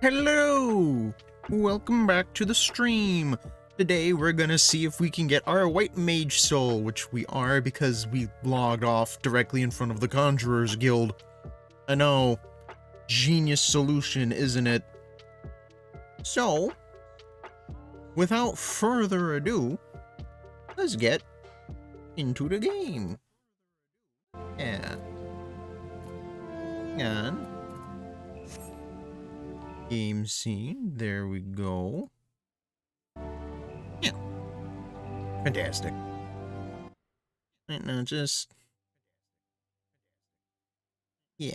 Hello! Welcome back to the stream. Today we're gonna see if we can get our white mage soul, which we are because we logged off directly in front of the Conjurer's Guild. I know, genius solution, isn't it? So, without further ado, let's get into the game. Yeah. And game scene, there we go. Yeah. Fantastic. Right now, just... yeah.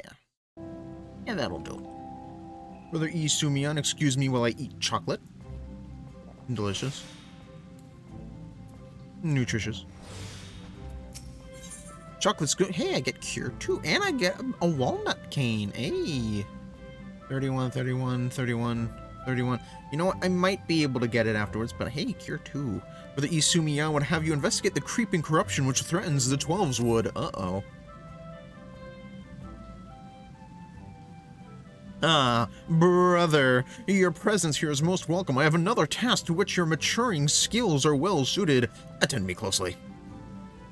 Yeah, that'll do. Brother Isumian, excuse me while I eat chocolate. Delicious. Nutritious. Chocolate's good. Hey, I get cured too. And I get a walnut cane. Hey. 31, 31, 31, 31. You know what? I might be able to get it afterwards, but hey, cure 2. Brother Isumiya would have you investigate the creeping corruption which threatens the 12's wood. Uh-oh. Ah, brother, your presence here is most welcome. I have another task to which your maturing skills are well suited. Attend me closely.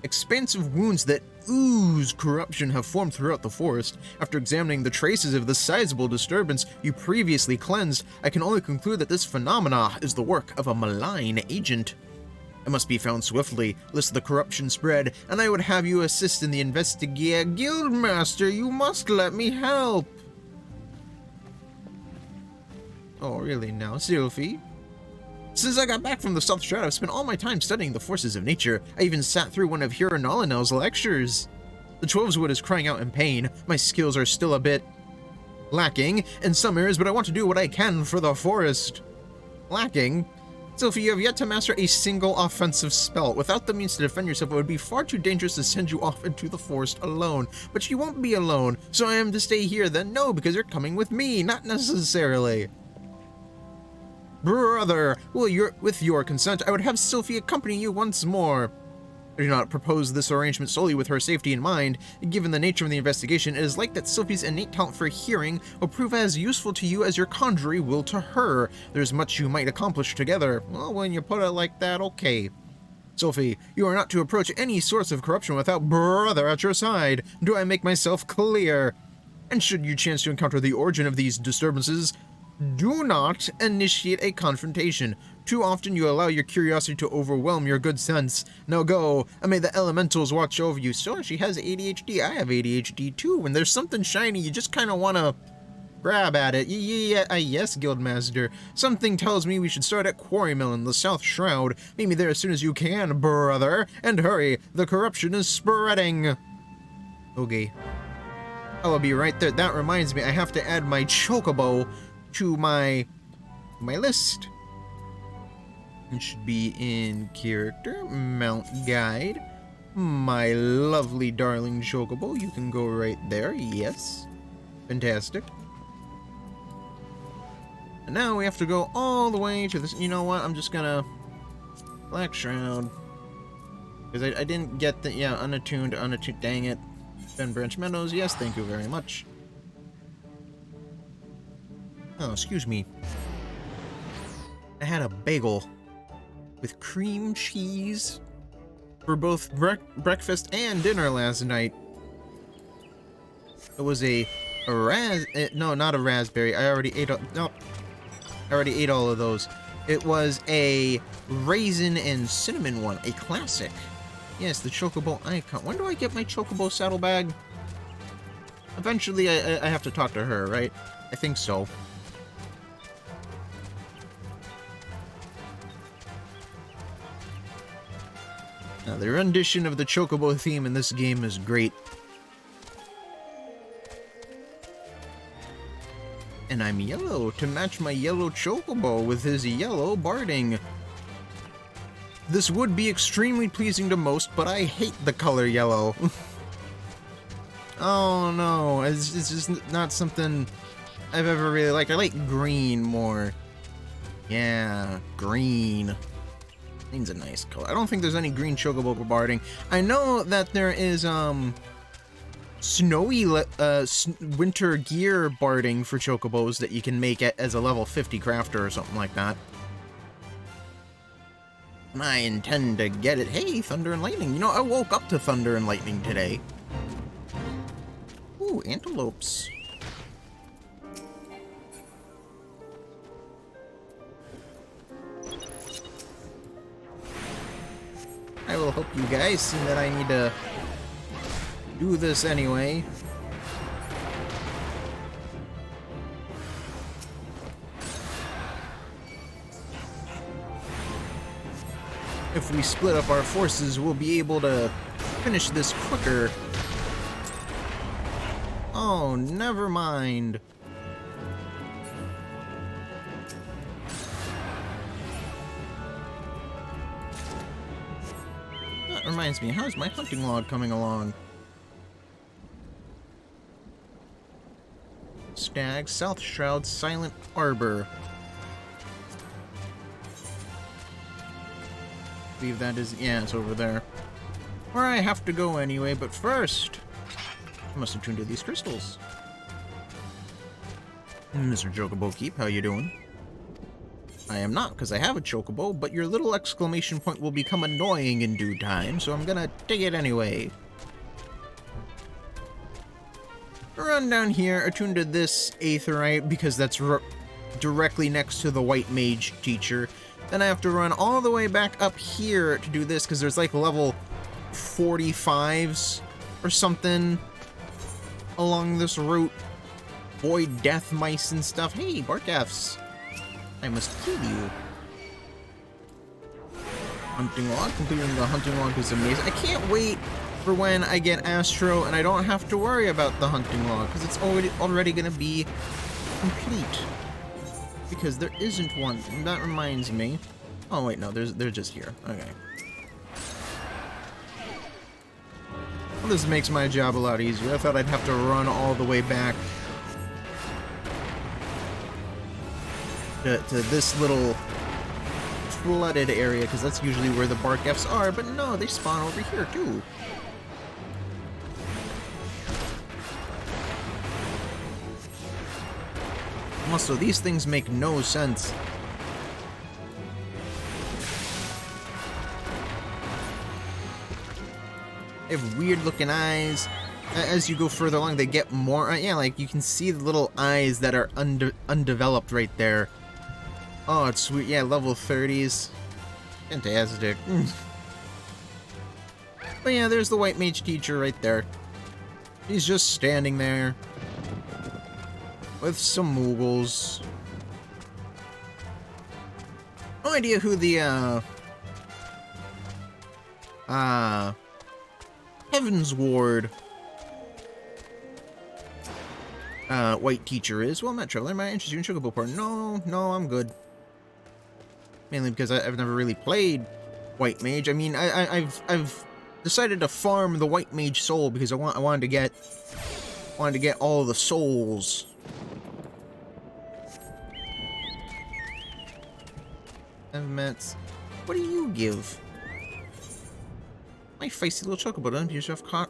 Expansive wounds that ooze corruption have formed throughout the forest. After examining the traces of the sizable disturbance you previously cleansed, I can only conclude that this phenomena is the work of a malign agent. It must be found swiftly, lest the corruption spread, and I would have you assist in the investigation. Guildmaster, you must let me help! Oh, really now, Sylphie? Since I got back from the South Shroud, I've spent all my time studying the forces of nature. I even sat through one of Hiranalinel's lectures. The 12's wood is crying out in pain. My skills are still a bit lacking in some areas, but I want to do what I can for the forest. Lacking? Sylphie, you have yet to master a single offensive spell. Without the means to defend yourself, it would be far too dangerous to send you off into the forest alone. But you won't be alone, so I am to stay here then? No, because you're coming with me, not necessarily. Brother, with your consent, I would have Sylphie accompany you once more. I do not propose this arrangement solely with her safety in mind. Given the nature of the investigation, it is like that Sylphie's innate talent for hearing will prove as useful to you as your conjuring will to her. There's much you might accomplish together. Well, when you put it like that, okay. Sylphie, you are not to approach any source of corruption without brother at your side. Do I make myself clear? And should you chance to encounter the origin of these disturbances, do not initiate a confrontation. Too often you allow your curiosity to overwhelm your good sense. Now go, and may the elementals watch over you. So she has ADHD. I have ADHD too. When there's something shiny, you just kind of want to grab at it. Yes, Guildmaster. Something tells me we should start at Quarrymill in the South Shroud. Meet me there as soon as you can, brother. And hurry, the corruption is spreading. Okay. I'll be right there. That reminds me, I have to add my chocobo to my list. It should be in character, mount guide. My lovely darling chocobo, you can go right there, yes. Fantastic. And now we have to go all the way to this, you know what, I'm just gonna, Black Shroud. Because I didn't get the, yeah, unattuned, dang it. Ben Branch Meadows, yes, thank you very much. Oh, excuse me. I had a bagel with cream cheese for both breakfast and dinner last night. It was no, not a raspberry. I already ate I already ate all of those. It was a raisin and cinnamon one, a classic. Yes, the chocobo icon. When do I get my chocobo saddlebag? Eventually, I have to talk to her, right? I think so. Now, the rendition of the chocobo theme in this game is great. And I'm yellow to match my yellow chocobo with his yellow barding. This would be extremely pleasing to most, but I hate the color yellow. Oh no, it's just not something I've ever really liked. I like green more. Yeah, green. Green's a nice color. I don't think there's any green chocobo barding. I know that there is snowy winter gear barding for chocobos that you can make it as a level 50 crafter or something like that. And I intend to get it. Hey, thunder and lightning. You know, I woke up to thunder and lightning today. Ooh, antelopes. I will help you guys, seeing that I need to do this anyway. If we split up our forces, we'll be able to finish this quicker. Oh, never mind. That reminds me, how's my hunting log coming along? Stag, South Shroud, Silent Arbor. I believe that is, yeah, it's over there. Where I have to go anyway, but first, I must attune to these crystals. Mr. Chocobo Keep, how you doing? I am not, because I have a chocobo, but your little exclamation point will become annoying in due time, so I'm gonna take it anyway. Run down here, attune to this aetheryte, because that's directly next to the white mage teacher. Then I have to run all the way back up here to do this, because there's like level 45s or something along this route. Void death mice and stuff. Hey, Barkefs. I must kill you. Hunting log. Completing the hunting log is amazing. I can't wait for when I get Astro and I don't have to worry about the hunting log, because it's already going to be complete. Because there isn't one. And that reminds me. Oh wait, no, they're just here. Okay. Well, this makes my job a lot easier. I thought I'd have to run all the way back to this little flooded area, because that's usually where the Barkefs are, but no, they spawn over here too. Also, these things make no sense. They have weird looking eyes. As you go further along, they get more. Yeah, like you can see the little eyes that are undeveloped right there. Oh, it's sweet. Yeah, level 30s. Fantastic. But yeah, there's the white mage teacher right there. He's just standing there with some moogles. No idea who the Heaven's Ward white teacher is. Well, I'm not sure. Am I interested in Chocobo Part? No, I'm good. Mainly because I've never really played white mage. I mean, I've decided to farm the white mage soul because I wanted to get all the souls. What do you give? My feisty little chocobo, don't you have caught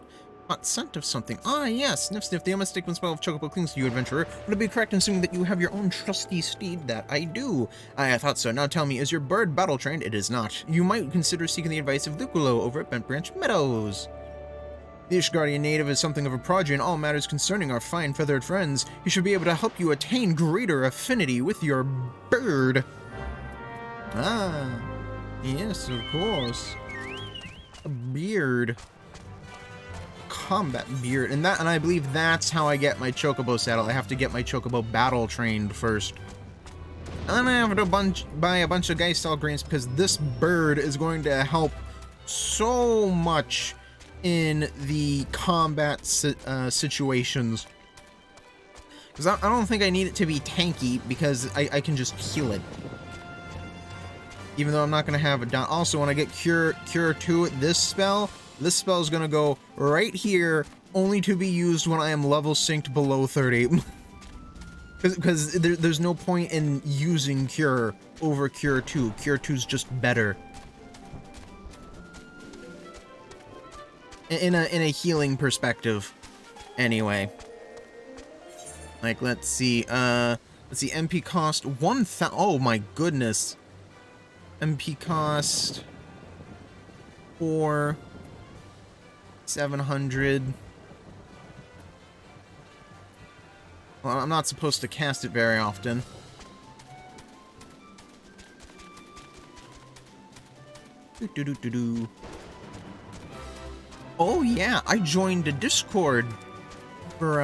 scent of something? Ah, yes, sniff sniff, the unmistakable smell of chocobo clings to you, adventurer. Would it be correct in assuming that you have your own trusty steed? That I do. I thought so. Now tell me, is your bird battle trained? It is not. You might consider seeking the advice of Luculo over at Bent Branch Meadows. The Ishgardian native is something of a prodigy in all matters concerning our fine feathered friends. He should be able to help you attain greater affinity with your bird. Ah, yes, of course. A beard. Combat beard. And I believe that's how I get my chocobo saddle. I have to get my chocobo battle trained first. And then I have to buy a bunch of Geistall grains because this bird is going to help so much in the combat situations. Because I don't think I need it to be tanky because I can just heal it. Even though I'm not going to have it down. Also, when I get Cure 2, this spell is going to go right here, only to be used when I am level synced below 30. Because there's no point in using Cure over Cure 2. Cure 2 is just better. In a healing perspective. Anyway. Like, let's see, MP cost 1,000, oh my goodness. MP cost 700. Well, I'm not supposed to cast it very often. Oh yeah, I joined a Discord for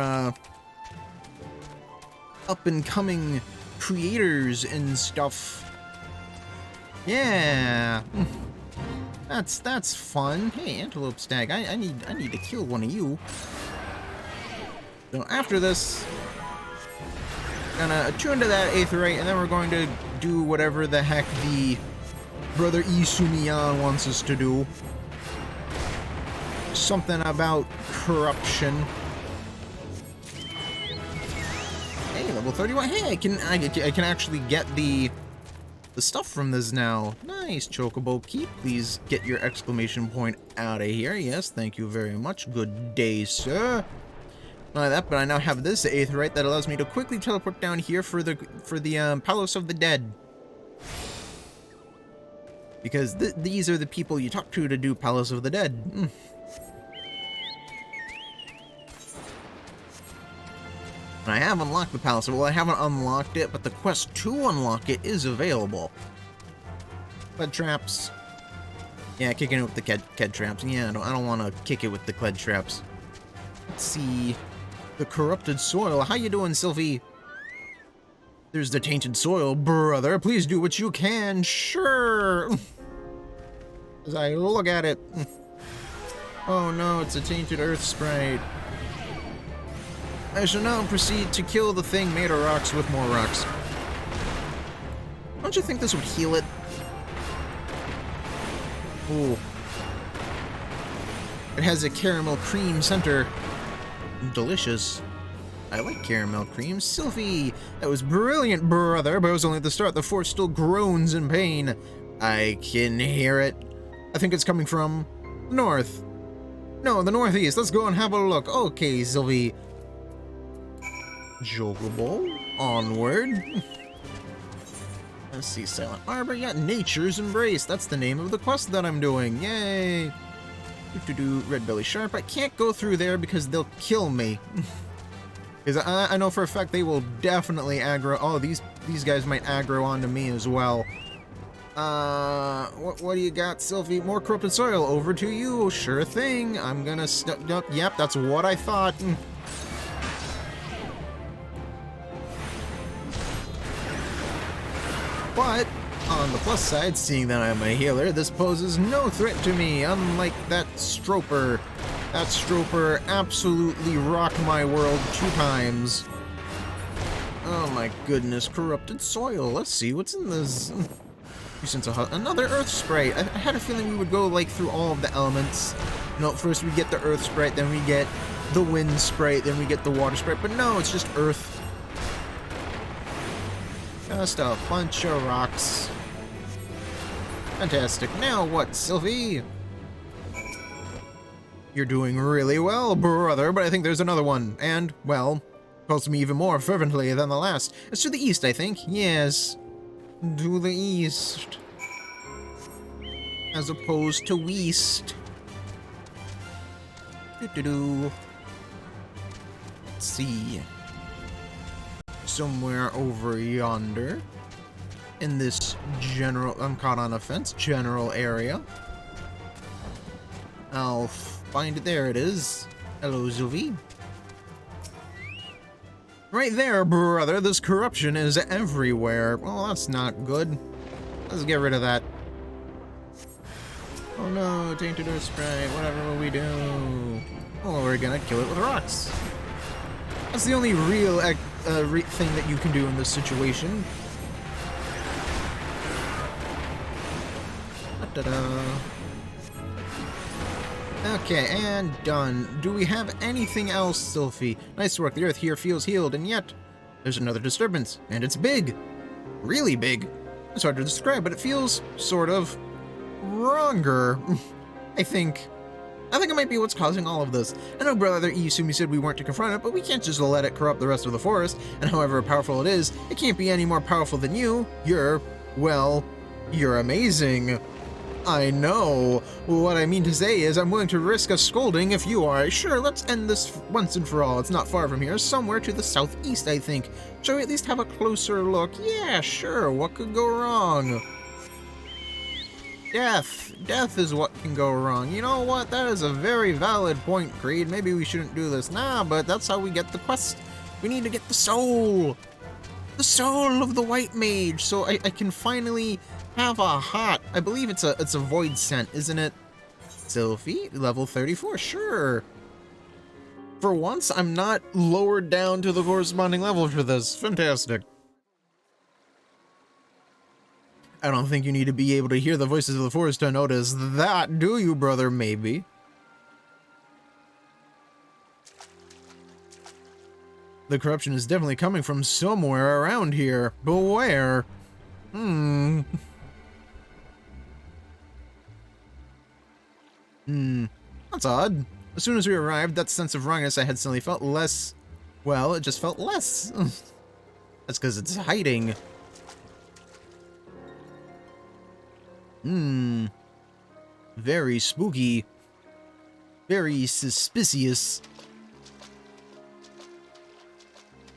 up and coming creators and stuff. Yeah. That's fun. Hey, Antelope Stag, I need to kill one of you. So after this, gonna attune to that Aetheryte, and then we're going to do whatever the heck the Brother Isumiyan wants us to do. Something about corruption. Hey, level 31. Hey, I can actually get the stuff from this now. Nice, Chocobo. Please get your exclamation point out of here. Yes, thank you very much. Good day, sir. Not only that, but I now have this Aetheryte that allows me to quickly teleport down here for the Palace of the Dead. Because these are the people you talk to do Palace of the Dead. I have unlocked the palace. Well, I haven't unlocked it, but the quest to unlock it is available. Cled traps. Yeah, kicking it with the Ked traps. Yeah, I don't want to kick it with the Cled traps. Let's see. The corrupted soil. How you doing, Sylvie? There's the tainted soil, brother. Please do what you can. Sure. As I look at it. Oh no, it's a tainted earth sprite. I shall now proceed to kill the thing made of rocks with more rocks. Don't you think this would heal it? Ooh. It has a caramel cream center. Delicious. I like caramel cream. Sylvie, that was brilliant, brother, but it was only at the start. The force still groans in pain. I can hear it. I think it's coming from the north. No, the northeast. Let's go and have a look. Okay, Sylvie. Chocobo, onward. Let's see, Silent Arbor. Yeah, Nature's Embrace. That's the name of the quest that I'm doing. Yay! Red Belly Sharp. I can't go through there because they'll kill me. Because I know for a fact they will definitely aggro. Oh, these guys might aggro onto me as well. What do you got, Sylvie? More corrupted soil. Over to you. Sure thing. I'm gonna yep, that's what I thought. But, on the plus side, seeing that I'm a healer, this poses no threat to me, unlike that Stroper. That Stroper absolutely rocked my world 2 times. Oh my goodness, corrupted soil. Let's see what's in this. Another earth sprite. I had a feeling we would go like through all of the elements. No, first we get the earth sprite, then we get the wind sprite, then we get the water sprite, but no, it's just earth. Just a bunch of rocks. Fantastic. Now what, Sylvie? You're doing really well, brother, but I think there's another one. And, well, calls me even more fervently than the last. It's to the east, I think. Yes. To the east. As opposed to west. Let's see. Somewhere over yonder. In this general, I'm caught on a fence, general area. I'll find it. There it is. Hello, Sylvie. Right there, brother. This corruption is everywhere. Well, that's not good. Let's get rid of that. Oh no, tainted earth sprite. Whatever will we do? Oh, we're gonna kill it with rocks. That's the only real thing that you can do in this situation. Da-da-da. Okay, and done. Do we have anything else, Sylphie? Nice work. The earth here feels healed, and yet there's another disturbance, and it's big. Really big. It's hard to describe, but it feels sort of wronger. I think. I think it might be what's causing all of this. I know Brother Iyasumi said we weren't to confront it, but we can't just let it corrupt the rest of the forest, and however powerful it is, it can't be any more powerful than you. Well, you're amazing. I know. What I mean to say is I'm willing to risk a scolding if you are. Sure, let's end this once and for all. It's not far from here, somewhere to the southeast, I think. Shall we at least have a closer look? Yeah, sure. What could go wrong? Death. Death is what can go wrong. You know what? That is a very valid point, Creed. Maybe we shouldn't do this. Nah, but that's how we get the quest. We need to get the soul. The soul of the white mage. So I can finally have a hot. I believe it's a void scent, isn't it? Sylphie, level 34. Sure. For once, I'm not lowered down to the corresponding level for this. Fantastic. I don't think you need to be able to hear the voices of the forest to notice that, do you, brother? Maybe. The corruption is definitely coming from somewhere around here. But where? That's odd. As soon as we arrived, that sense of wrongness I had suddenly felt less... Well, it just felt less. That's because it's hiding. Very spooky. Very suspicious.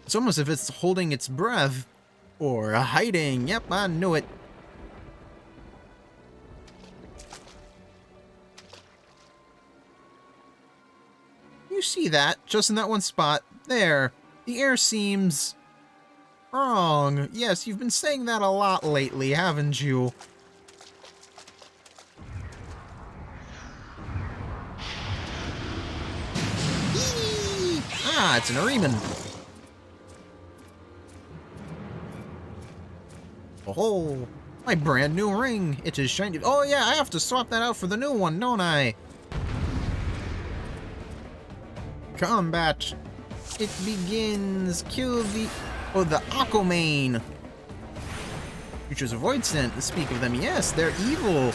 It's almost as if it's holding its breath. Or hiding. Yep, I knew it. You see that? Just in that one spot. There. The air seems... wrong. Yes, you've been saying that a lot lately, haven't you? Ah, it's an Ariman. Oh, my brand new ring. It is shiny. Oh yeah, I have to swap that out for the new one, don't I? Combat. It begins. Kill the... Oh, the Aquaman. Creatures of Void Scent. To speak of them, yes, they're evil.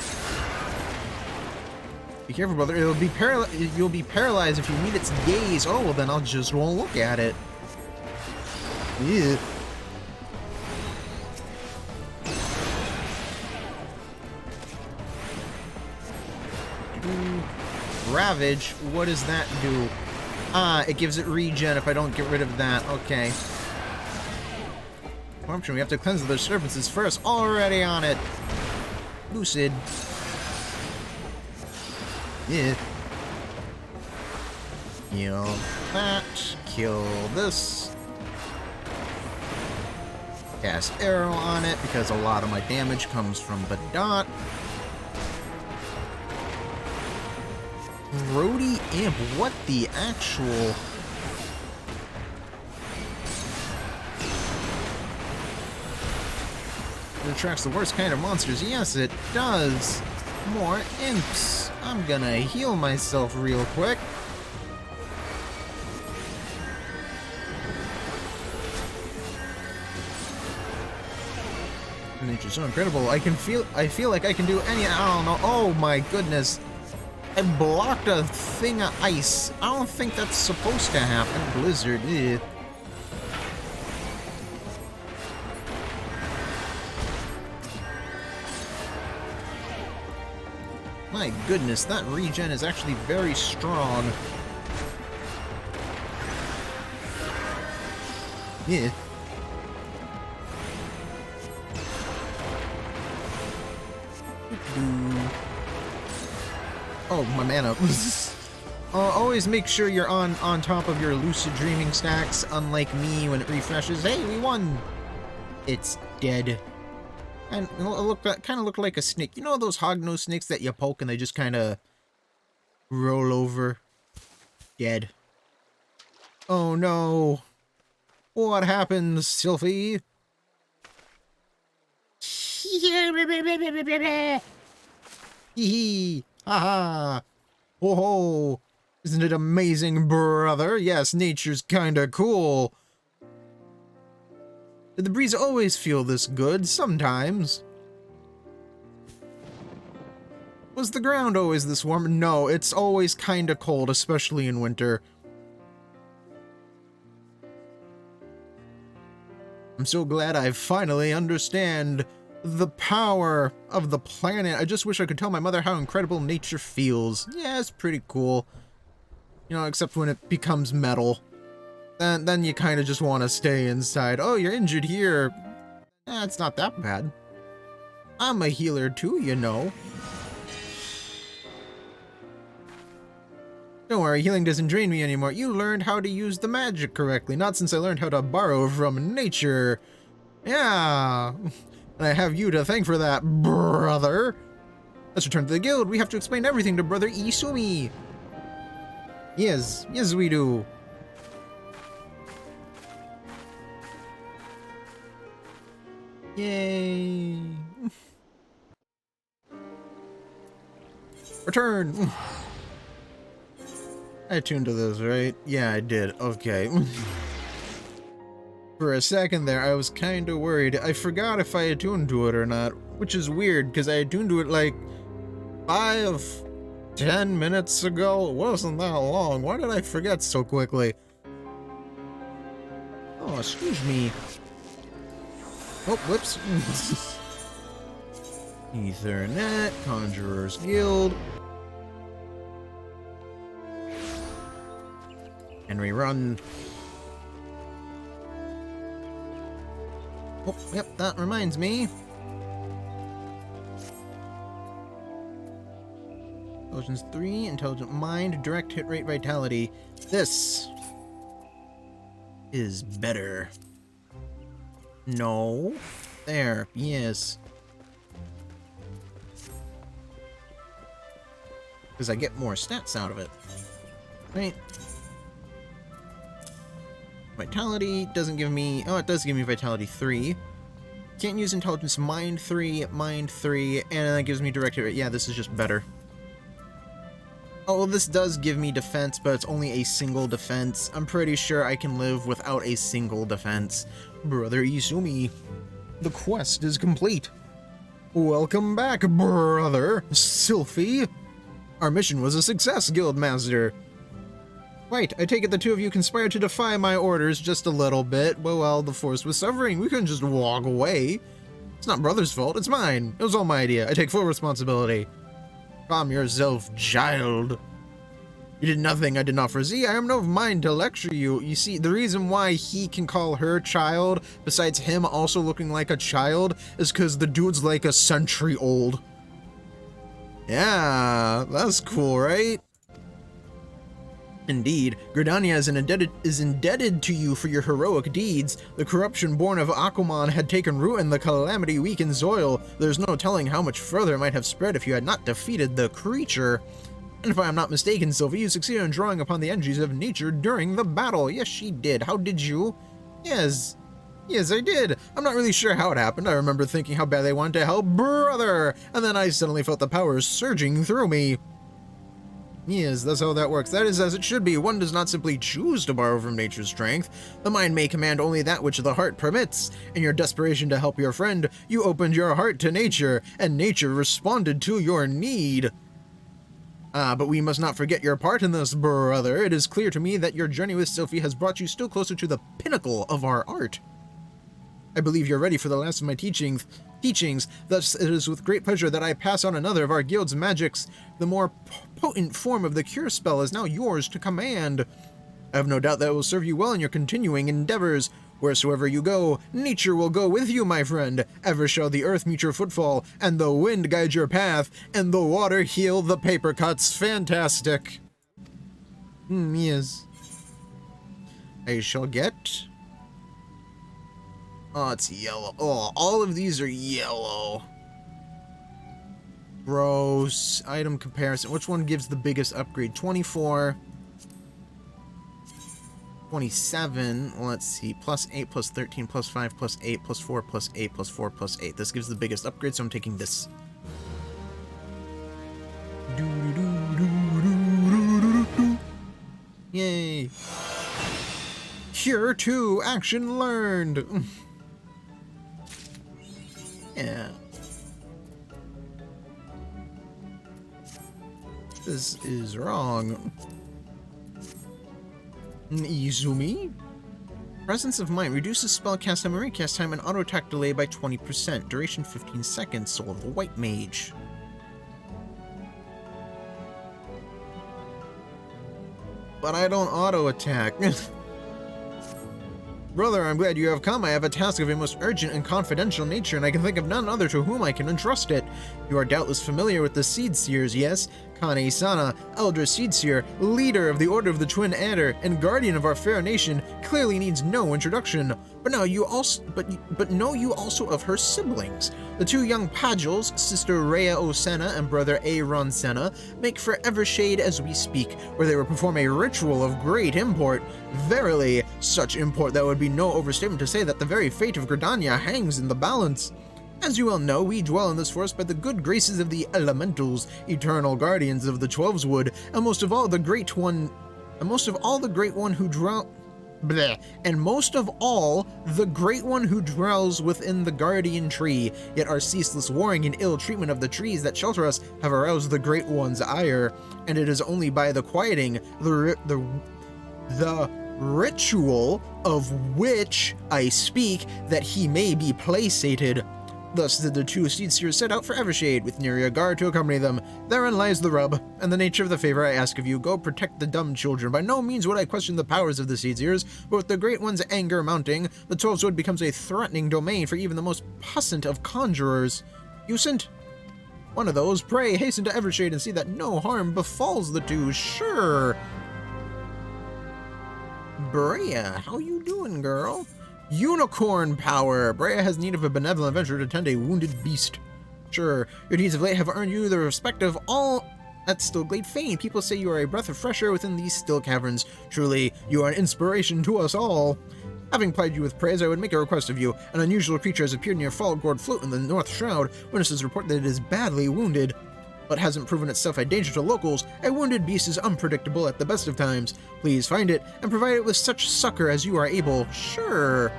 Be careful, brother. You'll be paralyzed if you meet its gaze. Oh, well, then I'll just won't look at it. Yeah. Ravage. What does that do? Ah, it gives it regen if I don't get rid of that. Okay. Corruption. We have to cleanse the disturbances first. Already on it. Lucid. Yeah. Kill that. Kill this. Cast arrow on it because a lot of my damage comes from the dot. Grody Imp. What the actual... It attracts the worst kind of monsters. Yes, it does. More imps. I'm gonna heal myself real quick. Nature's so incredible. I feel like I can do any... I don't know. Oh my goodness. I blocked a thing of ice. I don't think that's supposed to happen. Blizzard. Ugh. My goodness, that regen is actually very strong. Yeah. Oh, my mana. Always make sure you're on top of your lucid dreaming stacks, unlike me when it refreshes. Hey, we won! It's dead. And it kind of looked like a snake. You know those hognose snakes that you poke and they just kind of roll over? Dead. Oh no. What happens, Sylphie? Hee haha. Oh ho. Isn't it amazing, brother? Yes, nature's kinda cool. Did the breeze always feel this good? Sometimes. Was the ground always this warm? No, it's always kinda cold, especially in winter. I'm so glad I finally understand the power of the planet. I just wish I could tell my mother how incredible nature feels. Yeah, it's pretty cool. You know, except when it becomes metal. Then you kind of just want to stay inside. Oh, you're injured here. It's not that bad. I'm a healer too, you know. Don't worry, healing doesn't drain me anymore. You learned how to use the magic correctly, not since I learned how to borrow from nature. Yeah. And I have you to thank for that, brother. Let's return to the guild. We have to explain everything to Brother Isumi. Yes, yes we do. Yay. Return. I attuned to this, right? Yeah, I did. Okay. For a second there, I was kinda worried. I forgot if I attuned to it or not, which is weird, because I attuned to it like 5-10 minutes ago. It wasn't that long. Why did I forget so quickly? Oh, excuse me. Oh, whoops. Ethernet, Conjurer's Guild. And we run. Oh, yep, that reminds me. Intelligence 3, Intelligent Mind, Direct Hit Rate Vitality. This is better. No. There, yes. Because I get more stats out of it. Right? Vitality doesn't give me... Oh, it does give me Vitality 3. Can't use Intelligence Mind 3, Mind 3, and that gives me Direct Hit Rate. Yeah, this is just better. Oh, well, this does give me defense, but it's only a single defense. I'm pretty sure I can live without a single defense. Brother Isumi, the quest is complete. Welcome back, brother Sylphie. Our mission was a success, Guildmaster. Wait, I take it the two of you conspired to defy my orders just a little bit, but while the force was suffering, we couldn't just walk away. It's not brother's fault, it's mine. It was all my idea. I take full responsibility. Calm yourself, child. You did nothing I did not foresee. I am no mind to lecture you. You see, the reason why he can call her child, besides him also looking like a child, is because the dude's like a century old. Yeah, that's cool, right? Indeed, Gridania is indebted to you for your heroic deeds. The corruption born of Aquaman had taken root and the calamity weakened Zoil. There's no telling how much further it might have spread if you had not defeated the creature. And if I am not mistaken, Sylvie, you succeeded in drawing upon the energies of nature during the battle. Yes, she did. How did you? Yes. Yes, I did. I'm not really sure how it happened. I remember thinking how bad they wanted to help brother, and then I suddenly felt the powers surging through me. Yes, that's how that works. That is as it should be. One does not simply choose to borrow from nature's strength. The mind may command only that which the heart permits. In your desperation to help your friend, you opened your heart to nature, and nature responded to your need. But we must not forget your part in this, brother. It is clear to me that your journey with Sylphie has brought you still closer to the pinnacle of our art. I believe you're ready for the last of my teachings. Thus, it is with great pleasure that I pass on another of our guild's magics. The more potent form of the cure spell is now yours to command. I have no doubt that it will serve you well in your continuing endeavors. Wheresoever you go, nature will go with you, my friend. Ever shall the earth meet your footfall, and the wind guide your path, and the water heal the paper cuts. Fantastic. Yes. I shall get... Oh, it's yellow. Oh, all of these are yellow. Gross. Item comparison. Which one gives the biggest upgrade? 24. 27. Let's see. Plus 8, plus 13, plus 5, plus 8, plus 4, plus 8, plus 4, plus 8. This gives the biggest upgrade, so I'm taking this. Yay. Cure 2. Action learned. Yeah. This is wrong. Izumi? Presence of Mind reduces spell cast time and recast time and auto attack delay by 20%. Duration 15 seconds. Soul of the White Mage. But I don't auto attack. Brother, I'm glad you have come. I have a task of a most urgent and confidential nature, and I can think of none other to whom I can entrust it. You are doubtless familiar with the Seed Seers, yes? Kane-sana, Elder Seed Seer, leader of the Order of the Twin Adder, and guardian of our fair nation, clearly needs no introduction. But know you also of her siblings. The two young Pagels, sister Rhea Osena and brother Aaron Senna, make for Evershade as we speak, where they will perform a ritual of great import. Verily, such import that would be no overstatement to say that the very fate of Gridania hangs in the balance. As you well know, we dwell in this forest by the good graces of the elementals, eternal guardians of the Twelveswood, and most of all the great one who dwells within the guardian tree. Yet our ceaseless warring and ill treatment of the trees that shelter us have aroused the great one's ire, and it is only by the quieting the ritual of which I speak that he may be placated. Thus did the two Seed Seers set out for Evershade, with Neria Guard to accompany them. Therein lies the rub, and the nature of the favor I ask of you. Go protect the dumb children. By no means would I question the powers of the Seed Seers, but with the Great One's anger mounting, the Twelveswood becomes a threatening domain for even the most puissant of conjurers. Usant? One of those. Pray, hasten to Evershade and see that no harm befalls the two. Sure. Brea, how you doing, girl? Unicorn power! Brea has need of a benevolent venture to tend a wounded beast. Sure, your deeds of late have earned you the respect of all at Stillglade Fane. People say you are a breath of fresh air within these still caverns. Truly, you are an inspiration to us all. Having plied you with praise, I would make a request of you. An unusual creature has appeared near Fallgourd Float in the North Shroud. Witnesses report that it is badly wounded, but hasn't proven itself a danger to locals. A wounded beast is unpredictable at the best of times. Please find it and provide it with such succor as you are able. Sure.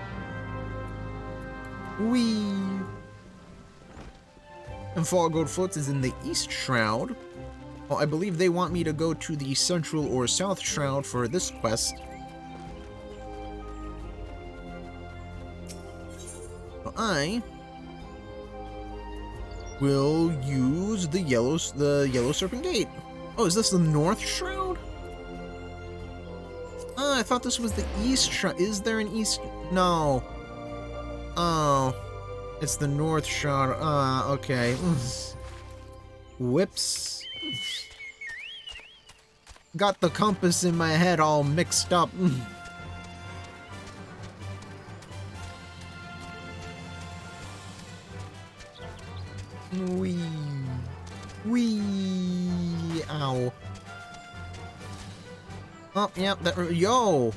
Wee. And Fallgourd Floats is in the East Shroud. Well, I believe they want me to go to the Central or South Shroud for this quest. So I will use the yellow serpent gate. Oh, is this the North Shroud? I thought this was the East Shroud. Is there an East? No. Oh, it's the North Shroud. Okay. Whips. Got the compass in my head all mixed up. Wee. Wee. Ow. Oh, yeah, yo!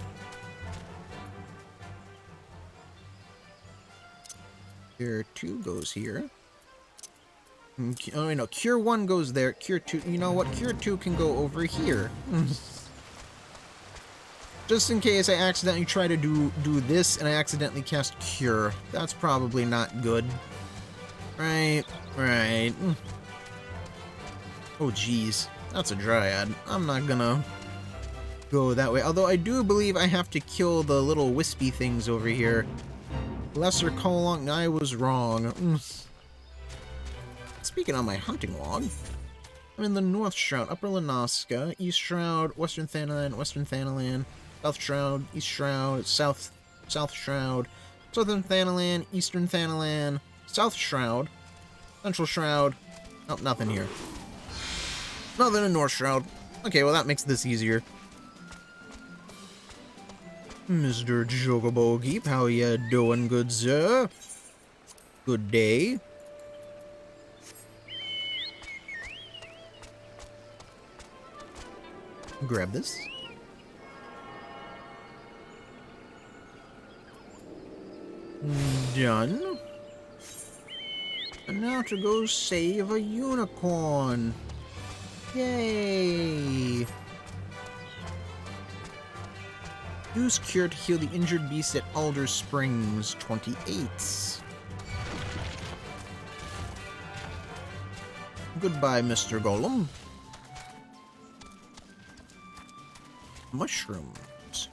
Cure 2 goes here. Oh, no, Cure 1 goes there. Cure 2, you know what? Cure 2 can go over here. Just in case I accidentally try to do this and I accidentally cast Cure. That's probably not good. Right. Oh, geez. That's a Dryad. I'm not gonna go that way. Although I do believe I have to kill the little wispy things over here. Lesser Kolong, I was wrong. Speaking on my hunting log, I'm in the North Shroud, Upper Lenoska, East Shroud, Western Thanalan, South Shroud, East Shroud, South Shroud, Southern Thanalan, Eastern Thanalan, South Shroud, Central Shroud. Oh, nothing here. Nothing in North Shroud. Okay, well that makes this easier. Mr. Jogobogeep, how ya doing, good sir? Good day. Grab this. Done. And now to go save a unicorn. Yay! Use Cure to heal the injured beast at Alder Springs. 28. Goodbye, Mr. Golem. Mushrooms.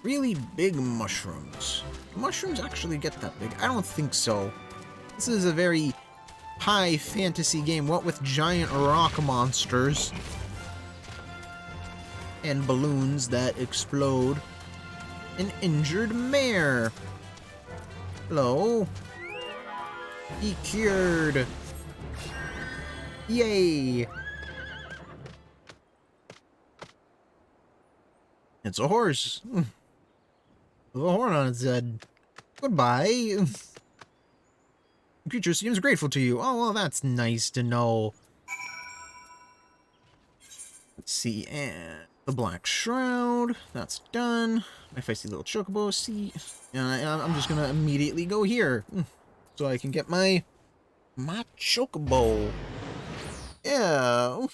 Really big mushrooms. Do mushrooms actually get that big? I don't think so. This is a very high fantasy game, what with giant rock monsters and balloons that explode. An injured mare. Hello. Be cured. Yay. It's a horse. With a horn on its head. Goodbye. The creature seems grateful to you. Oh, well, that's nice to know. Let's see, and the Black Shroud. That's done. My feisty little chocobo seat. And I'm just gonna immediately go here. So I can get my chocobo. Yeah.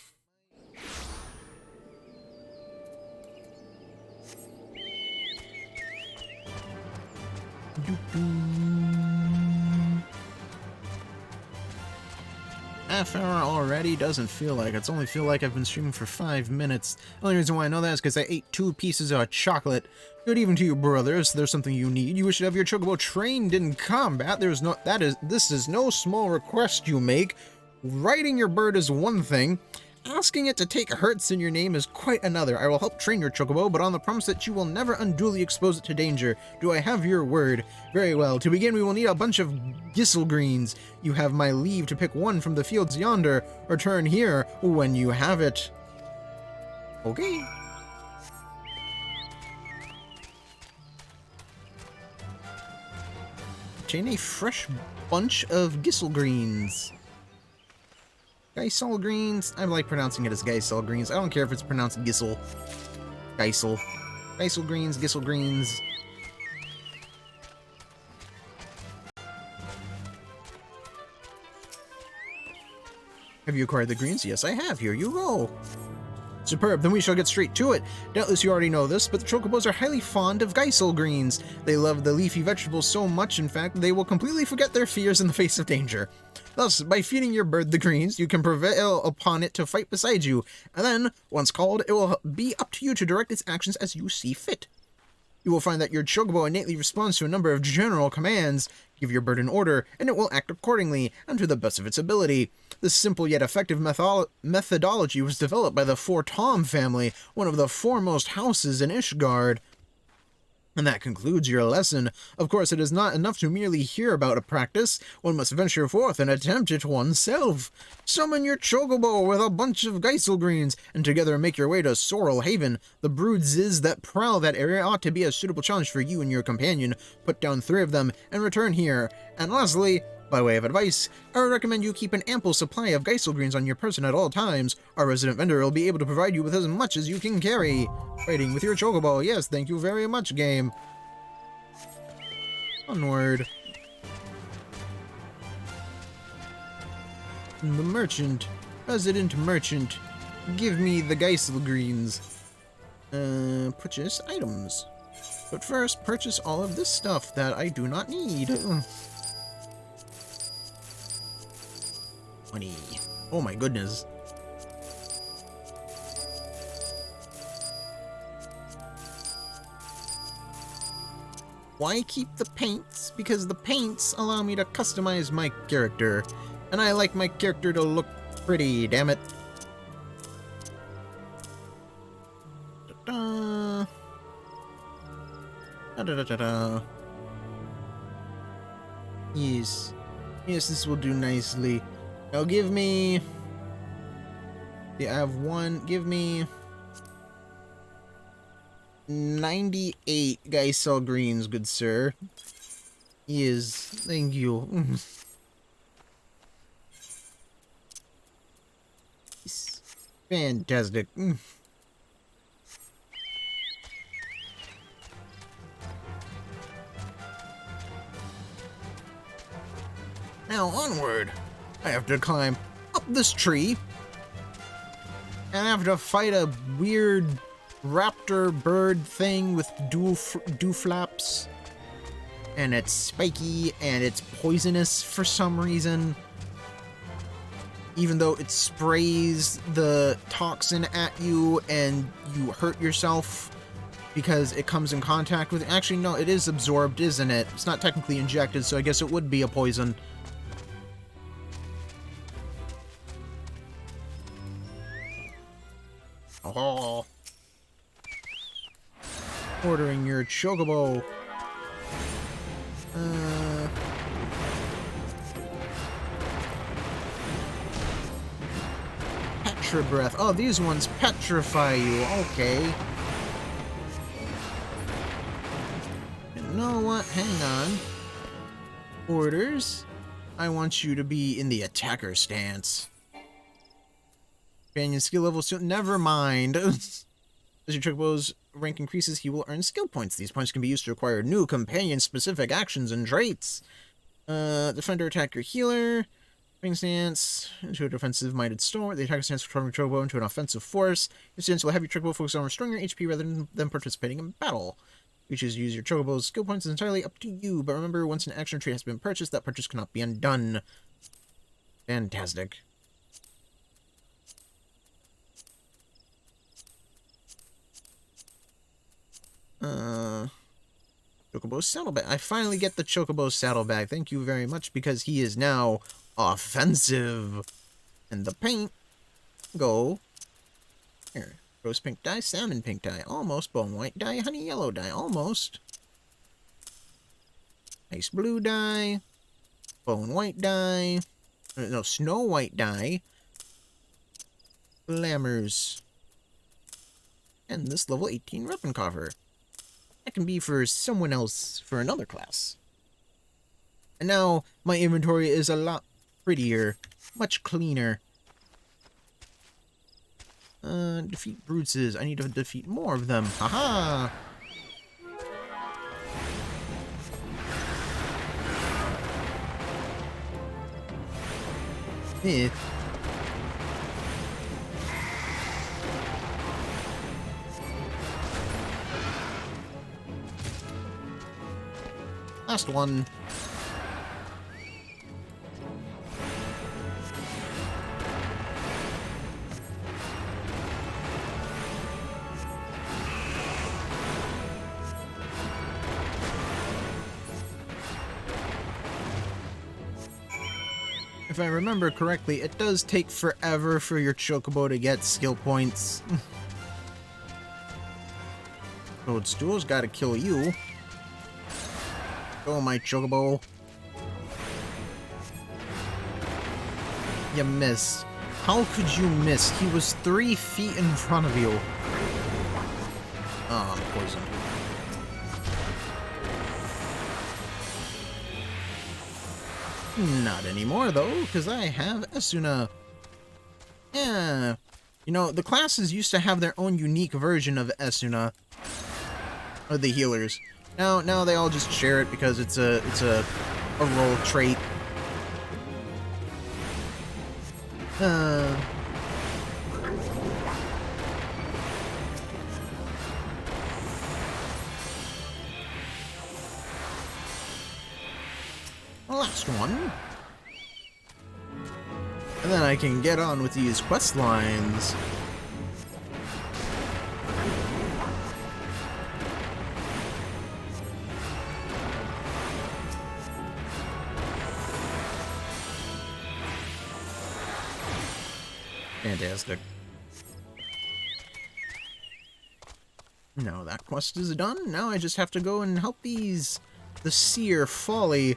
Half hour already? Doesn't feel like it. It's only feel like I've been streaming for 5 minutes. The only reason why I know that is because I ate 2 pieces of chocolate. Good evening to you, brothers. There's something you need. You wish to have your chocobo trained in combat. This is no small request you make. Riding your bird is one thing. Asking it to take hurts in your name is quite another. I will help train your chocobo, but on the promise that you will never unduly expose it to danger. Do I have your word? Very well. To begin, we will need a bunch of gisselgreens. You have my leave to pick one from the fields yonder. Return here when you have it. Okay. Obtain a fresh bunch of gisselgreens. Geisel greens. I like pronouncing it as Geisel greens. I don't care if it's pronounced Gissel. Geisel. Geisel greens, Gissel greens. Have you acquired the greens? Yes, I have. Here you go. Superb, then we shall get straight to it. Doubtless you already know this, but the chocobos are highly fond of Geisel greens. They love the leafy vegetables so much, in fact, they will completely forget their fears in the face of danger. Thus, by feeding your bird the greens, you can prevail upon it to fight beside you, and then, once called, it will be up to you to direct its actions as you see fit. You will find that your chocobo innately responds to a number of general commands. Give your bird an order, and it will act accordingly, and to the best of its ability. This simple yet effective methodology was developed by the Fortom family, one of the foremost houses in Ishgard. And that concludes your lesson. Of course, it is not enough to merely hear about a practice. One must venture forth and attempt it oneself. Summon your chocobo with a bunch of Geiselgreens, and together make your way to Sorrel Haven. The broodses that prowl that area ought to be a suitable challenge for you and your companion. Put down 3 of them, and return here. And lastly, by way of advice, I would recommend you keep an ample supply of Geiselgreens on your person at all times. Our resident vendor will be able to provide you with as much as you can carry. Fighting with your chocobo. Yes, thank you very much, game. Onward. The merchant. Resident merchant. Give me the Geiselgreens. Purchase items. But first, purchase all of this stuff that I do not need. Money. Oh my goodness. Why keep the paints? Because the paints allow me to customize my character. And I like my character to look pretty, damn it. Da-da. Da-da-da-da-da. Yes. Yes, this will do nicely. Now give me... Yeah, I have 1. Give me... 98 Geiselgreens, good sir. Yes, thank you. Yes. Fantastic. Now onward. I have to climb up this tree. And I have to fight a weird raptor bird thing with dual flaps. And it's spiky and it's poisonous for some reason. even though it sprays the toxin at you and you hurt yourself because it comes in contact with it. Actually, no, it is absorbed, isn't it? It's not technically injected, so I guess it would be a poison. Oh. Ordering your chocobo. Petra breath. Oh, these ones petrify you. Okay. You know what? Hang on. Orders. I want you to be in the attacker stance. Companion skill level still. Never mind. As your chocobo's rank increases, he will earn skill points. These points can be used to acquire new companion-specific actions and traits. Defender, attacker, healer. Fighting stance into a defensive-minded storm. The attacker stance transforming your chocobo into an offensive force. Your stance will have your chocobo focus on restoring your HP rather than participating in battle. You choose to use your chocobo's skill points is entirely up to you, but remember, once an action or trait has been purchased, that purchase cannot be undone. Fantastic. Chocobo saddlebag. I finally get the Chocobo saddlebag. Thank you very much, because he is now offensive. And the paint go here. Rose pink dye, salmon pink dye, almost. Bone white dye, honey yellow dye, almost. Ice blue dye, bone white dye, no, snow white dye, glamours, and this level 18 weapon cover. That can be for someone else for another class. And now my inventory is a lot prettier, much cleaner. Defeat brutes. I need to defeat more of them. Haha! Eh. Last one. If I remember correctly, it does take forever for your chocobo to get skill points. Toadstool's gotta kill you. Go, my chocobo. You missed. How could you miss? He was 3 feet in front of you. Oh, I'm poisoned. Not anymore, though, because I have Esuna. Yeah. You know, the classes used to have their own unique version of Esuna. Or the healers. Now they all just share it because it's a role trait. Last one. And then I can get on with these quest lines. Fantastic. Now that quest is done. Now I just have to go and help these... The Seer Folly.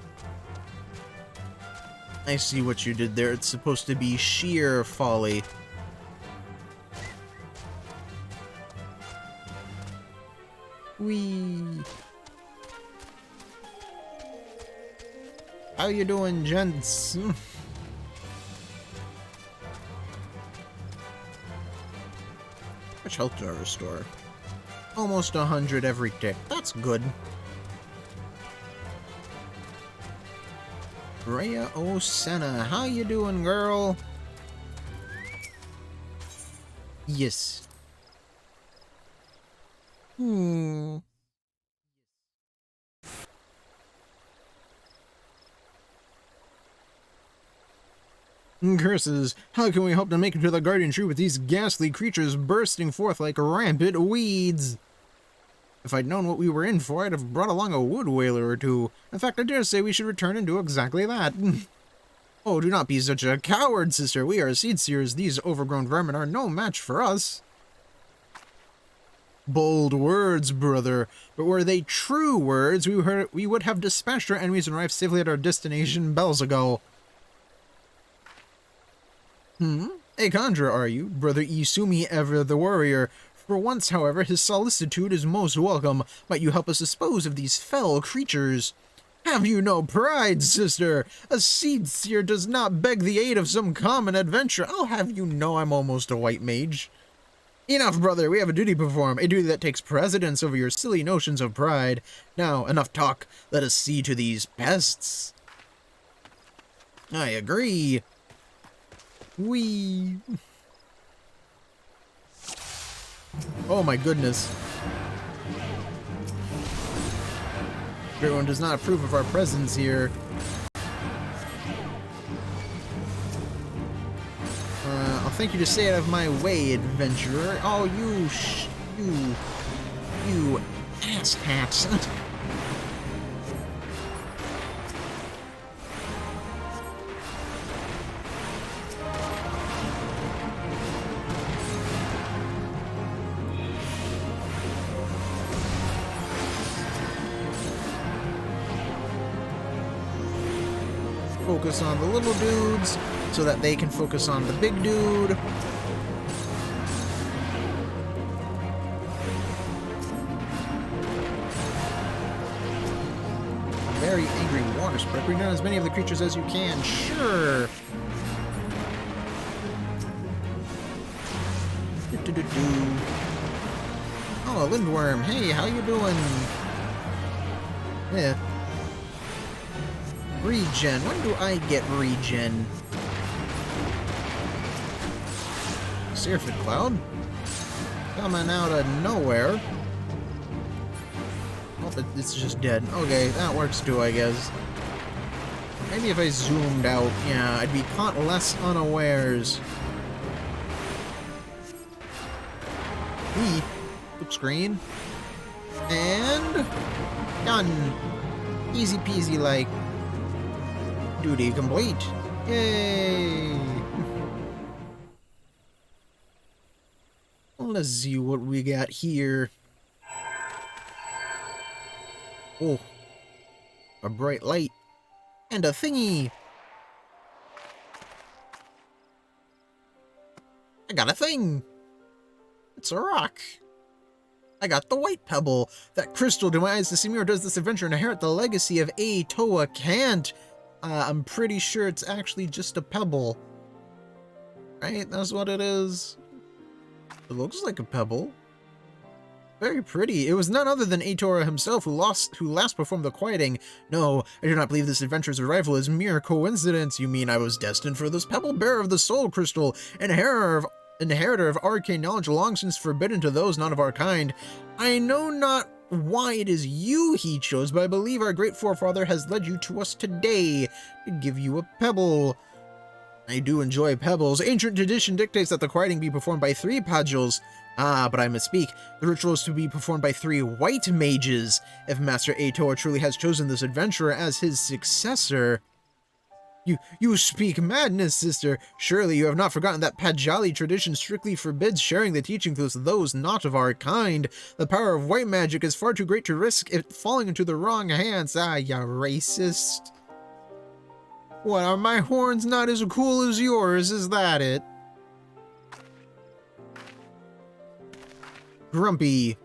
I see what you did there. It's supposed to be Sheer Folly. Whee! How you doing, gents? Which health do I restore? Almost 100 every tick. That's good. Rhea Osana, how you doing, girl? Yes. Curses, how can we hope to make it to the Guardian Tree with these ghastly creatures bursting forth like rampant weeds? If I'd known what we were in for, I'd have brought along a wood whaler or two. In fact, I dare say we should return and do exactly that. Oh, do not be such a coward, sister. We are seed seers. These overgrown vermin are no match for us. Bold words, brother. But were they true words, we would have dispatched our enemies and arrived safely at our destination bells ago. A conjurer, are you? Brother Isumi, ever the warrior. For once, however, his solicitude is most welcome. Might you help us dispose of these fell creatures? Have you no pride, sister? A seed seer does not beg the aid of some common adventurer. I'll have you know I'm almost a white mage. Enough, brother. We have a duty to perform, a duty that takes precedence over your silly notions of pride. Now, enough talk. Let us see to these pests. I agree. Whee! Oh my goodness. Everyone does not approve of our presence here. I'll thank you to stay out of my way, adventurer. Oh, you asshats. Focus on the little dudes so that they can focus on the big dude. Very angry water sprite. Bring down as many of the creatures as you can. Sure. Oh, a lindworm. Hey, how you doing? Yeah. Regen. When do I get regen? Seraphid Cloud? Coming out of nowhere. Oh, it's just dead. Okay, that works too, I guess. Maybe if I zoomed out, yeah, I'd be caught less unawares. Looks green. And... done. Easy peasy like. Duty complete. Yay! Let's see what we got here. Oh. A bright light. And a thingy. I got a thing. It's a rock. I got the white pebble. That crystal to my eyes to see me, or does this adventure inherit the legacy of Toa Can't? I'm pretty sure it's actually just a pebble. Right? That's what it is. It looks like a pebble. Very pretty. It was none other than Atora himself who last performed the quieting. No, I do not believe this adventure's arrival is mere coincidence. You mean I was destined for this pebble, bearer of the soul crystal, inheritor of arcane knowledge long since forbidden to those not of our kind. I know not why it is you he chose, but I believe our great forefather has led you to us today to give you a pebble. I do enjoy pebbles. Ancient tradition dictates that the quieting be performed by 3 padules. Ah, but I misspeak. The ritual is to be performed by 3 white mages. If Master Atora truly has chosen this adventurer as his successor... You speak madness, sister. Surely you have not forgotten that Pajali tradition strictly forbids sharing the teachings with those not of our kind. The power of white magic is far too great to risk it falling into the wrong hands. Ah, ya racist. What, are my horns not as cool as yours? Is that it? Grumpy.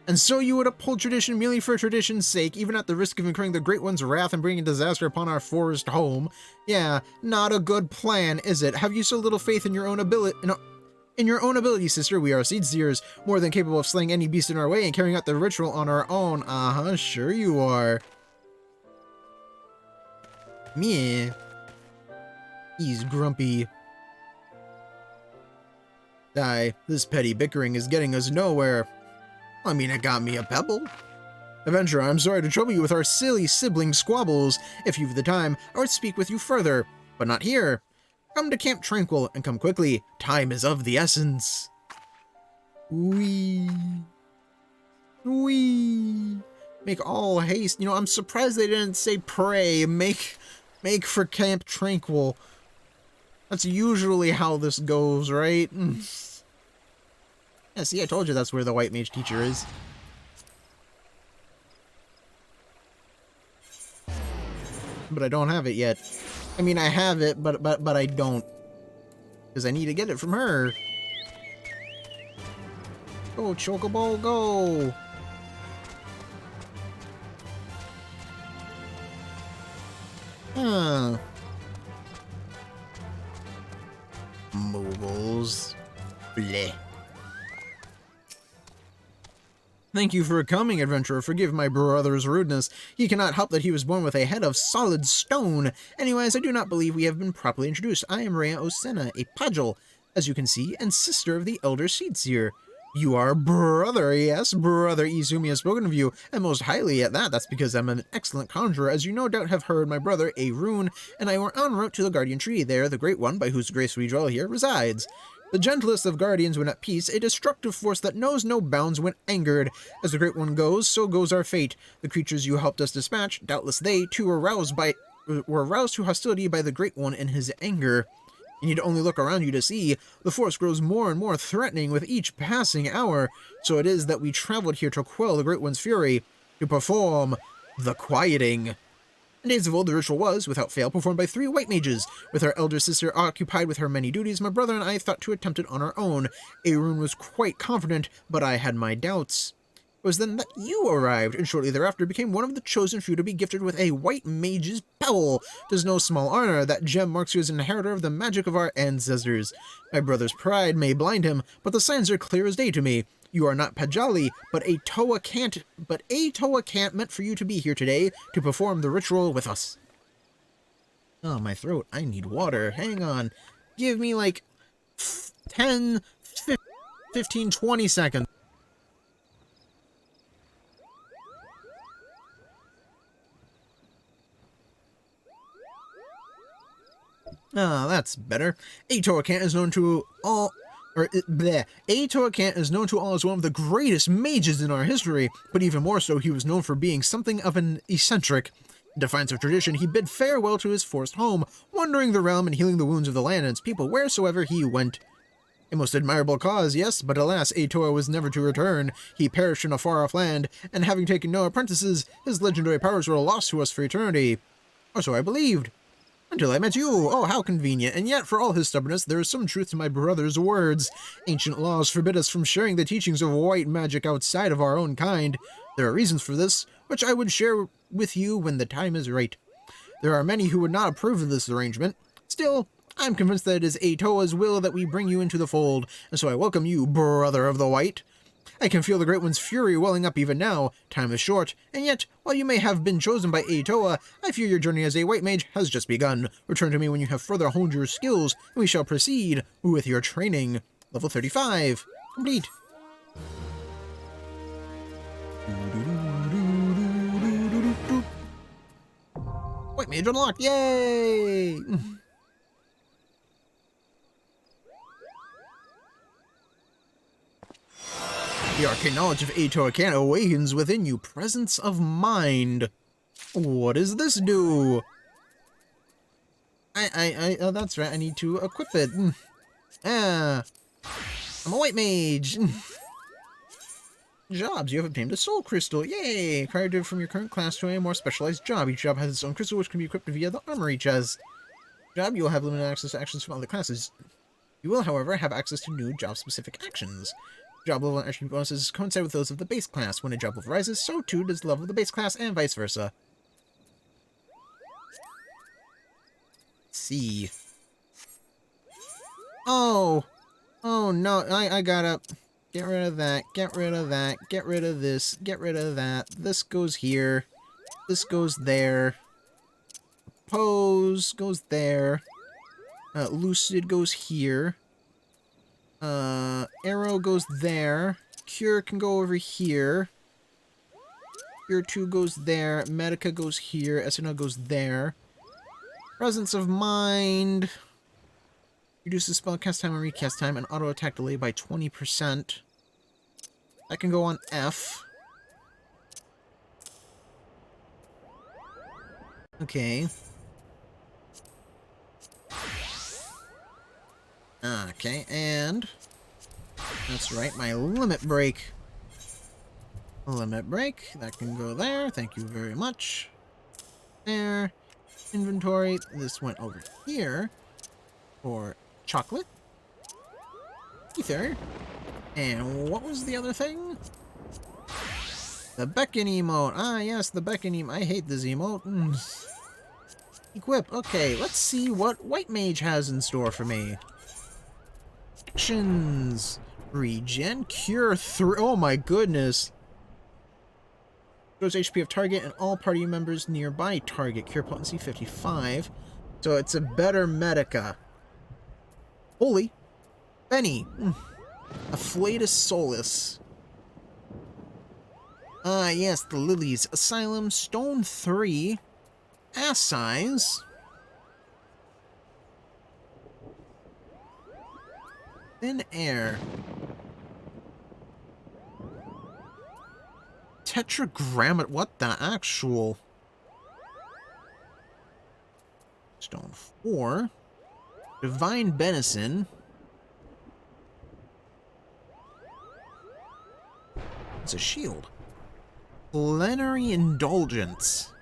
And so you would uphold tradition merely for tradition's sake, even at the risk of incurring the Great One's wrath and bringing disaster upon our forest home. Yeah, not a good plan, is it? Have you so little faith in your own ability? In your own ability, sister, we are seed seers, more than capable of slaying any beast in our way and carrying out the ritual on our own. Uh-huh, sure you are. Meh. He's grumpy. This petty bickering is getting us nowhere. I mean, it got me a pebble. Adventurer, I'm sorry to trouble you with our silly sibling squabbles. If you've the time, I would speak with you further. But not here. Come to Camp Tranquil, and come quickly. Time is of the essence. Wee. Wee. Make all haste. You know, I'm surprised they didn't say pray. Make for Camp Tranquil. That's usually how this goes, right? Yeah, see, I told you that's where the white mage teacher is. But I don't have it yet. I mean, I have it, but I don't. Because I need to get it from her. Go, Chocobo, go! Huh. Moguls. Bleh. Thank you for coming, adventurer. Forgive my brother's rudeness. He cannot help that he was born with a head of solid stone. Anyways, I do not believe we have been properly introduced. I am Rhea Osena, a Pajal, as you can see, and sister of the Elder Seedseer. You are brother, yes, brother Izumi has spoken of you, and most highly at that. That's because I'm an excellent conjurer, as you no doubt have heard my brother, a rune, and I were en route to the Guardian Tree. There, the Great One, by whose grace we dwell here, resides. The gentlest of guardians when at peace, a destructive force that knows no bounds when angered. As the Great One goes, so goes our fate. The creatures you helped us dispatch, doubtless they, too, were roused to hostility by the Great One in his anger. You need only look around you to see. The force grows more and more threatening with each passing hour. So it is that we traveled here to quell the Great One's fury, to perform the quieting. In days of old, the ritual was, without fail, performed by 3 white mages. With our elder sister occupied with her many duties, my brother and I thought to attempt it on our own. Arun was quite confident, but I had my doubts. It was then that you arrived, and shortly thereafter became one of the chosen few to be gifted with a white mage's pebble. 'Tis no small honor. That gem marks you as an inheritor of the magic of our ancestors. My brother's pride may blind him, but the signs are clear as day to me. You are not Pajali, but a Toa Cant meant for you to be here today to perform the ritual with us. Oh, my throat. I need water. Hang on. Give me like 10, 15, 20 seconds. Ah, that's better. A Toa Cant is known to all... Toa Cant is known to all as one of the greatest mages in our history, but even more so, he was known for being something of an eccentric. In defiance of tradition, he bid farewell to his forced home, wandering the realm and healing the wounds of the land and its people wheresoever he went. A most admirable cause, yes, but alas, Toa was never to return. He perished in a far-off land, and having taken no apprentices, his legendary powers were lost to us for eternity. Or so I believed. Until I met you. Oh, how convenient. And yet, for all his stubbornness, there is some truth to my brother's words. Ancient laws forbid us from sharing the teachings of white magic outside of our own kind. There are reasons for this, which I would share with you when the time is right. There are many who would not approve of this arrangement. Still, I'm convinced that it is Toa's will that we bring you into the fold, and so I welcome you, brother of the white. I can feel the Great One's fury welling up even now. Time is short, and yet, while you may have been chosen by Toa, I fear your journey as a white mage has just begun. Return to me when you have further honed your skills, and we shall proceed with your training. Level 35. Complete. White mage unlocked! Yay! The arcane knowledge of Toa Cant awakens within you. Presence of mind. What does this do? Oh, that's right. I need to equip it. I'm a white mage. Jobs. You have obtained a soul crystal. Yay! Acquired from your current class to a more specialized job. Each job has its own crystal, which can be equipped via the armory chest. Job, you will have limited access to actions from other classes. You will, however, have access to new job-specific actions. Job level and attribute bonuses coincide with those of the base class. When a job level rises, so too does the level of the base class, and vice versa. Let's see. Oh no, I gotta get rid of that, get rid of that, get rid of this, get rid of that. This goes here. This goes there. Pose goes there. Lucid goes here. Arrow goes there. Cure can go over here. Cure 2 goes there. Medica goes here. SNL goes there. Presence of Mind. Reduces spell cast time and recast time and auto attack delay by 20%. That can go on F. Okay. Okay, and that's right, my limit break. Limit break, that can go there. Thank you very much. There. Inventory, this went over here for chocolate. Ether. And what was the other thing? The beckon emote. Ah, yes, the beckon emote. I hate this emote. Equip. Okay, let's see what White Mage has in store for me. Actions. Regen. Cure 3. Oh my goodness. Restores HP of target and all party members nearby target. Cure potency 55. So it's a better Medica. Holy. Benny. Afflatus Solus. Ah, yes, the Lilies. Asylum. Stone 3. Ass size. Thin air. Tetragrammaton. What the actual? Stone 4. Divine Benison. It's a shield. Plenary Indulgence.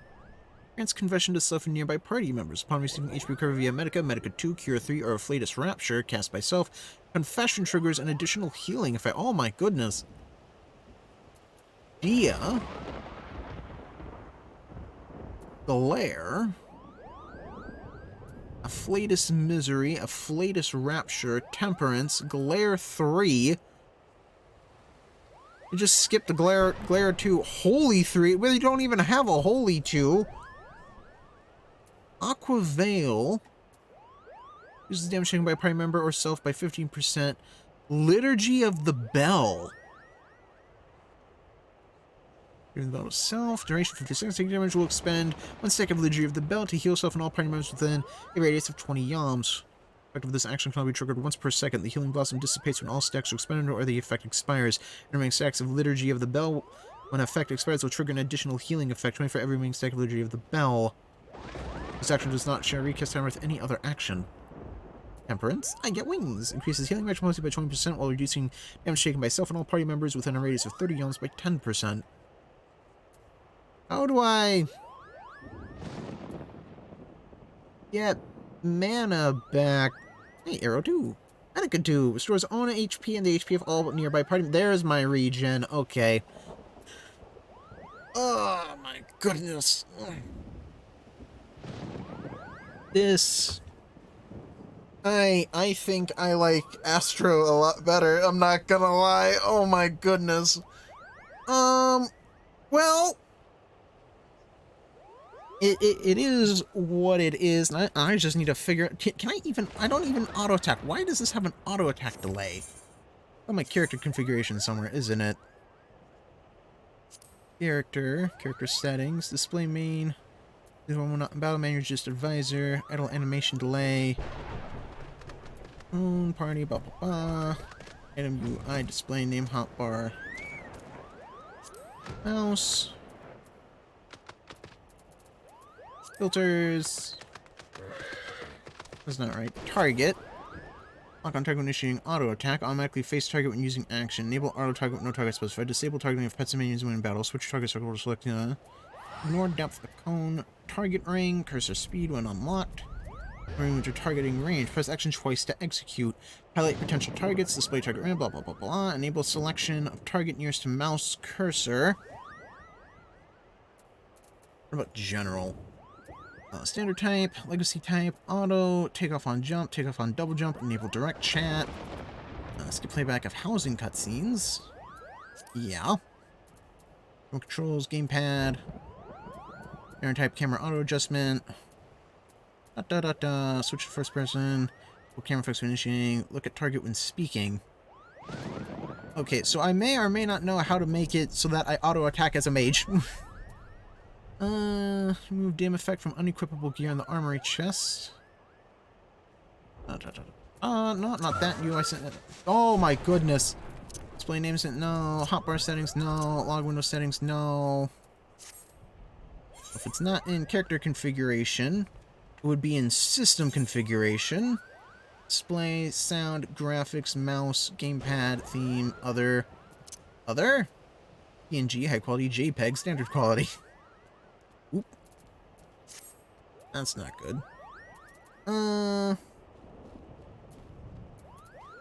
Grants confession to self and nearby party members. Upon receiving HP recovery via Medica, Medica 2, Cure 3, or Afflatus Rapture, cast by self, confession triggers an additional healing effect. Oh my goodness. Dia. Glare. Afflatus Misery, Afflatus Rapture, Temperance, Glare 3. You just skipped the Glare 2, Holy 3. Well, you don't even have a Holy 2. Aqua Veil. Uses damage taken by a party member or self by 15%. Liturgy of the Bell. During the battle itself, duration 50 seconds, taking damage will expend 1 stack of Liturgy of the Bell to heal self and all party members within a radius of 20 yalms. The effect of this action can only be triggered once per second. The healing blossom dissipates when all stacks are expended or the effect expires. And remaining stacks of Liturgy of the Bell, when effect expires, will trigger an additional healing effect, 20 for every remaining stack of Liturgy of the Bell. This action does not share recast time with any other action. Temperance. I get wings. Increases healing match mostly by 20% while reducing damage taken by self and all party members within a radius of 30 yalms by 10%. How do I get mana back? Hey, Arrow 2. Medica 2. Restores own HP and the HP of all nearby party. There's my regen. Okay. Oh my goodness. This... I think I like Astro a lot better. I'm not gonna lie. Oh my goodness. Well... It is what it is, and I just need to figure... Can I even... I don't even auto-attack. Why does this have an auto-attack delay? Oh, my character configuration somewhere, isn't it? Character settings, display main... Battle manager, just advisor, idle animation delay... Party, blah blah blah... Item UI, display name, hotbar... Mouse... Filters. That's not right. Target. Lock on target when initiating auto attack. Automatically face target when using action. Enable auto target with no target specified. Disable targeting of pets and minions when in battle. Switch target circle to select. Ignore depth of cone. Target ring. Cursor speed when unlocked. Ring with your targeting range. Press action twice to execute. Highlight potential targets. Display target ring. Blah blah blah blah. Enable selection of target nearest to mouse cursor. What about general? Standard type, legacy type, auto, take off on jump, take off on double jump, enable direct chat, skip playback of housing cutscenes, yeah, remote controls, gamepad, parent type, camera auto adjustment, switch to first person, camera effects when initiating, look at target when speaking. Okay, so I may or may not know how to make it so that I auto attack as a mage. Remove damn effect from unequipable gear in the armory chest. No, not that. I sent it. Oh my goodness. Display names, no. Hotbar settings, no. Log window settings, no. If it's not in character configuration, it would be in system configuration. Display, sound, graphics, mouse, gamepad, theme, other. Other? PNG, high quality, JPEG, standard quality. Oop. That's not good.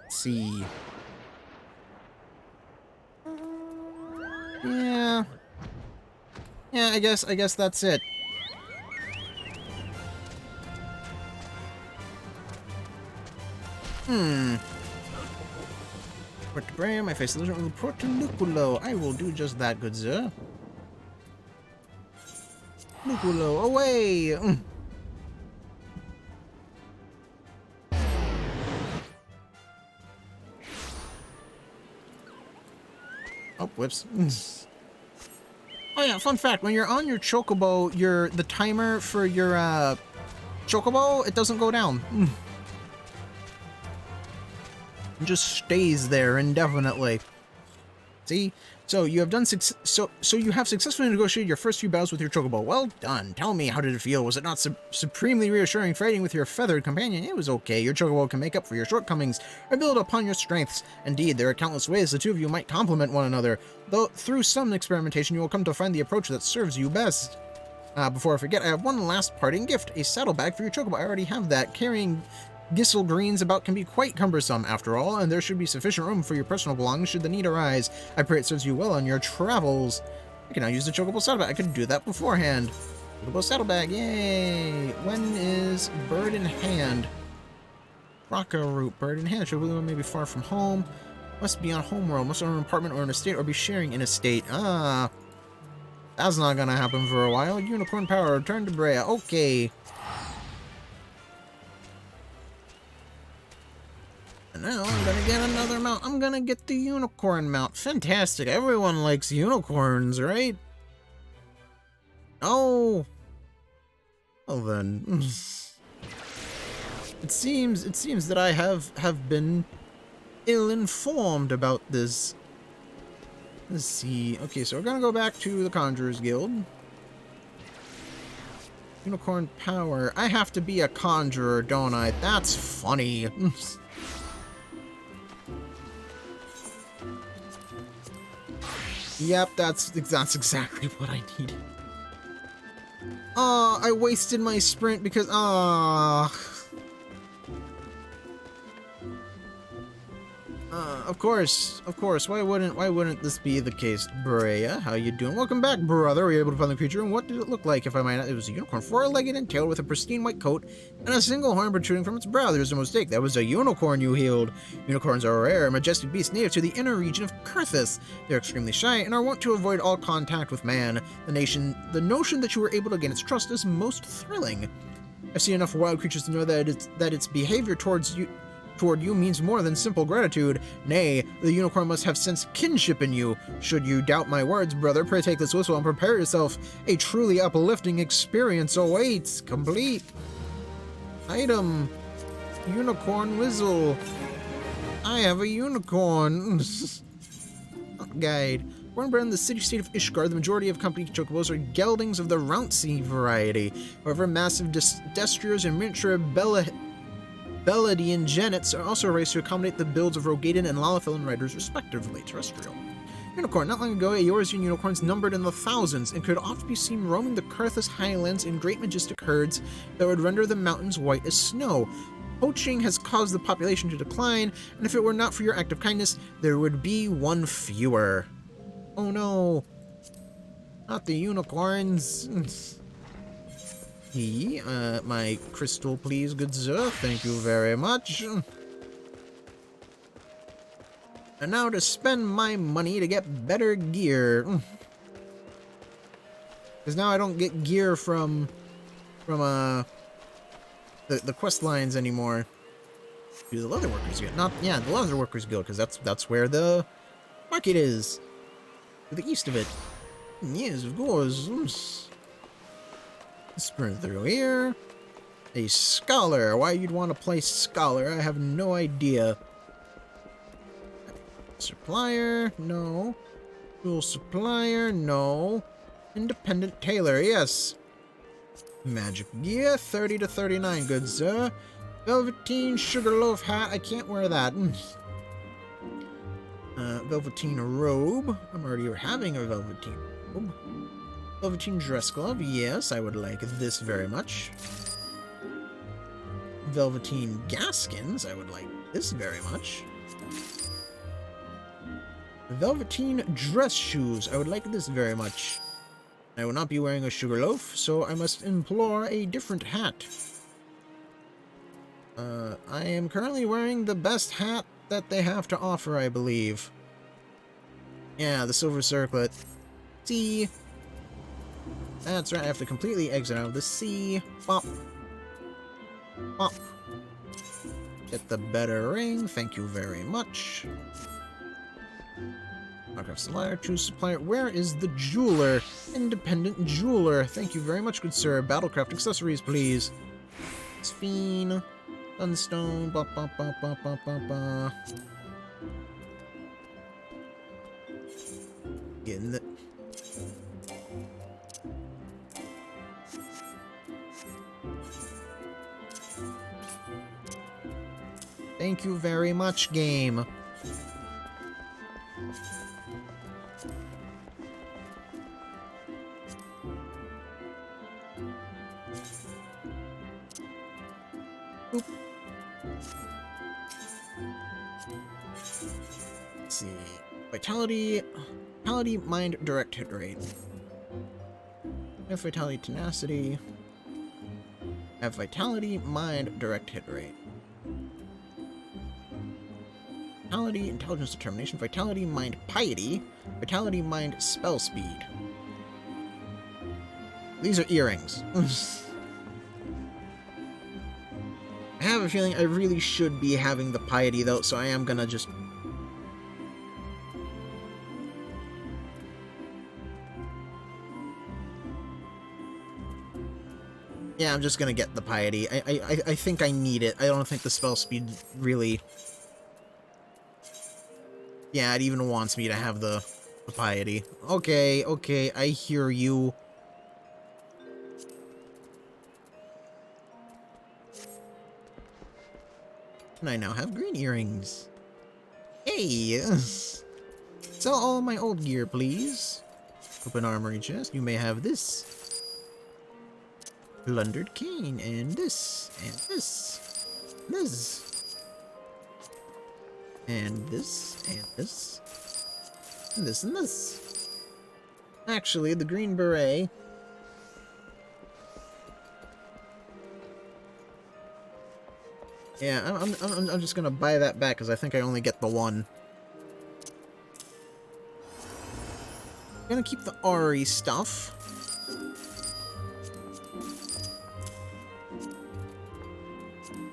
Let's see. Yeah. Yeah, I guess that's it. Vertebrae, my face illusion will Portoluculo. I will do just that, good sir. Luculo, away! Oh, whoops. Oh yeah, fun fact, when you're on your chocobo, the timer for your chocobo, it doesn't go down. It just stays there indefinitely. See? So you have done so you have successfully negotiated your first few battles with your chocobo. Well done. Tell me, how did it feel? Was it not supremely reassuring fighting with your feathered companion? It was okay. Your chocobo can make up for your shortcomings or build upon your strengths. Indeed, there are countless ways the two of you might complement one another. Though through some experimentation, you will come to find the approach that serves you best. Before I forget, I have one last parting gift: a saddlebag for your chocobo. I already have that. Carrying Gissel greens about can be quite cumbersome after all, and there should be sufficient room for your personal belongings should the need arise. I pray it serves you well on your travels. I can now use the chocobo saddlebag. I could do that beforehand. Chocobo saddlebag, yay! When is bird in hand? Rocco root, bird in hand. Chocobo may be far from home. Must be on homeworld. Must own an apartment or an estate, or be sharing an estate. Ah, that's not gonna happen for a while. Unicorn power, return to Brea. Okay. And now I'm gonna get another mount. I'm gonna get the unicorn mount. Fantastic. Everyone likes unicorns, right? Oh. Well then. It seems that I have been ill-informed about this. Let's see. Okay, so we're gonna go back to the Conjurers Guild. Unicorn power. I have to be a conjurer, don't I? That's funny. Yep, that's exactly what I needed. Oh, I wasted my sprint because of course. Why wouldn't this be the case? Brea, how you doing? Welcome back, brother. Were you able to find the creature? And what did it look like, if I might? It was a unicorn, four-legged and tailed with a pristine white coat and a single horn protruding from its brow. There was a mistake. That was a unicorn you healed. Unicorns are a rare, majestic beast native to the inner region of Kurthus. They're extremely shy and are wont to avoid all contact with man. The notion that you were able to gain its trust is most thrilling. I've seen enough wild creatures to know that its behavior toward you means more than simple gratitude. Nay, the unicorn must have sensed kinship in you. Should you doubt my words, brother, pray take this whistle and prepare yourself. A truly uplifting experience awaits. Complete. Item. Unicorn whistle. I have a unicorn. Guide. Born and bred in the city-state of Ishgard, the majority of company chocobos are geldings of the Rouncy variety. However, massive destriers and miniature Beladian genets are also raised to accommodate the builds of Rogadan and Lalafilin riders, respectively. Terrestrial. Unicorn. Not long ago, Eorzean unicorns numbered in the thousands and could often be seen roaming the Kurthus highlands in great majestic herds that would render the mountains white as snow. Poaching has caused the population to decline, and if it were not for your act of kindness, there would be one fewer. Oh no. Not the unicorns. My crystal, please, good sir. Thank you very much. And now to spend my money to get better gear. Because now I don't get gear from the quest lines anymore. To the Leather Workers Guild. The Leather Workers Guild, because that's where the market is. To the east of it. Yes, of course. Sprint through here. A scholar. Why you'd want to play scholar, I have no idea. Supplier, no. Dual supplier, no. Independent tailor, yes. Magic gear, 30 to 39, good sir. Velveteen sugarloaf hat, I can't wear that. Velveteen robe, I'm already having a velveteen robe. Velveteen dress glove, yes, I would like this very much. Velveteen gaskins, I would like this very much. Velveteen dress shoes, I would like this very much. I will not be wearing a sugarloaf, so I must implore a different hat. I am currently wearing the best hat that they have to offer, I believe. Yeah, the silver circlet. C. That's right, I have to completely exit out of the C. Pop. Pop. Get the better ring, thank you very much. Autograph supplier, choose supplier. Where is the jeweler? Independent jeweler. Thank you very much, good sir. Battlecraft accessories, please. Sphene. Sunstone. Ba ba ba ba ba ba ba. Getting the... Thank you very much, game. Oop. Let's see. Vitality, mind, direct hit rate. Have vitality, tenacity. Have vitality, mind, direct hit rate. Vitality, intelligence, determination, vitality, mind, piety, vitality, mind, spell speed. These are earrings. I have a feeling I really should be having the piety though, so I am gonna just... Yeah, I'm just gonna get the piety. I think I need it. I don't think the spell speed really... Yeah, it even wants me to have the piety. Okay, okay, I hear you. And I now have green earrings. Hey! Sell all my old gear, please. Open armory chest. You may have this. Plundered cane, and this, and this. This. And this, and this. And this, and this. Actually, the green beret... Yeah, I'm just gonna buy that back, because I think I only get the one. I'm gonna keep the Ari stuff.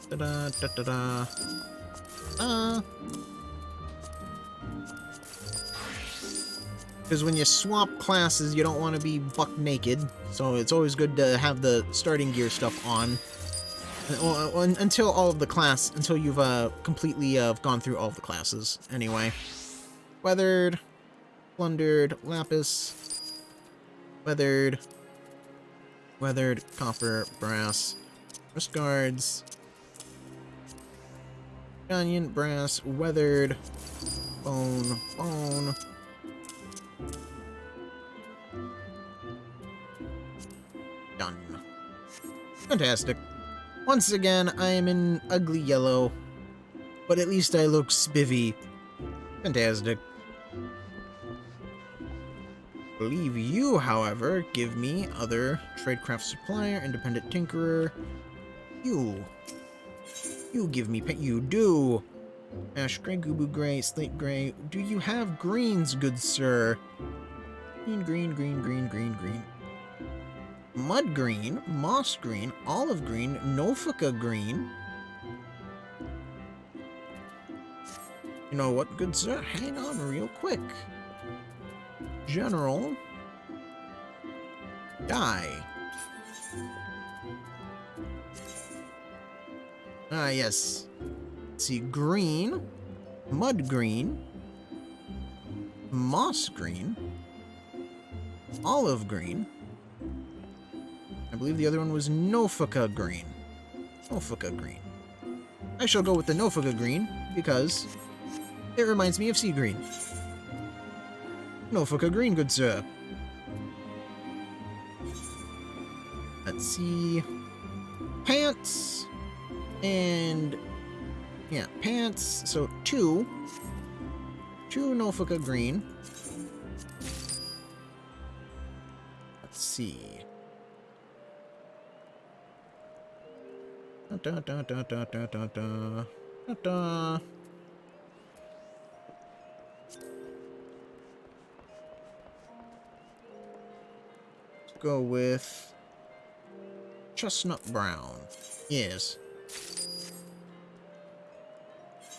Da-da, da-da-da. Because when you swap classes, you don't want to be buck naked, so it's always good to have the starting gear stuff on. Until all of the until you've completely gone through all of the classes. Anyway. Weathered, plundered, lapis, weathered, copper, brass, wrist guards, onion, brass, weathered, bone, done. Fantastic. Once again, I am in ugly yellow, but at least I look spivvy. Fantastic. Believe you, however, give me other tradecraft supplier, independent tinkerer. You give me you do. Ash gray, gubu gray, slate gray. Do you have greens, good sir? Green. Mud green, moss green, olive green, Norfolk green. You know what, good sir? Hang on real quick. General. Dye. Ah, yes. Let's see, green, mud green, moss green, olive green. I believe the other one was Nofuka green. Nofuka green. I shall go with the Nofuka green because it reminds me of sea green. Nofuka green, good sir. Let's see. Pants. And yeah, pants. So two Nofuka green. Let's see. Da, da, da, da, da, da, da, da, da. Let's go with chestnut brown. Yes.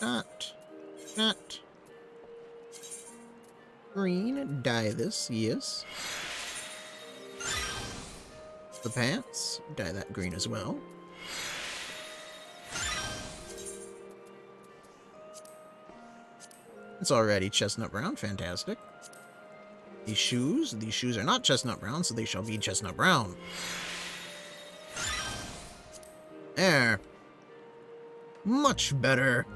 That. Green. Dye this. Yes. The pants. Dye that green as well. It's already chestnut brown. Fantastic. These shoes are not chestnut brown, so they shall be chestnut brown. There. Much better.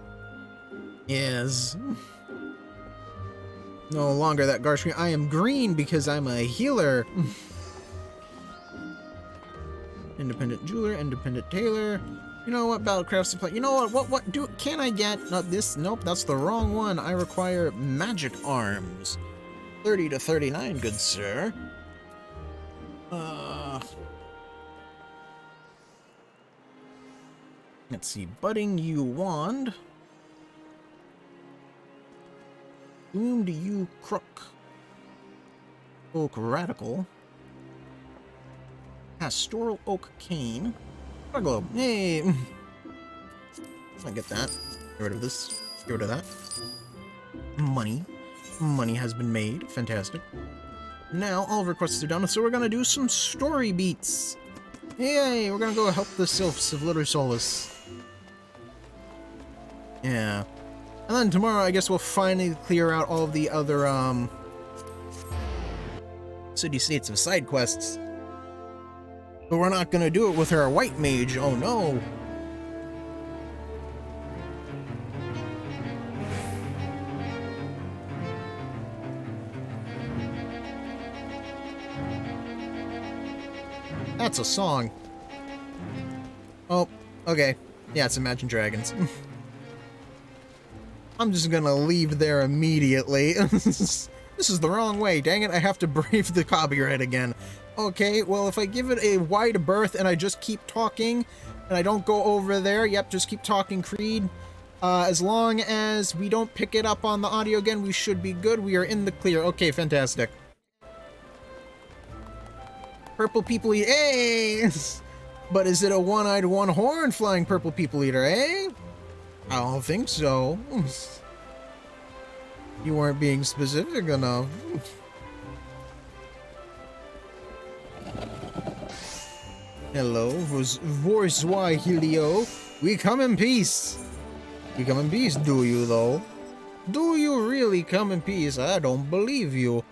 Yes. No longer that garsh green. I am green because I'm a healer. Independent jeweler, independent tailor. You know what, Battlecraft supply? You know what can I get? Not this, nope, that's the wrong one. I require magic arms. 30 to 39, good sir. Let's see, budding yew wand. Bloomed yew crook. Oak radical. Pastoral oak cane. Globe. Hey! I get that. Get rid of this. Get rid of that. Money. Money has been made. Fantastic. Now, all of our quests are done, so we're gonna do some story beats. Yay! We're gonna go help the sylphs of Litter Solus. Yeah. And then tomorrow, I guess we'll finally clear out all of the other, city-states of side quests. But we're not gonna do it with our white mage, oh no! That's a song. Oh, okay. Yeah, it's Imagine Dragons. I'm just gonna leave there immediately. This is the wrong way, dang it, I have to brave the copyright again. Okay, well, if I give it a wide berth and I just keep talking, and I don't go over there, yep, just keep talking, Creed. As long as we don't pick it up on the audio again, we should be good. We are in the clear. Okay, fantastic. Purple People Eater, hey! But is it a one-eyed, one-horned flying Purple People Eater, eh? I don't think so. You weren't being specific enough. Hello, voice why Helio? We come in peace. We come in peace, do you though? Do you really come in peace? I don't believe you.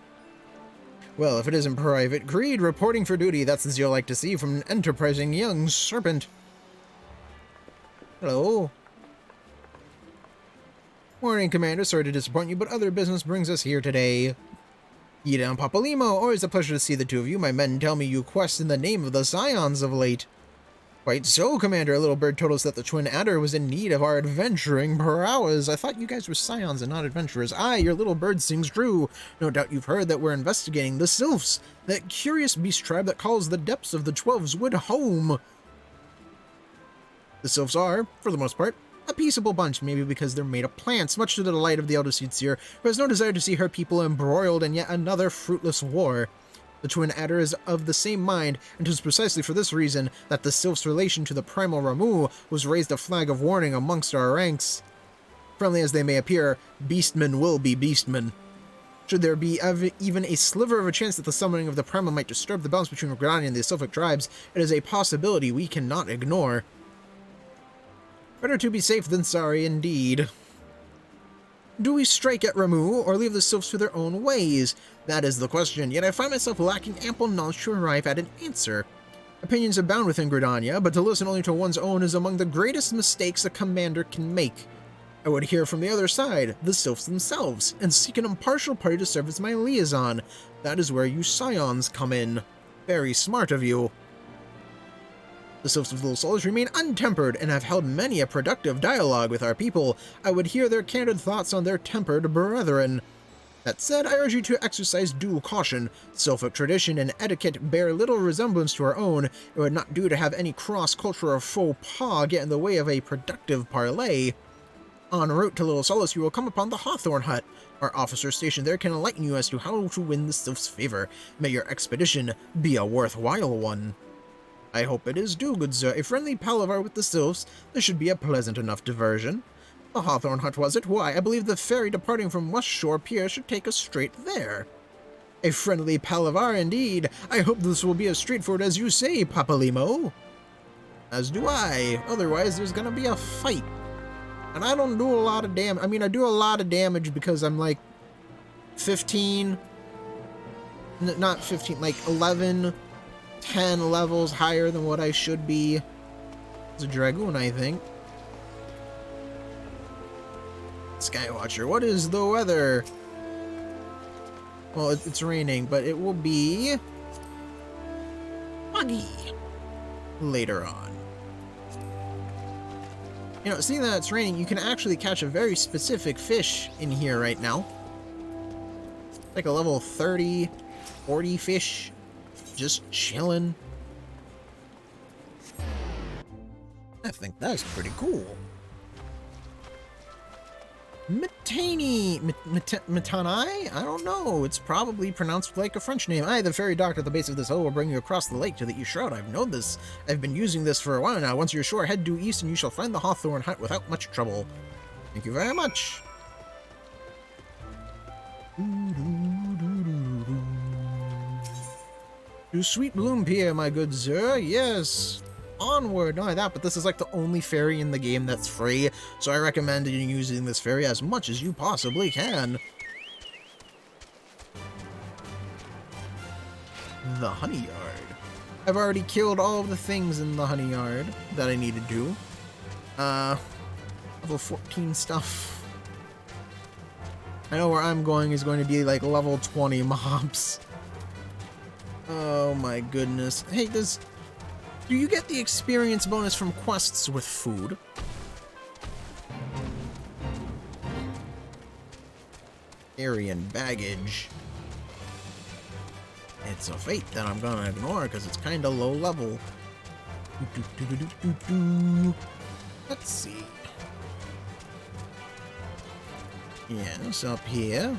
Well, if it isn't Private Creed reporting for duty, that's as you'll like to see from an enterprising young serpent. Hello. Morning, Commander. Sorry to disappoint you, but other business brings us here today. Yidam Papalimo, always a pleasure to see the two of you. My men tell me you quest in the name of the Scions of late. Quite so, Commander. A little bird told us that the Twin Adder was in need of our adventuring prowess. I thought you guys were Scions and not adventurers. Aye, your little bird sings true. No doubt you've heard that we're investigating the Sylphs, that curious beast tribe that calls the depths of the Twelves Wood home. The Sylphs are, for the most part, a peaceable bunch, maybe because they're made of plants, much to the delight of the Elder Seer, who has no desire to see her people embroiled in yet another fruitless war. The Twin Adder is of the same mind, and 'tis precisely for this reason that the Sylph's relation to the Primal Ramu was raised a flag of warning amongst our ranks. Friendly as they may appear, beastmen will be beastmen. Should there be even a sliver of a chance that the summoning of the Primal might disturb the balance between Gridania and the Sylphic tribes, it is a possibility we cannot ignore. Better to be safe than sorry, indeed. Do we strike at Ramu, or leave the sylphs to their own ways? That is the question, yet I find myself lacking ample knowledge to arrive at an answer. Opinions abound within Gridania, but to listen only to one's own is among the greatest mistakes a commander can make. I would hear from the other side, the sylphs themselves, and seek an impartial party to serve as my liaison. That is where you scions come in. Very smart of you. The sylphs of Little Souls remain untempered and have held many a productive dialogue with our people. I would hear their candid thoughts on their tempered brethren. That said, I urge you to exercise due caution. Sylphic tradition and etiquette bear little resemblance to our own. It would not do to have any cross-culture or faux pas get in the way of a productive parley. En route to Little Solace, you will come upon the Hawthorn Hut. Our officer stationed there can enlighten you as to how to win the sylph's favor. May your expedition be a worthwhile one. I hope it is due, good sir. A friendly palaver with the sylphs, this should be a pleasant enough diversion. The Hawthorn Hut, was it? Why, I believe the ferry departing from West Shore Pier should take us straight there. A friendly palaver, indeed. I hope this will be as straightforward as you say, Papalimo. As do I. Otherwise, there's gonna be a fight. And I don't do a lot of damage. I mean, I do a lot of damage because I'm like 15... Not 15, like 11... 10 levels higher than what I should be. It's a Dragoon, I think. Skywatcher, what is the weather? Well, it's raining, but it will be foggy later on. You know, seeing that it's raining, you can actually catch a very specific fish in here right now. Like a level 30, 40 fish. Just chilling. I think that's pretty cool. Mitanai? I don't know. It's probably pronounced like a French name. I, the fairy doctor at the base of this hill, will bring you across the lake to the East Shroud. I've known this. I've been using this for a while now. Once you're ashore, head due east and you shall find the Hawthorn Hut without much trouble. Thank you very much. To Sweet Bloom Pier, my good sir. Yes. Onward. Not only that, but this is like the only ferry in the game that's free, so I recommend you using this ferry as much as you possibly can. The Honey Yard. I've already killed all of the things in the Honey Yard that I needed to. Level 14 stuff. I know where I'm going is going to be like level 20 mobs. Oh my goodness. Hey, do you get the experience bonus from quests with food? Aryan baggage. It's a fate that I'm gonna ignore because it's kind of low level. Let's see. Yes, up here.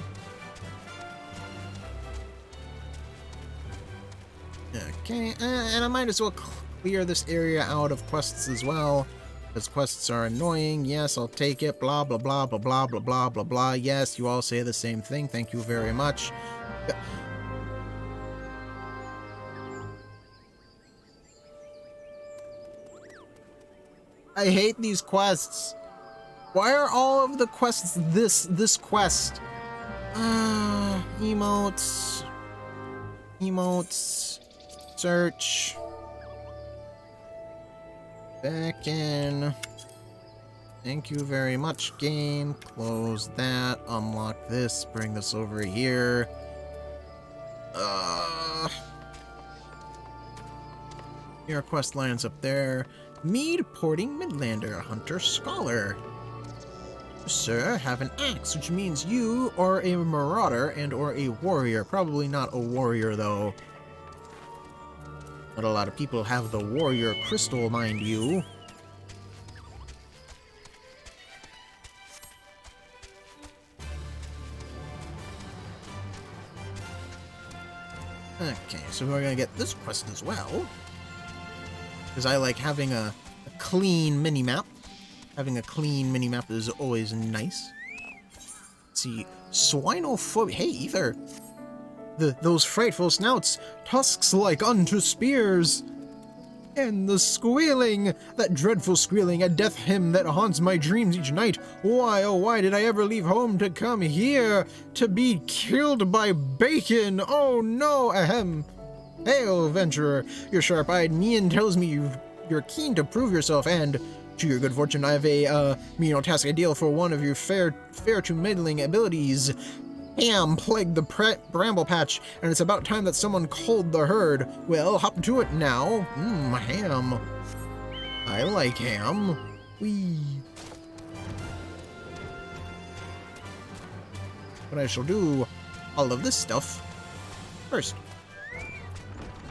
Okay, and I might as well clear this area out of quests as well, because quests are annoying. Yes, I'll take it. Blah, blah, blah, blah, blah, blah, blah, blah, blah. Yes, you all say the same thing. Thank you very much. I hate these quests. Why are all of the quests this quest? Emotes. Emotes. Search. Back in. Thank you very much, game. Close that. Unlock this. Bring this over here. Your quest lines up there. Mead Porting Midlander, Hunter Scholar. Sir, have an axe, which means you are a marauder and or a warrior. Probably not a warrior, though. Not a lot of people have the warrior crystal, mind you. Okay, so we're gonna get this quest as well. Because I like having a clean mini-map. Having a clean mini-map is always nice. Let's see. Swinophobia. Hey, Ether. Those frightful snouts, tusks like unto spears. And the squealing! That dreadful squealing, a death hymn that haunts my dreams each night. Why, oh why did I ever leave home to come here? To be killed by bacon! Oh no, ahem! Hail, venturer! Your sharp-eyed mien tells me you're keen to prove yourself, and to your good fortune I have a menial task ideal for one of your fair to middling abilities. Ham plagued the bramble patch, and it's about time that someone culled the herd. Well, hop to it now. Ham. I like ham. Whee. But I shall do all of this stuff first.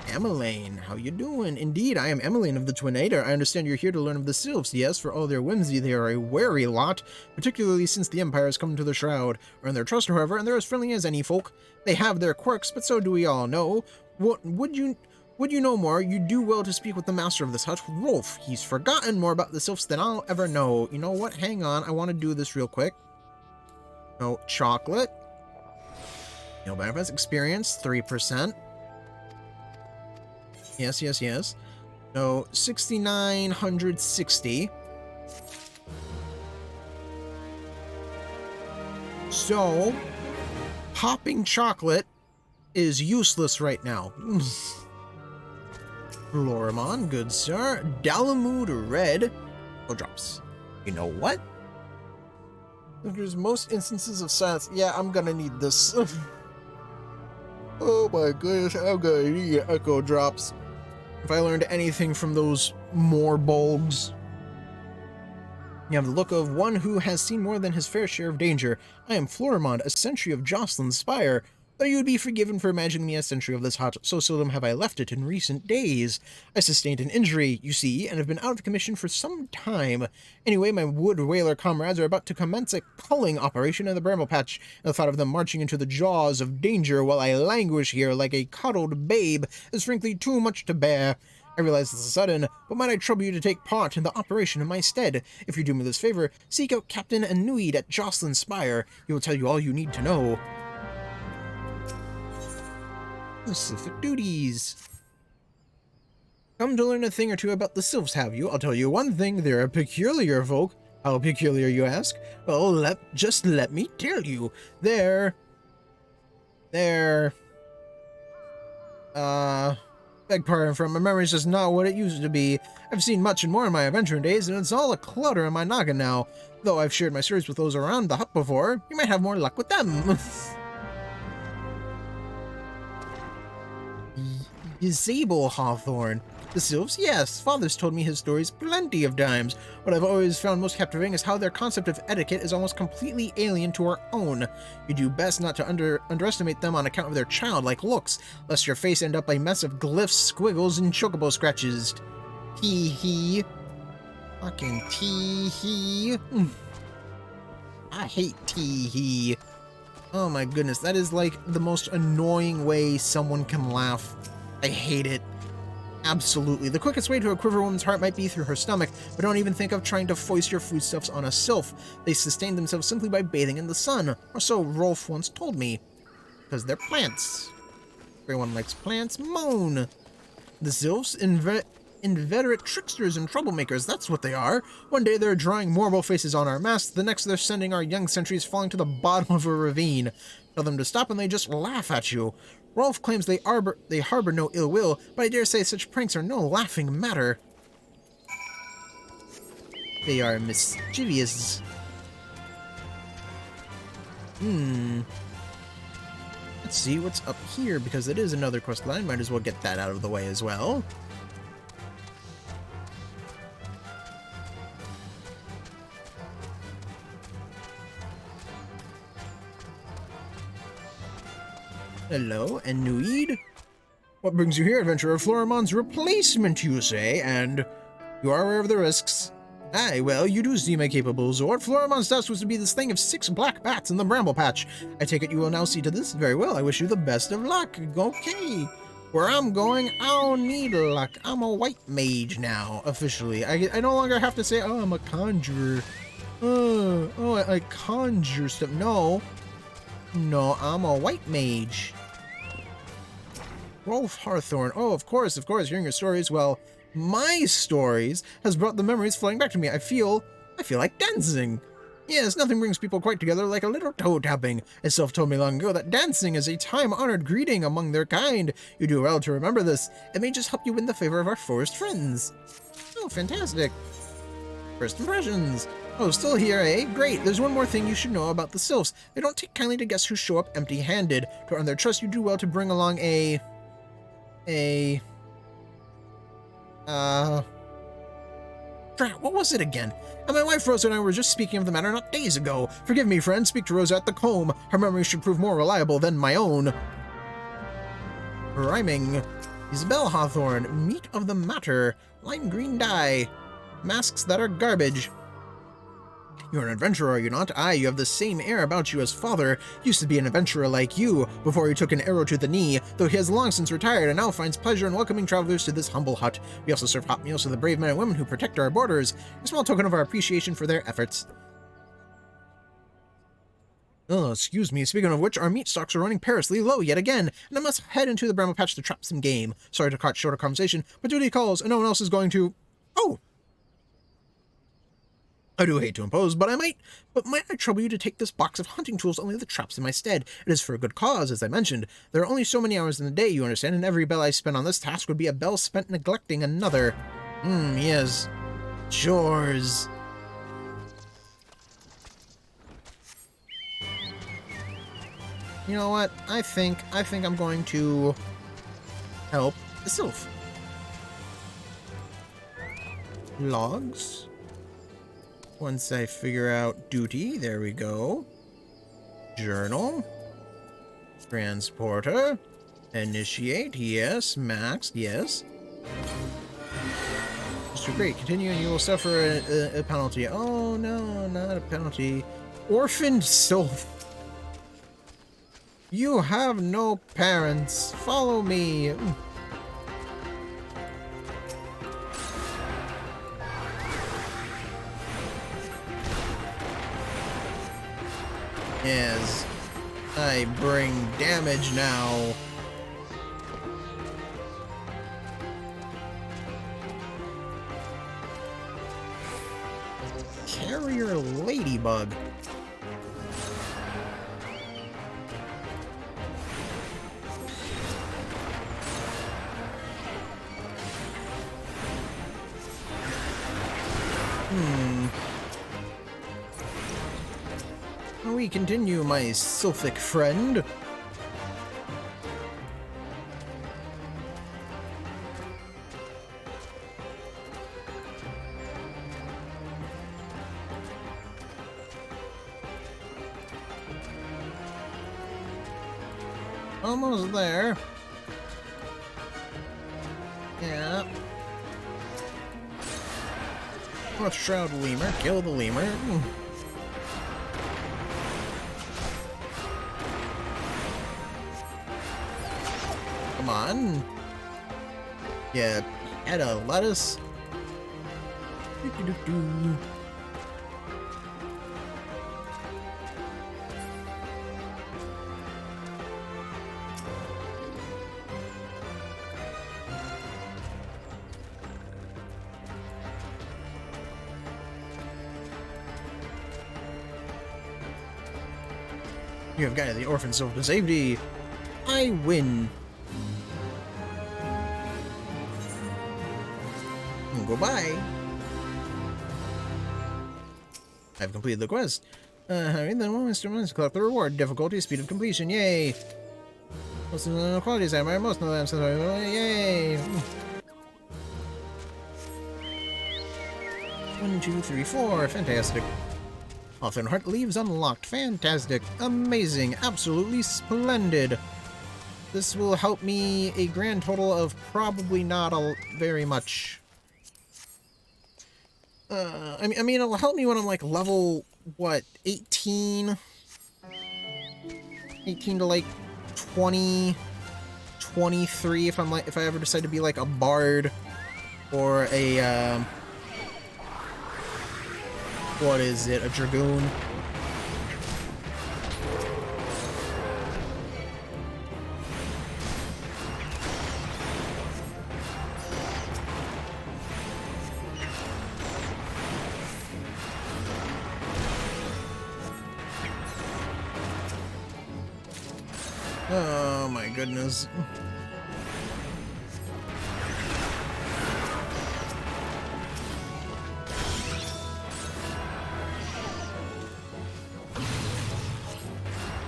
Emmeline, how you doing? Indeed, I am Emmeline of the Twinator. I understand you're here to learn of the Sylphs. Yes, for all their whimsy, they are a wary lot, particularly since the Empire has come to the Shroud. Earn their trust, however, and they're as friendly as any folk. They have their quirks, but so do we all know. What would you know more? You do well to speak with the master of this hut, Rolf. He's forgotten more about the Sylphs than I'll ever know. You know what? Hang on, I want to do this real quick. No, chocolate. No benefits. Experience, 3%. Yes. So, 6,960. So, popping chocolate is useless right now. Florimon, good sir. Dalamud red. Oh, drops. You know what? There's most instances of silence. Yeah, I'm gonna need this. Oh my goodness, I'm gonna need echo drops. If I learned anything from those more bulbs. You have the look of one who has seen more than his fair share of danger. I am Florimond, a sentry of Jocelyn's Spire. Though you would be forgiven for imagining me a sentry of this hut, so seldom have I left it in recent days. I sustained an injury, you see, and have been out of commission for some time. Anyway, my wood whaler comrades are about to commence a culling operation in the bramble patch, and the thought of them marching into the jaws of danger while I languish here like a coddled babe is frankly too much to bear. I realize this is sudden, but might I trouble you to take part in the operation in my stead? If you do me this favor, seek out Captain Anuid at Jocelyn's Spire. He will tell you all you need to know. Specific duties. Come to learn a thing or two about the Sylphs, have you? I'll tell you one thing, they're a peculiar folk. How peculiar, you ask? Well, just let me tell you. They're... beg pardon for my memory's just not what it used to be. I've seen much and more in my adventuring days, and it's all a clutter in my noggin now. Though I've shared my stories with those around the hut before, you might have more luck with them. Disable Hawthorne. The Sylphs? Yes, Father's told me his stories plenty of times. What I've always found most captivating is how their concept of etiquette is almost completely alien to our own. You do best not to underestimate them on account of their childlike looks, lest your face end up a mess of glyphs, squiggles, and chocobo scratches. Tee-hee. Fucking tee-hee. I hate tee-hee. Oh my goodness, that is like the most annoying way someone can laugh. I hate it. Absolutely. The quickest way to a quiver woman's heart might be through her stomach, but don't even think of trying to foist your foodstuffs on a sylph. They sustain themselves simply by bathing in the sun, or so Rolf once told me. Because they're plants. Everyone likes plants. Moan! The sylphs, inveterate tricksters and troublemakers, that's what they are. One day they're drawing marble faces on our masts, the next they're sending our young sentries falling to the bottom of a ravine. Tell them to stop and they just laugh at you. Rolf claims they harbor no ill will, but I dare say such pranks are no laughing matter. They are mischievous. Let's see what's up here, because it is another quest line. Might as well get that out of the way as well. Hello, Anuid? What brings you here, adventurer? Florimon's replacement, you say, and you are aware of the risks. Aye, well, you do seem a capable Zord. Florimon's task was to be this thing of 6 black bats in the bramble patch. I take it you will now see to this? Very well, I wish you the best of luck. Okay. Where I'm going, I don't need luck. I'm a white mage now, officially. I no longer have to say, oh, I'm a conjurer. I conjure stuff. No, I'm a white mage. Rolf Harthorn. Oh, of course. Hearing your stories, well, my stories has brought the memories flooding back to me. I feel like dancing. Yes, nothing brings people quite together like a little toe tapping. A Sylph told me long ago that dancing is a time-honored greeting among their kind. You do well to remember this. It may just help you win the favor of our forest friends. Oh, fantastic. First impressions. Oh, still here, eh? Great. There's one more thing you should know about the Sylphs. They don't take kindly to guests who show up empty-handed. To earn their trust, you do well to bring along what was it again? And my wife Rosa and I were just speaking of the matter not days ago. Forgive me, friend. Speak to Rosa at the comb. Her memory should prove more reliable than my own. Rhyming. Isabel Hawthorne. Meat of the matter. Lime green dye. Masks that are garbage. You're an adventurer, are you not? Aye, you have the same air about you as father. Used to be an adventurer like you, before he took an arrow to the knee, though he has long since retired and now finds pleasure in welcoming travelers to this humble hut. We also serve hot meals to the brave men and women who protect our borders, a small token of our appreciation for their efforts. Oh, excuse me, speaking of which, our meat stocks are running perilously low yet again, and I must head into the bramble patch to trap some game. Sorry to cut short a conversation, but duty calls, and no one else is going to... Oh! I do hate to impose, but might I trouble you to take this box of hunting tools, only the traps in my stead? It is for a good cause, as I mentioned. There are only so many hours in the day, you understand, and every bell I spend on this task would be a bell spent neglecting another. Yes. Chores. You know what? I think I'm going to help the Sylph. Logs. Once I figure out duty, there we go. Journal. Transporter. Initiate, yes. Max, yes. Mr. Great, continue and you will suffer a penalty. Oh no, not a penalty. Orphaned Sylph. You have no parents. Follow me. Yes, I bring damage now. Carrier Ladybug. We continue, my sylphic friend. Almost there. Yeah. Let's shroud lemur. Kill the lemur. Come on. Yeah, head of lettuce. You have guided the orphan soul to safety. I win. Goodbye. I've completed the quest. Then one instruments collect the reward. Difficulty, speed of completion. Yay. Most of the qualities I admire most of them. So, yay. 1, 2, 3, 4. Fantastic. Hawthorne Heart leaves unlocked. Fantastic. Amazing. Absolutely splendid. This will help me a grand total of probably not very much. I mean, it'll help me when I'm like level, what, 18? 18 to like 20, 23 if I ever decide to be like a bard or a, what is it, a dragoon? Oh my goodness.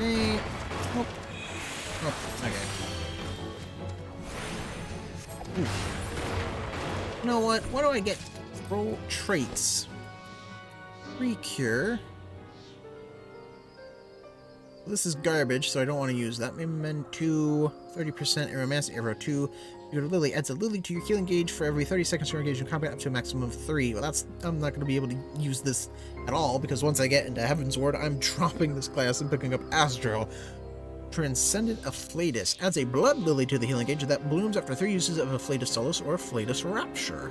Okay. Oh. Oh, okay. Ooh. You know what? What do I get? Roll traits. Recure. This is garbage, so I don't want to use that. Memento, 30% Aromancy Arrow 2. Your Lily adds a Lily to your healing gauge for every 30 seconds you're engaged in combat up to a maximum of 3. Well, I'm not going to be able to use this at all, because once I get into Heaven's Ward, I'm dropping this class and picking up Astral. Transcendent Afflatus adds a Blood Lily to the healing gauge that blooms after 3 uses of Afflatus Solace or Afflatus Rapture.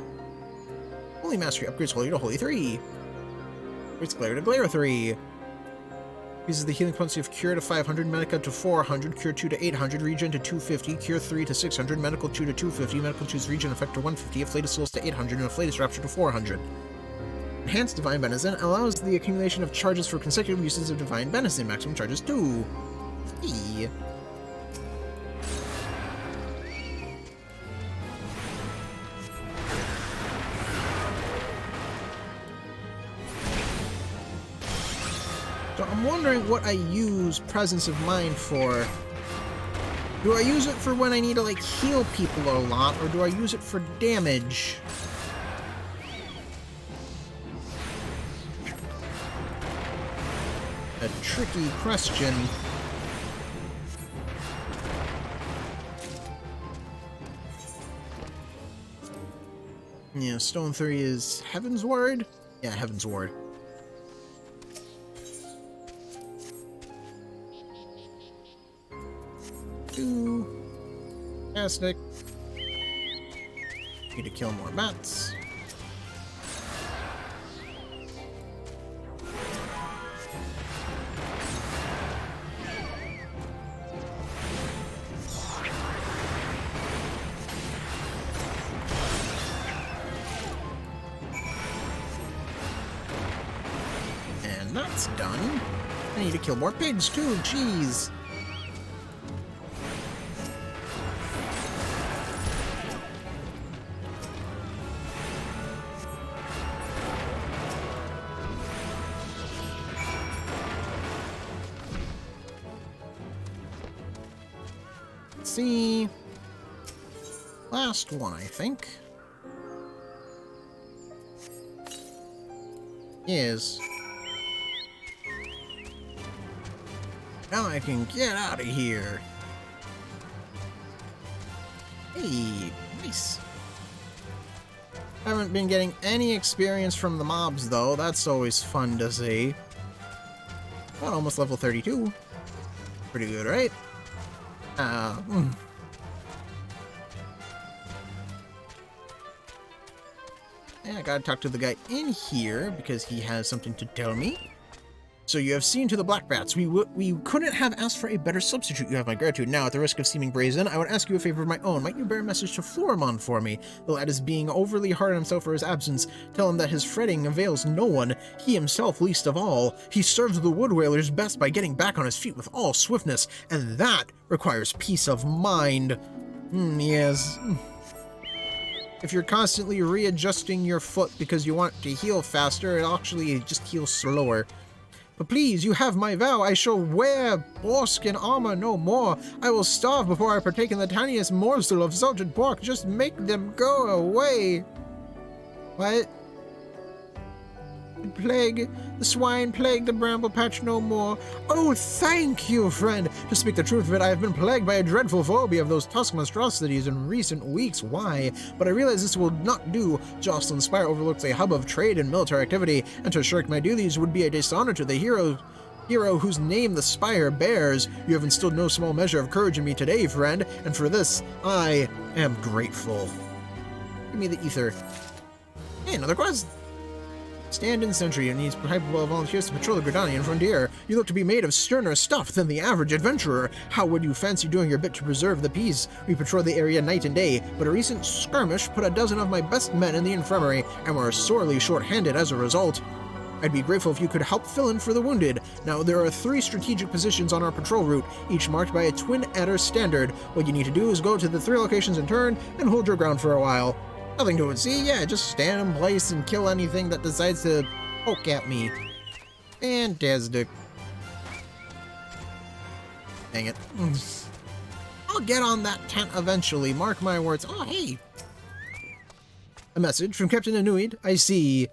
Holy Mastery upgrades Holy to Holy 3. Upgrades Glare to Glare 3. Uses the healing potency of Cure to 500, Medica to 400, Cure 2 to 800, Regen to 250, Cure 3 to 600, Medical 2 to 250, Medical 2's Regen effect to 150, Afflatus Souls to 800, and Afflatus Rapture to 400. Enhanced Divine Benison allows the accumulation of charges for consecutive uses of Divine Benison, maximum charges 2. Hey. So I'm wondering what I use Presence of Mind for. Do I use it for when I need to, like, heal people a lot, or do I use it for damage? A tricky question. Yeah, Stone 3 is Heaven's Ward? Yeah, Heaven's Ward. Fantastic. Need to kill more bats. And that's done. I need to kill more pigs too, jeez. See, last one, I think, is now I can get out of here. Hey, nice. Haven't been getting any experience from the mobs though. That's always fun to see. Well, almost level 32. Pretty good, right? Yeah, I gotta talk to the guy in here because he has something to tell me. So you have seen to the black bats. We couldn't have asked for a better substitute. You have my gratitude. Now, at the risk of seeming brazen, I would ask you a favor of my own. Might you bear a message to Florimon for me? The lad is being overly hard on himself for his absence. Tell him that his fretting avails no one, he himself least of all. He serves the wood whalers best by getting back on his feet with all swiftness, and that requires peace of mind. Yes. If you're constantly readjusting your foot because you want to heal faster, it'll actually just heal slower. But please, you have my vow. I shall wear boreskin armor no more. I will starve before I partake in the tiniest morsel of salted pork. Just make them go away. What? Plague, the swine plague the bramble patch no more. Oh, thank you, friend. To speak the truth of it, I have been plagued by a dreadful phobia of those tusk monstrosities in recent weeks. Why? But I realize this will not do. Jocelyn Spire overlooks a hub of trade and military activity, and to shirk my duties would be a dishonor to the hero whose name the Spire bears. You have instilled no small measure of courage in me today, friend, and for this, I am grateful. Give me the ether. Hey, another quest. Stand in sentry and needs capable volunteers to patrol the Gridanian frontier. You look to be made of sterner stuff than the average adventurer. How would you fancy doing your bit to preserve the peace? We patrol the area night and day, but a recent skirmish put a dozen of my best men in the infirmary, and were sorely short-handed as a result. I'd be grateful if you could help fill in for the wounded. Now, there are 3 strategic positions on our patrol route, each marked by a twin adder standard. What you need to do is go to the 3 locations in turn and hold your ground for a while. Nothing to it, see? Yeah, just stand in place and kill anything that decides to poke at me. Fantastic. Dang it. I'll get on that tent eventually, mark my words. Oh, hey! A message from Captain Anuid. I see.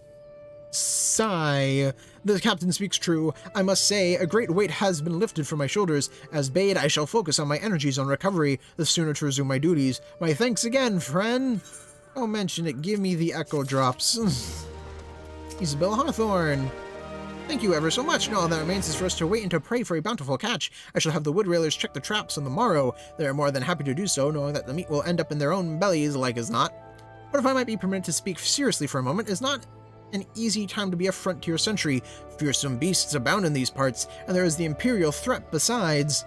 Sigh. The captain speaks true. I must say, a great weight has been lifted from my shoulders. As bade, I shall focus on my energies on recovery, the sooner to resume my duties. My thanks again, friend. Don't mention it. Give me the echo drops. Isabel Hawthorne. Thank you ever so much. Now all that remains is for us to wait and to pray for a bountiful catch. I shall have the wood railers check the traps on the morrow. They are more than happy to do so, knowing that the meat will end up in their own bellies like as not. But if I might be permitted to speak seriously for a moment, it's not an easy time to be a frontier sentry. Fearsome beasts abound in these parts, and there is the Imperial threat besides.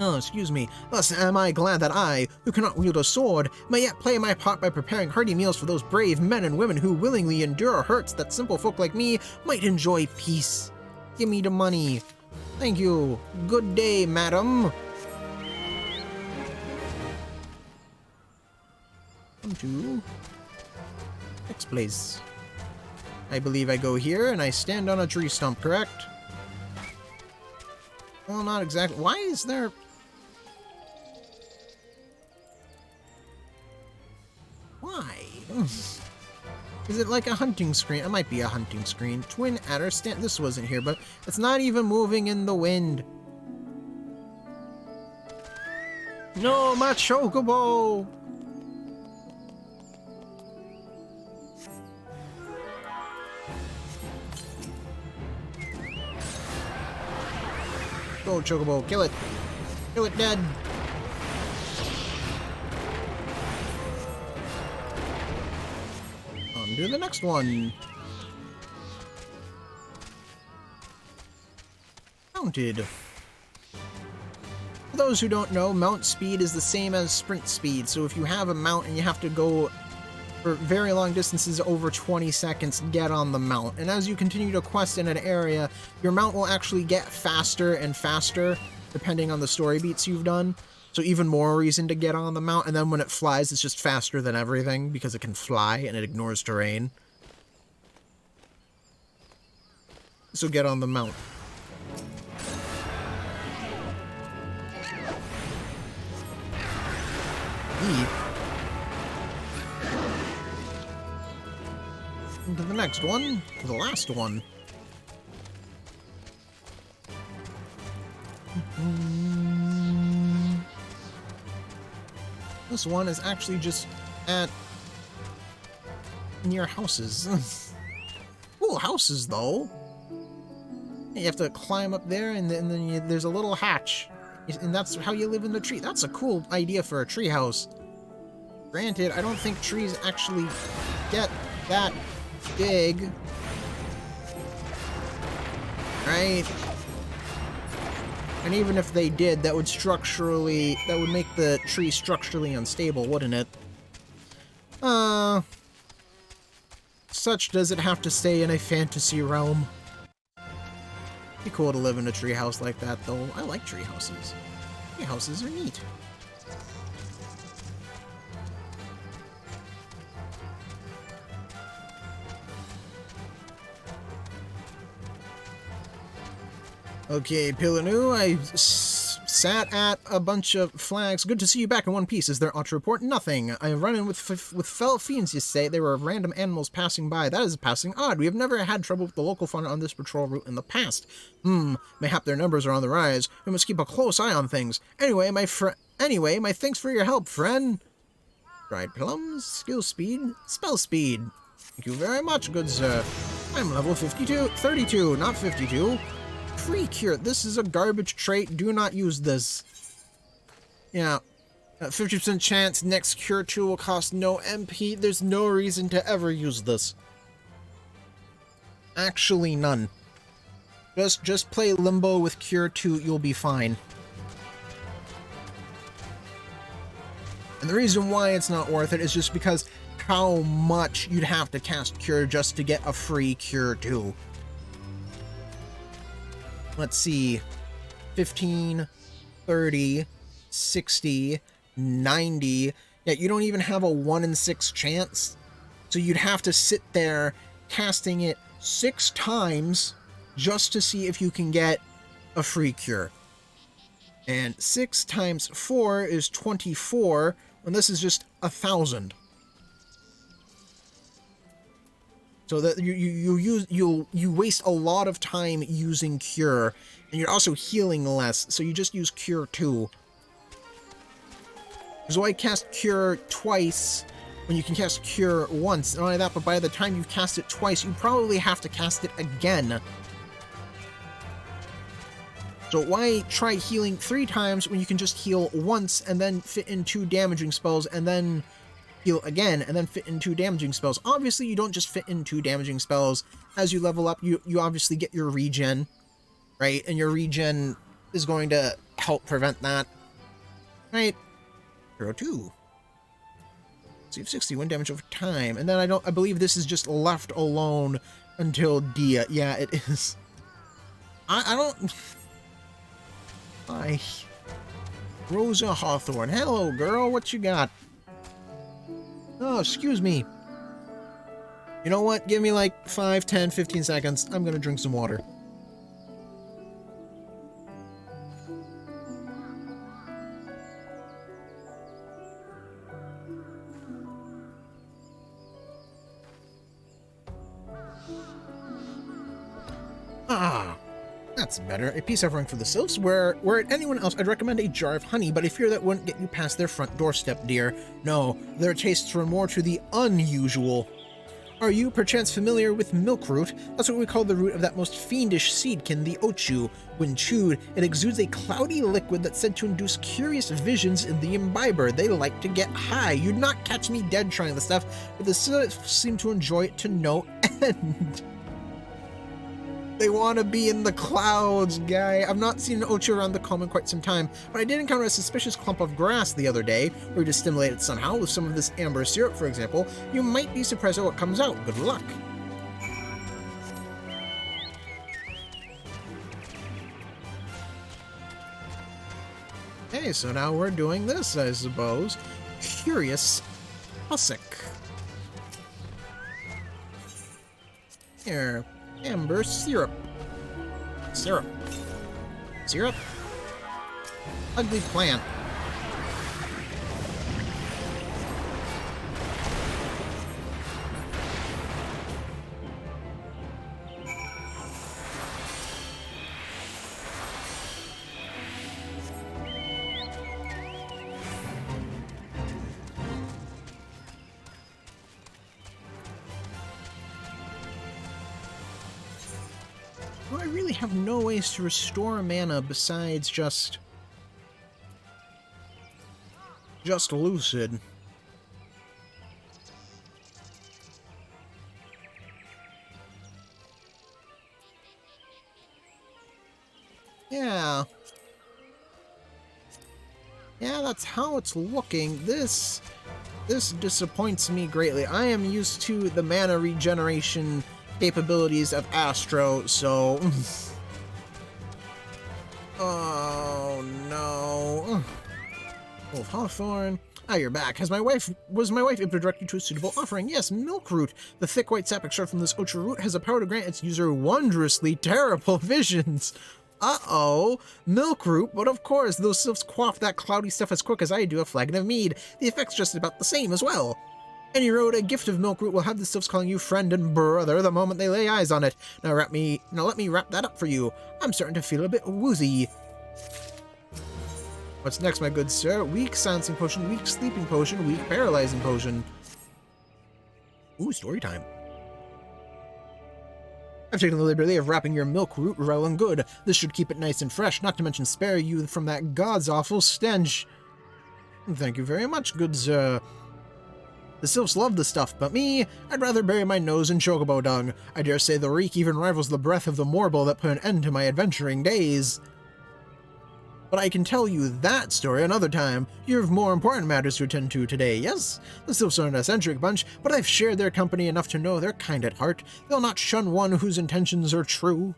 Oh, excuse me. Thus am I glad that I, who cannot wield a sword, may yet play my part by preparing hearty meals for those brave men and women who willingly endure hurts that simple folk like me might enjoy peace. Give me the money. Thank you. Good day, madam. Come to next place. I believe I go here and I stand on a tree stump, correct? Well, not exactly. Why is there... Why? Is it like a hunting screen? It might be a hunting screen. Twin adder stand. This wasn't here, but it's not even moving in the wind. No, my chocobo! Go, chocobo, kill it! Kill it dead! On to the next one. Mounted. For those who don't know, mount speed is the same as sprint speed, so if you have a mount and you have to go for very long distances over 20 seconds, get on the mount. And as you continue to quest in an area, your mount will actually get faster and faster, depending on the story beats you've done. So even more reason to get on the mount, and then when it flies, it's just faster than everything, because it can fly and it ignores terrain. So get on the mount. To the next one, to the last one. This one is actually just at near houses. Cool houses, though. You have to climb up there, and then there's a little hatch, and that's how you live in the tree. That's a cool idea for a tree house. Granted, I don't think trees actually get that big, right? And even if they did, that would make the tree structurally unstable, wouldn't it? Such does it have to stay in a fantasy realm. Be cool to live in a treehouse like that, though. I like treehouses. Treehouses are neat. Okay, Pilanu, I sat at a bunch of flags. Good to see you back in one piece. Is there aught to report? Nothing. I run in with fellow fiends, you say. There were random animals passing by. That is passing odd. We have never had trouble with the local fauna on this patrol route in the past. Mayhap their numbers are on the rise. We must keep a close eye on things. Anyway, my thanks for your help, friend. Dried plums, skill speed, spell speed. Thank you very much, good sir. I'm level 32, not 52. Free cure. This is a garbage trait. Do not use this. Yeah. 50% chance next cure 2 will cost no MP. There's no reason to ever use this. Actually, none. Just play Limbo with cure 2. You'll be fine. And the reason why it's not worth it is just because how much you'd have to cast Cure just to get a free Cure 2. Let's see. 15, 30, 60, 90. Yeah, you don't even have a 1 in 6 chance. So you'd have to sit there casting it 6 times just to see if you can get a free Cure. And 6 times 4 is 24, and this is just 1,000. So that you waste a lot of time using Cure, and you're also healing less, so you just use Cure 2. So I cast Cure twice when you can cast Cure once. Not only that, but by the time you've cast it twice, you probably have to cast it again. So why try healing 3 times when you can just heal once and then fit in 2 damaging spells and then heal again and then fit in 2 damaging spells? Obviously, you don't just fit in 2 damaging spells. As you level up, you obviously get your regen, right? And your regen is going to help prevent that, right? Hero 2. So you have 61 damage over time. And then I believe this is just left alone until Dia. Yeah, it is. I don't... Hi. Rosa Hawthorne. Hello, girl. What you got? Oh, excuse me. You know what? Give me like 5, 10, 15 seconds. I'm gonna drink some water. Ah, that's better. A peace offering for the sylphs. Were it anyone else, I'd recommend a jar of honey, but I fear that wouldn't get you past their front doorstep, dear. No, their tastes were more to the unusual. Are you perchance familiar with milkroot? That's what we call the root of that most fiendish seedkin, the ochu. When chewed, it exudes a cloudy liquid that's said to induce curious visions in the imbiber. They like to get high. You'd not catch me dead trying the stuff, but the sylphs seem to enjoy it to no end. They want to be in the clouds, guy. I've not seen an ochu around the comb in quite some time, but I did encounter a suspicious clump of grass the other day, where to stimulate it somehow with some of this amber syrup, for example. You might be surprised at what comes out. Good luck. Okay, so now we're doing this, I suppose. Curious Hussock. Here. Amber syrup. Syrup. Syrup? Ugly plant. I really have no ways to restore mana besides just Lucid. Yeah. Yeah, that's how it's looking. This disappoints me greatly. I am used to the mana regeneration capabilities of Astro, so... Oh, no. Wolf Hawthorne. Ah, you're back. Was my wife able to direct you to a suitable offering? Yes, milkroot. The thick white sap extract from this ocha root has the power to grant its user wondrously terrible visions. Uh-oh. Milkroot, but of course, those sylphs quaff that cloudy stuff as quick as I do a flagon of mead. The effect's just about the same as well. Any road, a gift of milkroot will have the sylphs calling you friend and brother the moment they lay eyes on it. Now let me wrap that up for you. I'm starting to feel a bit woozy. What's next, my good sir? Weak silencing potion, weak sleeping potion, weak paralyzing potion. Ooh, story time. I've taken the liberty of wrapping your milkroot well and good. This should keep it nice and fresh, not to mention spare you from that god's awful stench. Thank you very much, good sir. The sylphs love the stuff, but me, I'd rather bury my nose in chocobo dung. I dare say the reek even rivals the breath of the morble that put an end to my adventuring days. But I can tell you that story another time. You have more important matters to attend to today, yes? The Sylphs are an eccentric bunch, but I've shared their company enough to know they're kind at heart. They'll not shun one whose intentions are true.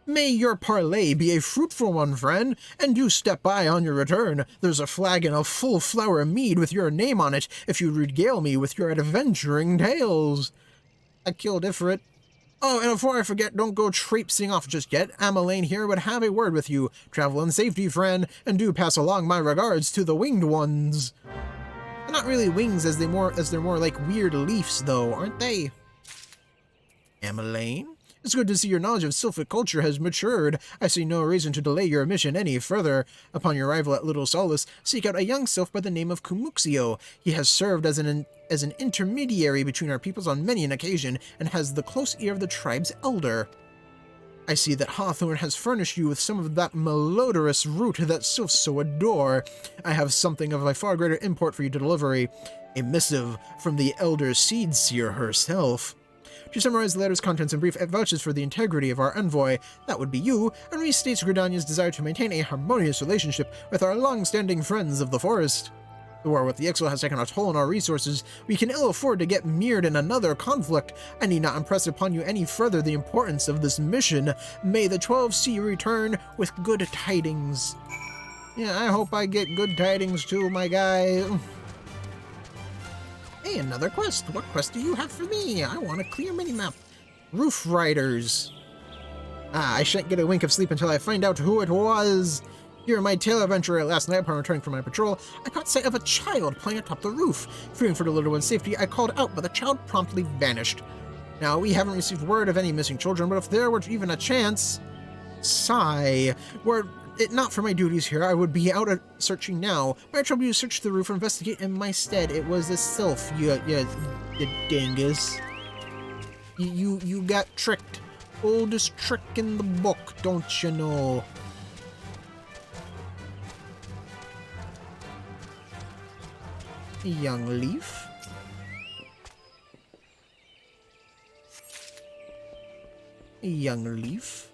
May your parley be a fruitful one, friend, and do step by on your return. There's a flagon of full flower mead with your name on it if you regale me with your adventuring tales. I killed Ifrit. Oh, and before I forget, don't go traipsing off just yet. Ameline here would have a word with you. Travel in safety, friend, and do pass along my regards to the winged ones. They're not really wings, as they're more like weird leaves, though, aren't they? Ameline? It's good to see your knowledge of Sylphic culture has matured. I see no reason to delay your mission any further. Upon your arrival at Little Solace, seek out a young sylph by the name of Kumuxio. He has served as an intermediary between our peoples on many an occasion, and has the close ear of the tribe's elder. I see that Hawthorne has furnished you with some of that malodorous root that sylphs so adore. I have something of a far greater import for you to deliver, a missive from the elder seed seer herself. To summarize the letter's contents in brief, it vouches for the integrity of our envoy, that would be you, and restates Gridania's desire to maintain a harmonious relationship with our long-standing friends of the forest. The war with the Ixal has taken a toll on our resources. We can ill afford to get mired in another conflict. I need not impress upon you any further the importance of this mission. May the 12 see you return with good tidings. Yeah, I hope I get good tidings too, my guy. Hey, another quest. What quest do you have for me? I want a clear minimap. Roof Riders. I shan't get a wink of sleep until I find out who it was. Here, my tale adventurer last night, upon returning from my patrol, I caught sight of a child playing atop the roof. Fearing for the little one's safety, I called out, but the child promptly vanished. Now, we haven't received word of any missing children, but if there were even a chance... Sigh. Were it not for my duties here, I would be out searching now. My trouble you search the roof or investigate in my stead. It was a sylph, you dingus. You got tricked. Oldest trick in the book, don't you know? Young leaf. Young leaf.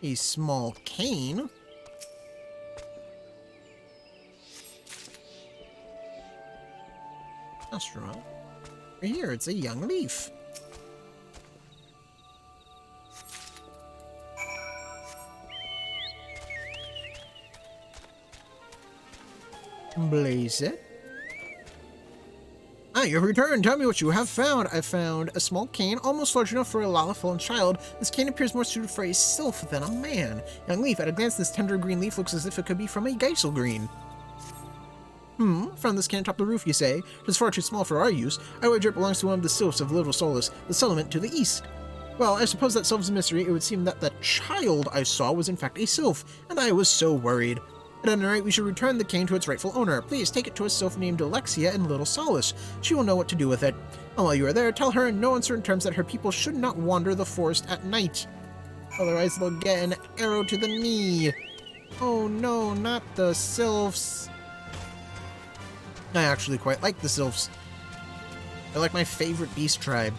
A small cane. That's right. Right here, it's a young leaf. Blaze it. Ah, you have returned. Tell me what you have found. I found a small cane, almost large enough for a Lalafallen child. This cane appears more suited for a sylph than a man. Young leaf, at a glance, this tender green leaf looks as if it could be from a Geisel green. Found this cane atop the roof, you say? It is far too small for our use. I wager it belongs to one of the sylphs of Little Solace, the settlement to the east. Well, I suppose that solves the mystery. It would seem that the child I saw was in fact a sylph, and I was so worried. At any rate, we should return the cane to its rightful owner. Please take it to a sylph named Alexia in Little Solace. She will know what to do with it. And while you are there, tell her in no uncertain terms that her people should not wander the forest at night. Otherwise, they'll get an arrow to the knee. Oh no, not the sylphs. I actually quite like the sylphs. They're like my favorite beast tribe.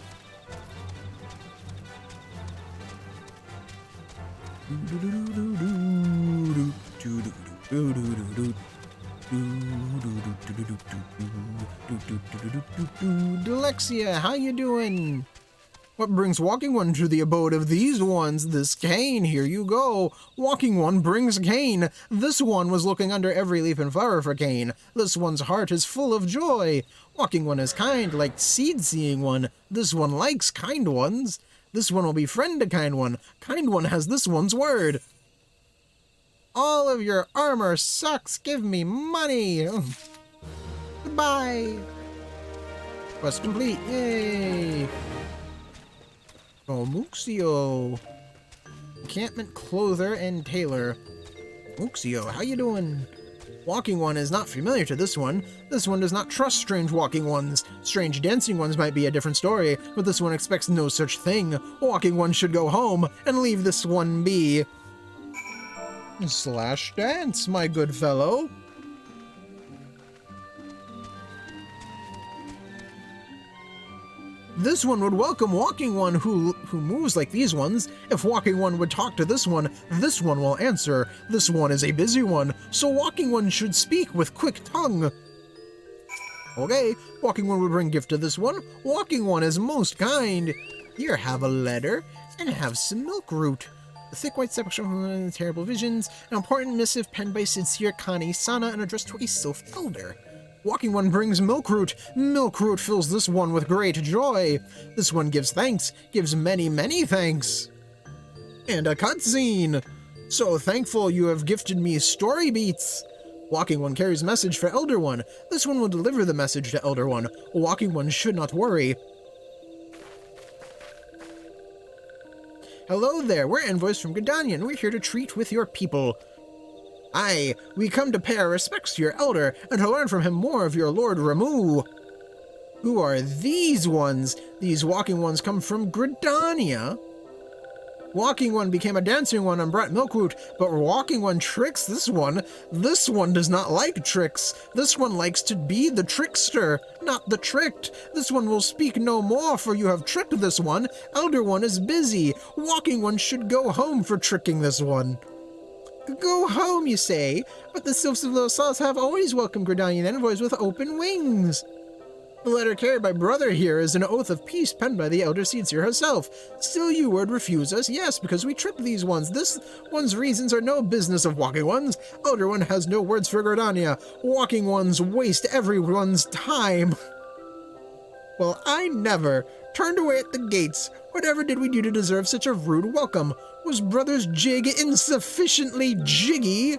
Alexia, how you doing? What brings Walking One to the abode of these ones? This cane, here you go. Walking One brings cane. This one was looking under every leaf and flower for cane. This one's heart is full of joy. Walking One is kind, like seed-seeing one. This one likes kind ones. This one will befriend a kind one. Kind one has this one's word. All of your armor sucks. Give me money. Goodbye. Quest complete. Yay. Oh, Muxio. Encampment Clother and Tailor. Muxio, how you doing? Walking One is not familiar to this one. This one does not trust strange walking ones. Strange dancing ones might be a different story, but this one expects no such thing. Walking One should go home and leave this one be. Slash dance, my good fellow. This one would welcome Walking One who moves like these ones. If Walking One would talk to this one will answer. This one is a busy one, so Walking One should speak with quick tongue. Okay, Walking One would bring gift to this one. Walking One is most kind. Here, have a letter, and have some milk root. The thick white separation from terrible visions, an important missive penned by sincere Kani Sana and addressed to a sylph elder. Walking One brings milk root. Milk root fills this one with great joy. This one gives thanks, gives many, many thanks. And a cutscene. So thankful you have gifted me story beats. Walking One carries message for Elder One. This one will deliver the message to Elder One. Walking One should not worry. Hello there, we're envoys from Gridania, and we're here to treat with your people. Aye, we come to pay our respects to your elder, and to learn from him more of your Lord Ramu. Who are these ones? These Walking Ones come from Gridania. Walking One became a dancing one and brought milkroot, but Walking One tricks this one. This one does not like tricks. This one likes to be the trickster, not the tricked. This one will speak no more, for you have tricked this one. Elder One is busy. Walking One should go home for tricking this one. Go home, you say? But the Sylphs of Los Saws have always welcomed Gridanian envoys with open wings. The letter carried by brother here is an oath of peace penned by the Elder Seedseer herself. Still you would refuse us? Yes, because we tricked these ones. This one's reasons are no business of Walking Ones. Elder One has no words for Gridania. Walking Ones waste everyone's time. Well, I never turned away at the gates. Whatever did we do to deserve such a rude welcome? Was brother's jig insufficiently jiggy?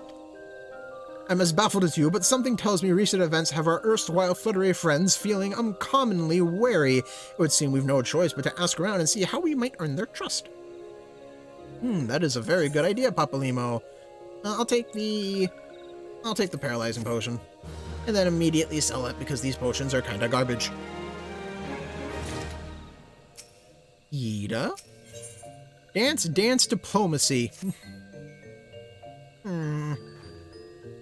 I'm as baffled as you, but something tells me recent events have our erstwhile fluttery friends feeling uncommonly wary. It would seem we've no choice but to ask around and see how we might earn their trust. That is a very good idea, Papalimo. I'll take the paralyzing potion, and then immediately sell it because these potions are kinda garbage. Yida? Dance diplomacy.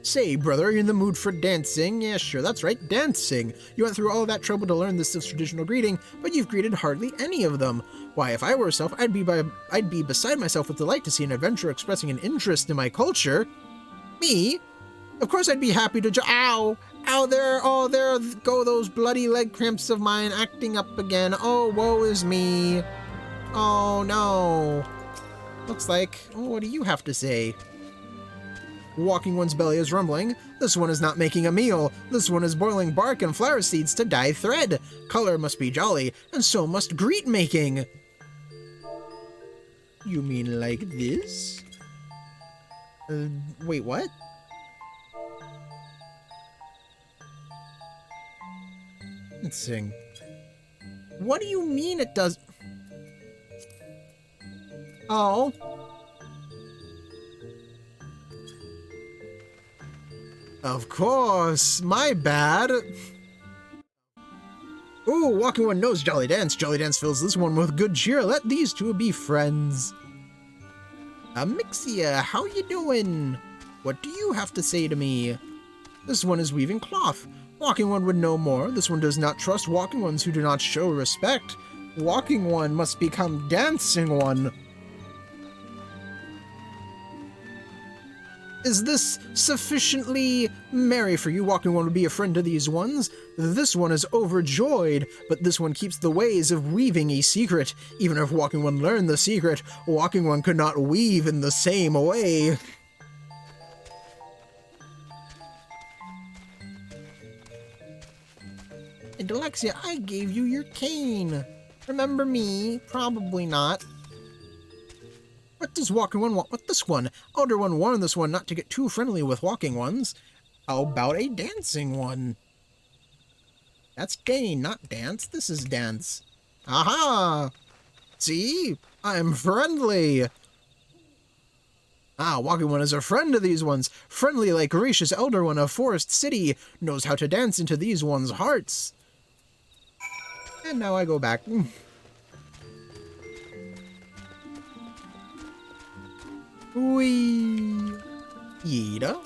Say, brother, are you in the mood for dancing? Yeah, sure, that's right, dancing. You went through all that trouble to learn this traditional greeting, but you've greeted hardly any of them. Why, if I were yourself, I'd be beside myself with delight to see an adventurer expressing an interest in my culture. Me? Of course I'd be happy to Ow! Ow, there go those bloody leg cramps of mine acting up again. Oh, woe is me. Oh, no. Looks like, what do you have to say? Walking One's belly is rumbling. This one is not making a meal. This one is boiling bark and flower seeds to dye thread. Color must be jolly, and so must greet making. You mean like this? Wait, what? Let's sing. What do you mean it does? Oh. Of course, my bad. Ooh, Walking One knows Jolly Dance. Jolly Dance fills this one with good cheer. Let these two be friends. Amixia, how you doing? What do you have to say to me? This one is weaving cloth. Walking One would know more. This one does not trust Walking Ones who do not show respect. Walking One must become Dancing One. Is this sufficiently merry for you? Walking One would be a friend to these ones. This one is overjoyed, but this one keeps the ways of weaving a secret. Even if Walking One learned the secret, Walking One could not weave in the same way. And Alexia, I gave you your cane. Remember me? Probably not. What does Walking One want with this one? Elder One warned this one not to get too friendly with Walking Ones. How about a dancing one? That's Dane, not dance. This is dance. Aha! See? I'm friendly. Walking One is a friend to these ones. Friendly like gracious Elder One of Forest City. Knows how to dance into these ones' hearts. And now I go back. Whee! Yida?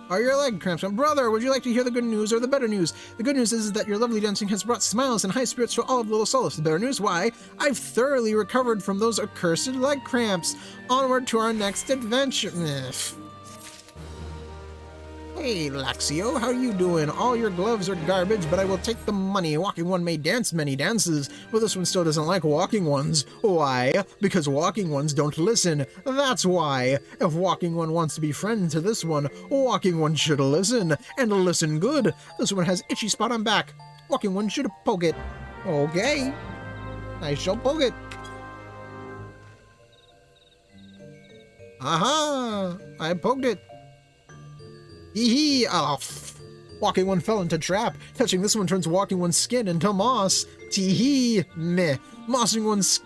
Are your leg cramps? Brother, would you like to hear the good news or the better news? The good news is that your lovely dancing has brought smiles and high spirits to all of Little Solace. The better news, why? I've thoroughly recovered from those accursed leg cramps. Onward to our next adventure. Hey, Laxio, how you doing? All your gloves are garbage, but I will take the money. Walking one may dance many dances, but this one still doesn't like walking ones. Why? Because walking ones don't listen. That's why. If walking one wants to be friend to this one, walking one should listen, and listen good. This one has itchy spot on back. Walking one should poke it. Okay. I shall poke it. Aha! I poked it. Hee off. Walking one fell into trap. Touching this one turns walking one's skin into moss. Tee meh. Mossy one's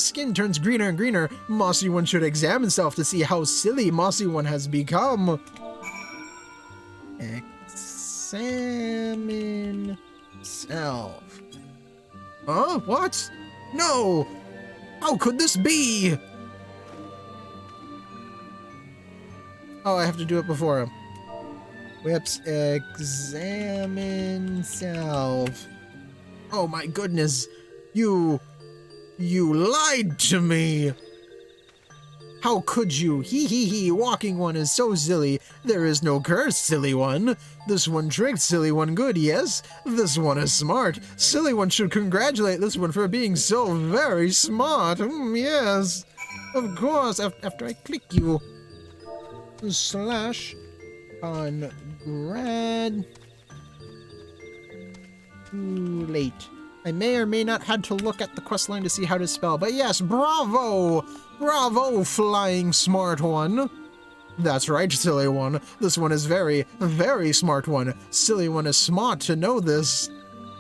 skin turns greener and greener. Mossy one should examine self to see how silly mossy one has become. Examine self. Huh? What? No! How could this be? Oh, I have to do it before him. Whips, examine self. Oh my goodness. You lied to me. How could you? Hee. Walking one is so silly. There is no curse, silly one. This one tricked silly one good, yes? This one is smart. Silly one should congratulate this one for being so very smart. Yes. Of course, after I click you. Slash on grad too late. I may or may not had to look at the quest line to see how to spell, but yes, bravo! Bravo, flying smart one! That's right, silly one. This one is very, very smart one. Silly one is smart to know this.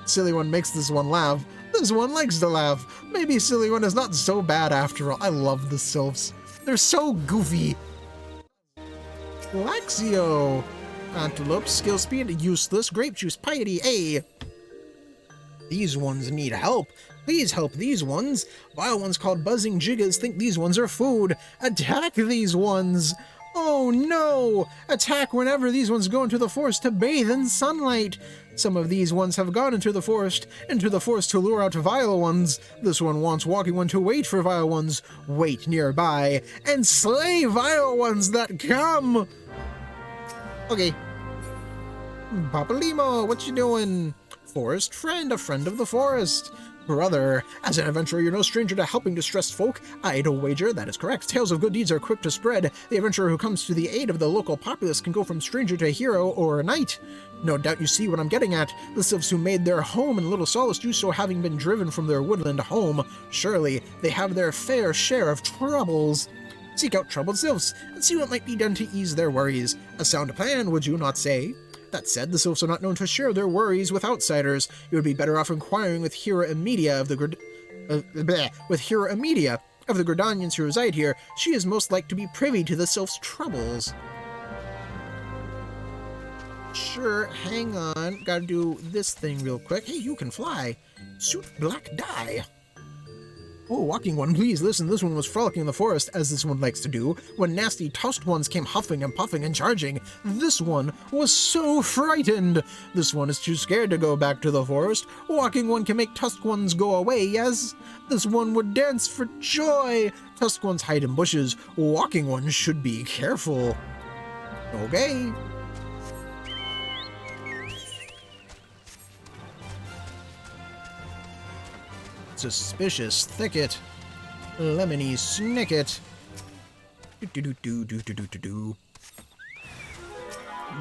Silly one makes this one laugh. This one likes to laugh. Maybe silly one is not so bad after all. I love the sylphs. They're so goofy. Laxio. Antelope, skill speed, useless, grape juice, piety, A. These ones need help. Please help these ones. Vile ones called buzzing jiggas think these ones are food. Attack these ones. Oh no! Attack whenever these ones go into the forest to bathe in sunlight. Some of these ones have gone into the forest to lure out vile ones. This one wants walking one to wait for vile ones, wait nearby, and slay vile ones that come. Okay. Papalimo, what you doing? Forest friend, a friend of the forest. Brother, as an adventurer, you're no stranger to helping distressed folk. I'd wager that is correct. Tales of good deeds are quick to spread. The adventurer who comes to the aid of the local populace can go from stranger to hero or knight. No doubt you see what I'm getting at. The sylphs who made their home in Little Solace do so having been driven from their woodland home. Surely, they have their fair share of troubles. Seek out troubled sylphs and see what might be done to ease their worries. A sound plan, would you not say? That said, the sylphs are not known to share their worries with outsiders. You would be better off inquiring with Hera Imedia of the Gridanians who reside here. She is most like to be privy to the sylphs' troubles. Sure, hang on. Gotta do this thing real quick. Hey, you can fly. Suit black dye. Oh, walking one, please listen. This one was frolicking in the forest, as this one likes to do, when nasty tusked ones came huffing and puffing and charging. This one was so frightened. This one is too scared to go back to the forest. Walking one can make tusked ones go away, yes? This one would dance for joy. Tusked ones hide in bushes. Walking one should be careful. Okay. Suspicious thicket. Lemony snicket. Do.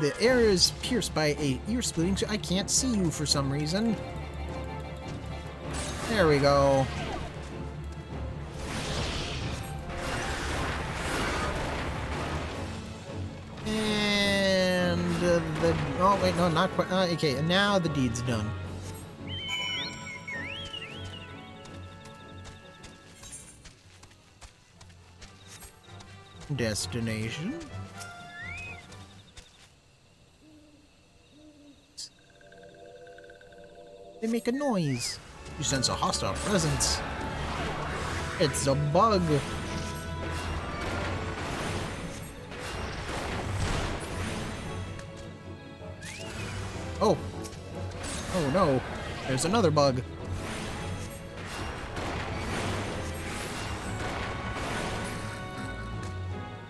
The air is pierced by a ear splitting, so I can't see you for some reason. There we go. And oh wait, no, not quite. Okay, and now the deed's done. Destination. They make a noise. You sense a hostile presence. It's a bug. Oh. Oh no. There's another bug.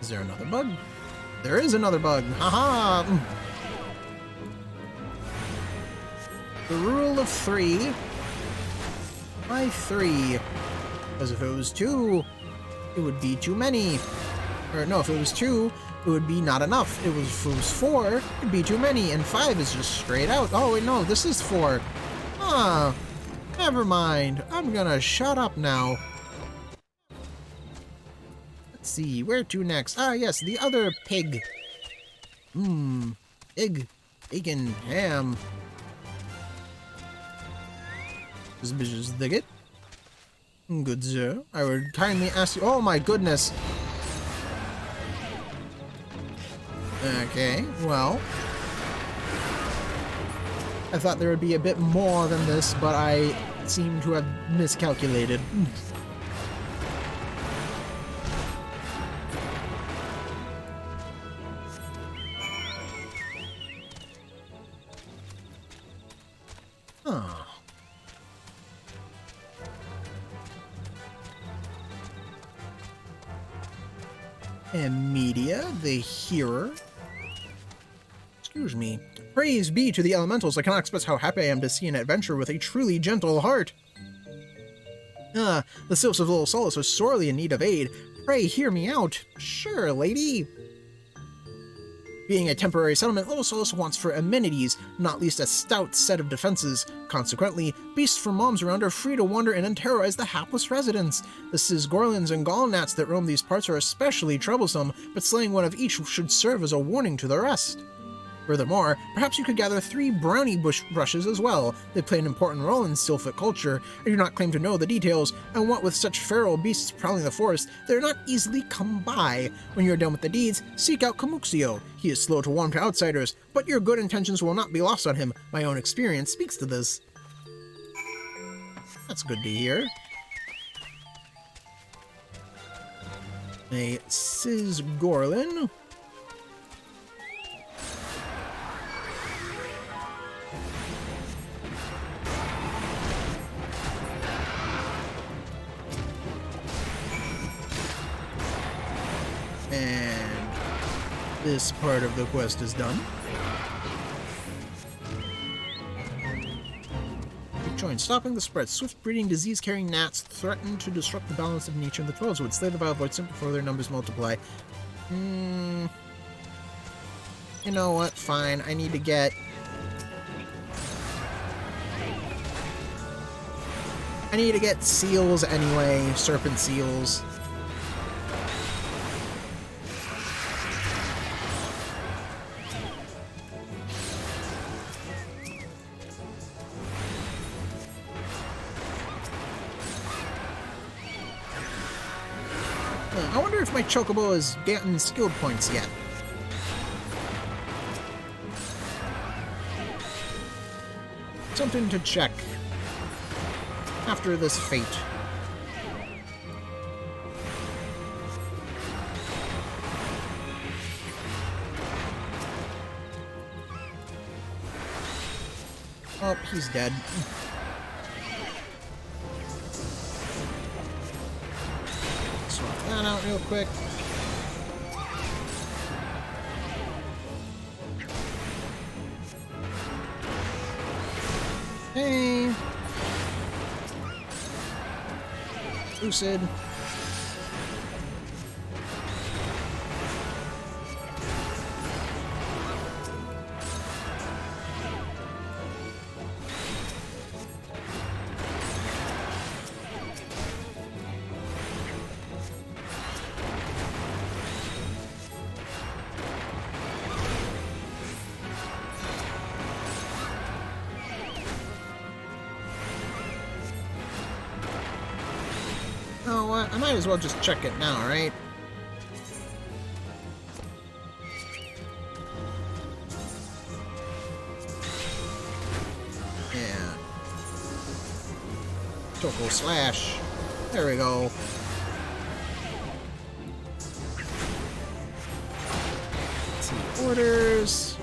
Is there another bug? There is another bug. Haha! The rule of 3. Why 3? Because if it was 2, it would be too many. Or no, if it was 2, it would be not enough. If it was 4, it'd be too many. And 5 is just straight out. Oh, wait, no, this is 4. Ah, never mind. I'm gonna shut up now. Let's see, where to next? Ah, yes, the other pig. Pig, bacon, ham. This bitch dig it. Good sir, I would kindly ask you. Oh my goodness. Okay, well, I thought there would be a bit more than this, but I seem to have miscalculated. Huh. And Media, the hearer. Excuse me. Praise be to the elementals. I cannot express how happy I am to see an adventurer with a truly gentle heart. Ah, the sylphs of Little Solace are sorely in need of aid. Pray hear me out. Sure, lady. Being a temporary settlement, Little Solace wants for amenities, not least a stout set of defenses. Consequently, beasts from moms around are free to wander in and terrorize the hapless residents. The Sizgorlins and Gallgnats that roam these parts are especially troublesome, but slaying one of each should serve as a warning to the rest. Furthermore, perhaps you could gather 3 brownie bush brushes as well. They play an important role in Sylphic culture. I do not claim to know the details, and what with such feral beasts prowling the forest, they are not easily come by. When you are done with the deeds, seek out Kamuxio. He is slow to warm to outsiders, but your good intentions will not be lost on him. My own experience speaks to this. That's good to hear. A Sizgorlin. And this part of the quest is done. Join. Stopping the spread. Swift-breeding, disease-carrying gnats threaten to disrupt the balance of nature in the 12s. Would slay the wild void simply before their numbers multiply. You know what? Fine. I need to get... seals anyway. Serpent seals. I wonder if my Chocobo has gotten skill points yet. Something to check after this fate. Oh, he's dead. Swap that out real quick. Hey! Lucid. Oh, I might as well just check it now, right? Yeah. Choco Slash. There we go. Let's see. Orders.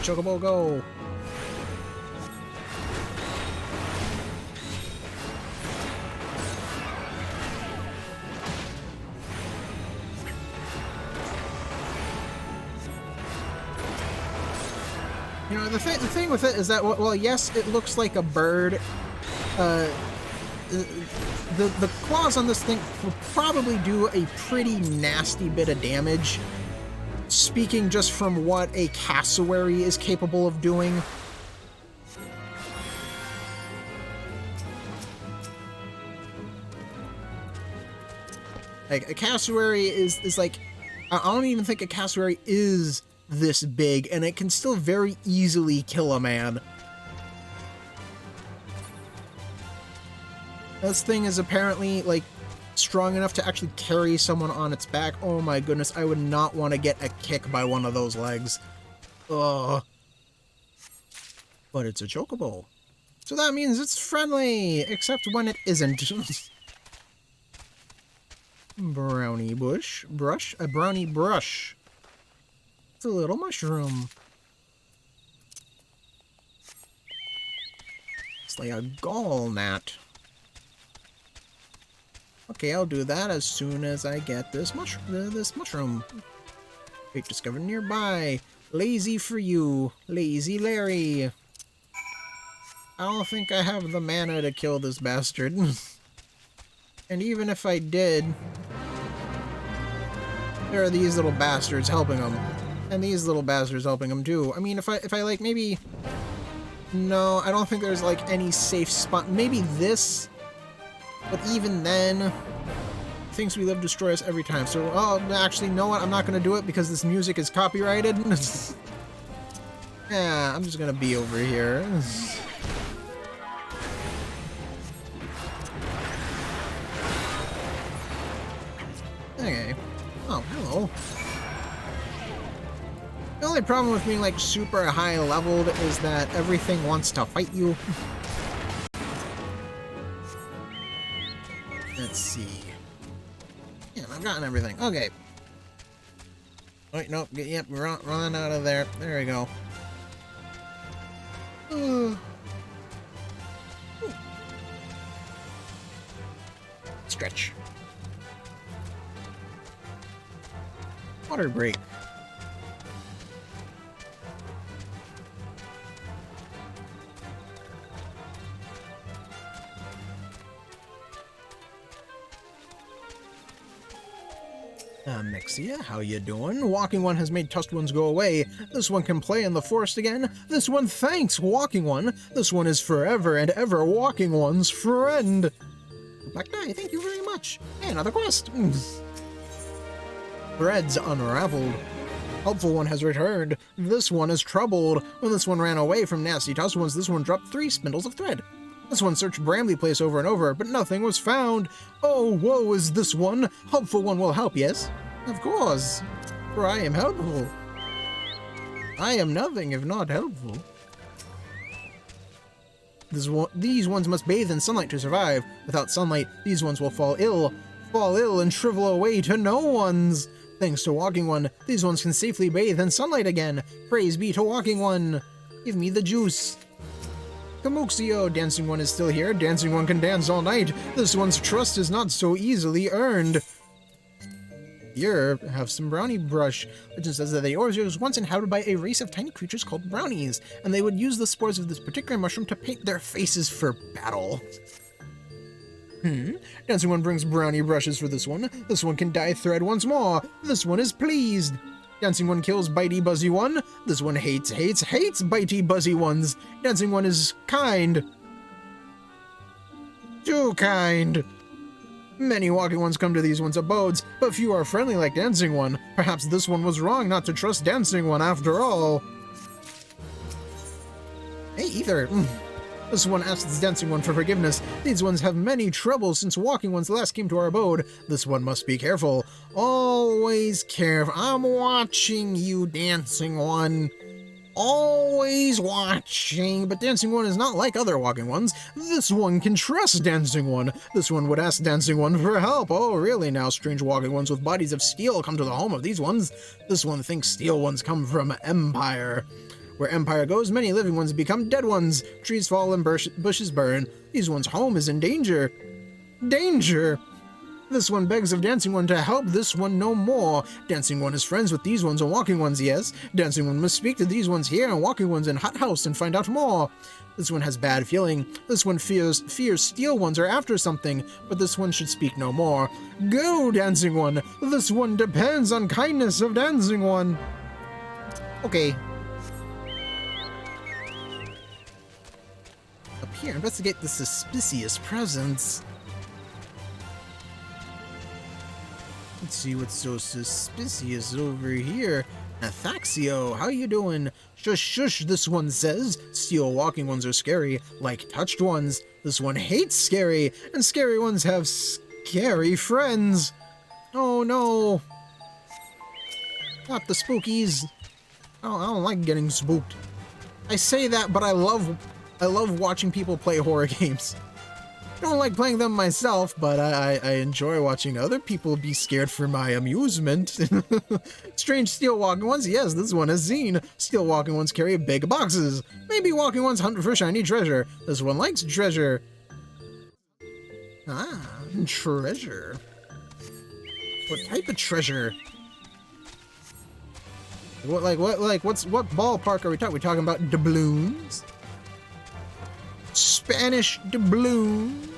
Chocobo, go! You know, the thing with it is that, well, yes, it looks like a bird. The claws on this thing will probably do a pretty nasty bit of damage, speaking just from what a cassowary is capable of doing. Like, a cassowary is like... I don't even think a cassowary is this big, and it can still very easily kill a man. This thing is apparently, like, strong enough to actually carry someone on its back. Oh my goodness, I would not want to get a kick by one of those legs. Ugh. But it's a chocobo. So that means it's friendly, except when it isn't. Brownie brush. A brownie brush. It's a little mushroom. It's like a gall gnat. Okay, I'll do that as soon as I get this mushroom. Fate discovered nearby. Lazy for you, Lazy Larry. I don't think I have the mana to kill this bastard. And even if I did, there are these little bastards helping him. And these little bastards helping him too. I mean, if I like, maybe... No, I don't think there's like any safe spot. Maybe this... But even then, things we live destroy us every time. So, oh, actually, you know what? I'm not going to do it because this music is copyrighted. Yeah, I'm just going to be over here. Okay. Oh, hello. The only problem with being, like, super high leveled is that everything wants to fight you. Let's see. Yeah, I've gotten everything. Okay. Wait, nope. Yep, run out of there. There we go. Stretch. Water break. Mexia, how you doing? Walking One has made tusked ones go away. This one can play in the forest again. This one thanks Walking One. This one is forever and ever Walking One's friend. Black Knight, thank you very much. Hey, another quest. Threads unraveled. Helpful One has returned. This one is troubled. When this one ran away from nasty tusked ones, this one dropped 3 spindles of thread. This one searched Bramley Place over and over, but nothing was found. Oh, woe is this one. Helpful One will help, yes? Of course, for I am helpful. I am nothing if not helpful. These ones must bathe in sunlight to survive. Without sunlight, these ones will fall ill and shrivel away to no ones. Thanks to Walking One, these ones can safely bathe in sunlight again. Praise be to Walking One. Give me the juice. Kamuxio, Dancing One is still here. Dancing One can dance all night. This one's trust is not so easily earned. Here, have some brownie brush. Legend says that the Orzo was once inhabited by a race of tiny creatures called brownies, and they would use the spores of this particular mushroom to paint their faces for battle. Dancing One brings brownie brushes for this one. This one can dye thread once more. This one is pleased. Dancing One kills Bitey Buzzy One. This one hates Bitey Buzzy Ones. Dancing One is kind. Too kind. Many Walking Ones come to these ones' abodes, but few are friendly like Dancing One. Perhaps this one was wrong not to trust Dancing One after all. Hey, Ether. This one asks Dancing One for forgiveness. These ones have many troubles since Walking Ones last came to our abode. This one must be careful. Always careful. I'm watching you, Dancing One. Always watching, but Dancing One is not like other Walking Ones. This one can trust Dancing One. This one would ask Dancing One for help. Oh, really now? Strange Walking Ones with bodies of steel come to the home of these ones. This one thinks steel ones come from Empire. Where empire goes, many living ones become dead ones. Trees fall and bushes burn. These one's home is in danger. Danger! This one begs of Dancing One to help this one no more. Dancing One is friends with these ones and Walking Ones, yes. Dancing One must speak to these ones here and Walking Ones in hot house and find out more. This one has bad feeling. This one fears Steel Ones are after something, but this one should speak no more. Go, Dancing One! This one depends on kindness of Dancing One. Okay. Up here, investigate the suspicious presence. Let's see what's so suspicious over here. Athaxio, how you doing? Shush, shush, this one says. Steel Walking Ones are scary, like touched ones. This one hates scary, and scary ones have scary friends. Oh no. Not the spookies. I don't like getting spooked. I say that, but I love watching people play horror games. I don't like playing them myself, but I enjoy watching other people be scared for my amusement. Strange Steel Walking Ones, yes, this one has seen. Steel Walking Ones carry big boxes. Maybe Walking Ones hunt for shiny treasure. This one likes treasure. Ah, treasure. What type of treasure? What ballpark are we talking? Are we talking about doubloons? Spanish doubloons.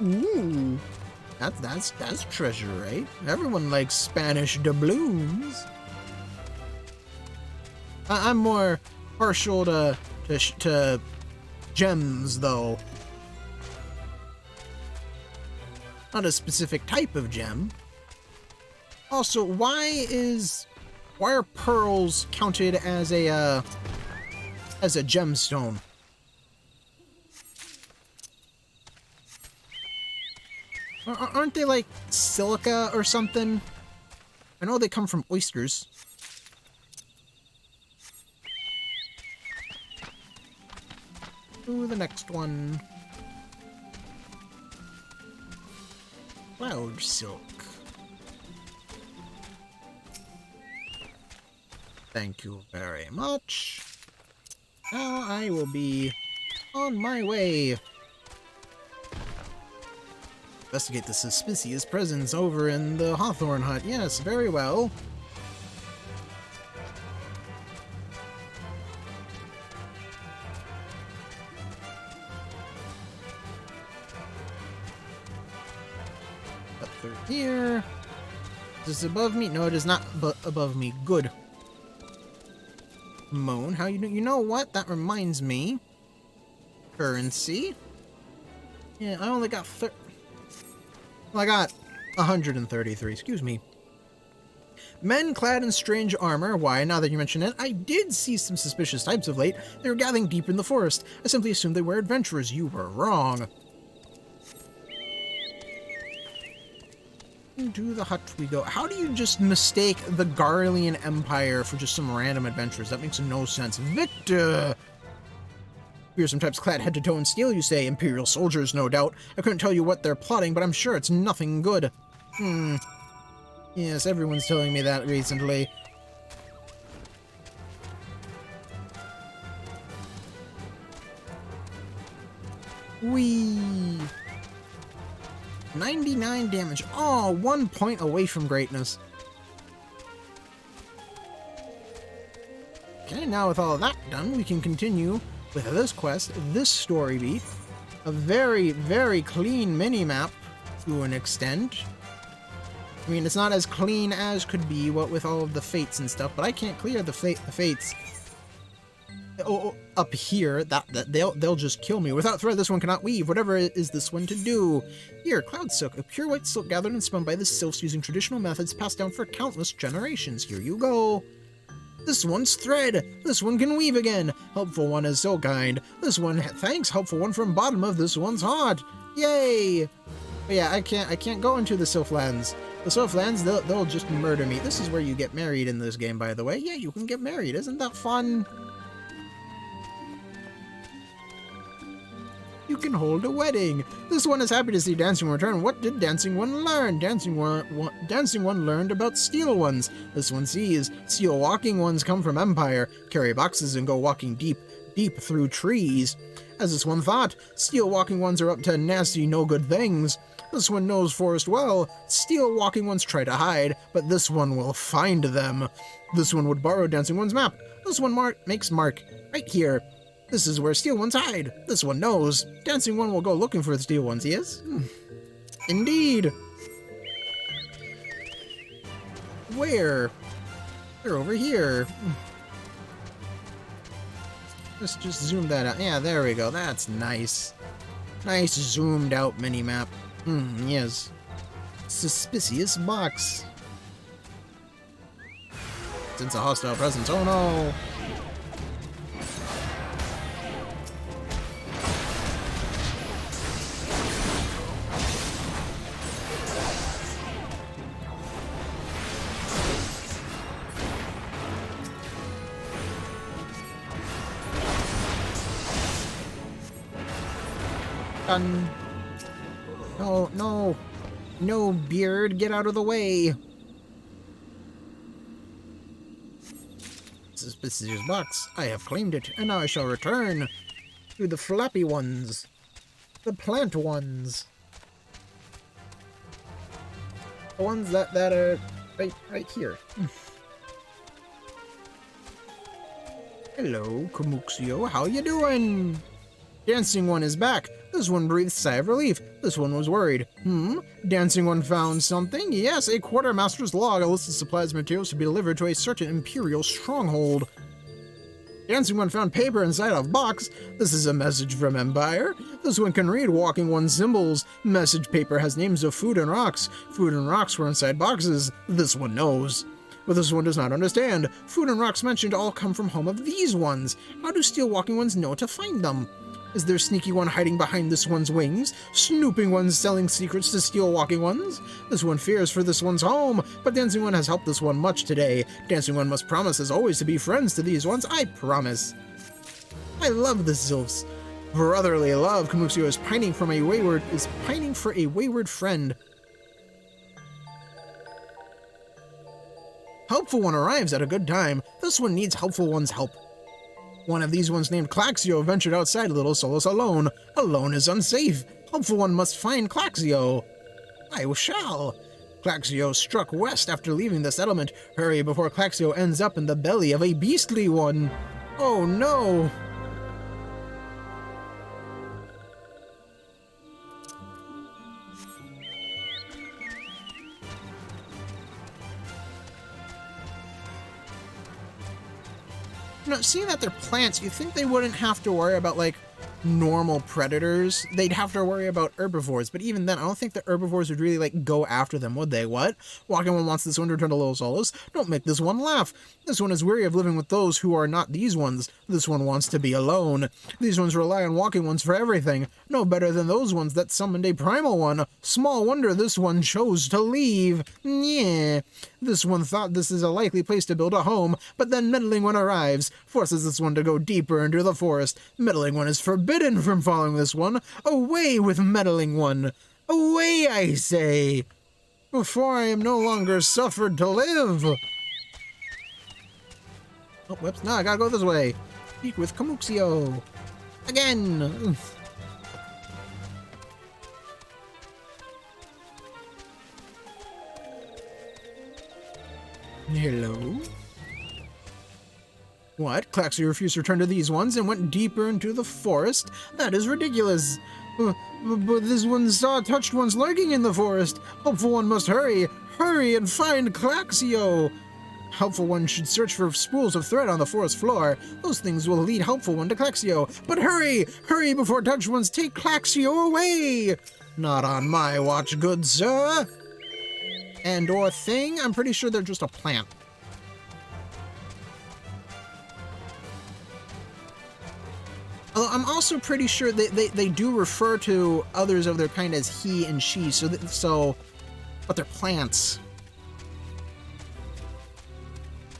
Ooh, that's treasure, right? Everyone likes Spanish doubloons. I'm more partial to gems, though. Not a specific type of gem. Also, why are pearls counted as a gemstone? Aren't they like silica or something? I know they come from oysters. Ooh, the next one. Cloud silk. Thank you very much. Now I will be on my way. Investigate the suspicious presence over in the Hawthorne hut. Yes, very well. Up through here. Is this above me? No, it is not above me. Good. Moan, how you do? You know what? That reminds me. Currency. Yeah, I only got well, I got 133, excuse me. Men clad in strange armor. Why, now that you mention it, I did see some suspicious types of late. They were gathering deep in the forest. I simply assumed they were adventurers. You were wrong. Into the hut we go. How do you just mistake the Garlean Empire for just some random adventurers? That makes no sense. Victor! Here's some types clad head to toe in steel, you say. Imperial soldiers, no doubt. I couldn't tell you what they're plotting, but I'm sure it's nothing good. Yes, everyone's telling me that recently. Whee! 99 damage. Oh, 1 point away from greatness. Okay, now with all of that done, we can continue with this quest, this story beat. A very, very clean mini-map to an extent. I mean, it's not as clean as could be, what with all of the fates and stuff, but I can't clear the fates up here. They'll just kill me. Without thread, this one cannot weave. Whatever is this one to do? Here, cloud silk, a pure white silk gathered and spun by the sylphs using traditional methods passed down for countless generations. Here you go. This one's thread. This one can weave again. Helpful one is so kind. This one thanks helpful one from bottom of this one's heart. Yay! But yeah, I can't go into the Sylphlands. The Sylphlands, they'll just murder me. This is where you get married in this game, by the way. Yeah, you can get married. Isn't that fun? You can hold a wedding. This one is happy to see Dancing One return. What did Dancing One learn? Dancing One learned about Steel Ones. This one sees Steel Walking Ones come from Empire, carry boxes and go walking deep through trees. As this one thought, Steel Walking Ones are up to nasty, no good things. This one knows forest well. Steel Walking Ones try to hide, but this one will find them. This one would borrow Dancing One's map. This one makes mark right here. This is where Steel Ones hide. This one knows. Dancing One will go looking for the Steel Ones, yes? Indeed. Where? They're over here. Let's just zoom that out. Yeah, there we go. That's nice. Nice zoomed out mini-map. Yes. Suspicious box. Sense a hostile presence. Oh no! Done. No, no. No, Beard, get out of the way. Suspicious box. I have claimed it, and now I shall return to the flappy ones. The plant ones. The ones that are right here. Hello, Kamuxio. How you doing? Dancing One is back. This one breathed a sigh of relief. This one was worried. Dancing One found something? Yes, a quartermaster's log. A list of supplies and materials to be delivered to a certain imperial stronghold. Dancing One found paper inside a box. This is a message from Empire. This one can read Walking One's symbols. Message paper has names of food and rocks. Food and rocks were inside boxes. This one knows. But this one does not understand. Food and rocks mentioned all come from home of these ones. How do Steel Walking Ones know to find them? Is there Sneaky One hiding behind this one's wings? Snooping Ones selling secrets to Steel Walking Ones? This one fears for this one's home, but Dancing One has helped this one much today. Dancing One must promise as always to be friends to these ones, I promise. I love the Zilfs. Brotherly love. Kamuxio is pining for a wayward friend. Helpful One arrives at a good time. This one needs Helpful One's help. One of these ones named Claxio ventured outside Little Solos alone. Alone is unsafe. Helpful One must find Claxio. I shall. Claxio struck west after leaving the settlement. Hurry before Claxio ends up in the belly of a beastly one. Oh no! You know, seeing that they're plants, you'd think they wouldn't have to worry about, like, normal predators. They'd have to worry about herbivores, but even then, I don't think the herbivores would really, like, go after them, would they? What? Walking One wants this one to return to Little Solos? Don't make this one laugh. This one is weary of living with those who are not these ones. This one wants to be alone. These ones rely on Walking Ones for everything. No better than those ones that summoned a primal one. Small wonder this one chose to leave. Yeah. This one thought this is a likely place to build a home, but then Meddling One arrives, forces this one to go deeper into the forest. Meddling One is forbidden from following this one. Away with Meddling One! Away, I say! Before I am no longer suffered to live! Oh, whoops, no, I gotta go this way. Speak with Kamuxio. Again! Hello? What? Claxio refused to return to these ones and went deeper into the forest? That is ridiculous. But this one saw touched ones lurking in the forest. Helpful One must hurry. Hurry and find Claxio. Helpful One should search for spools of thread on the forest floor. Those things will lead Helpful One to Claxio. But hurry! Hurry before touched ones take Claxio away! Not on my watch, good sir. And or thing? I'm pretty sure they're just a plant. Although I'm also pretty sure they do refer to others of their kind as he and she, but they're plants.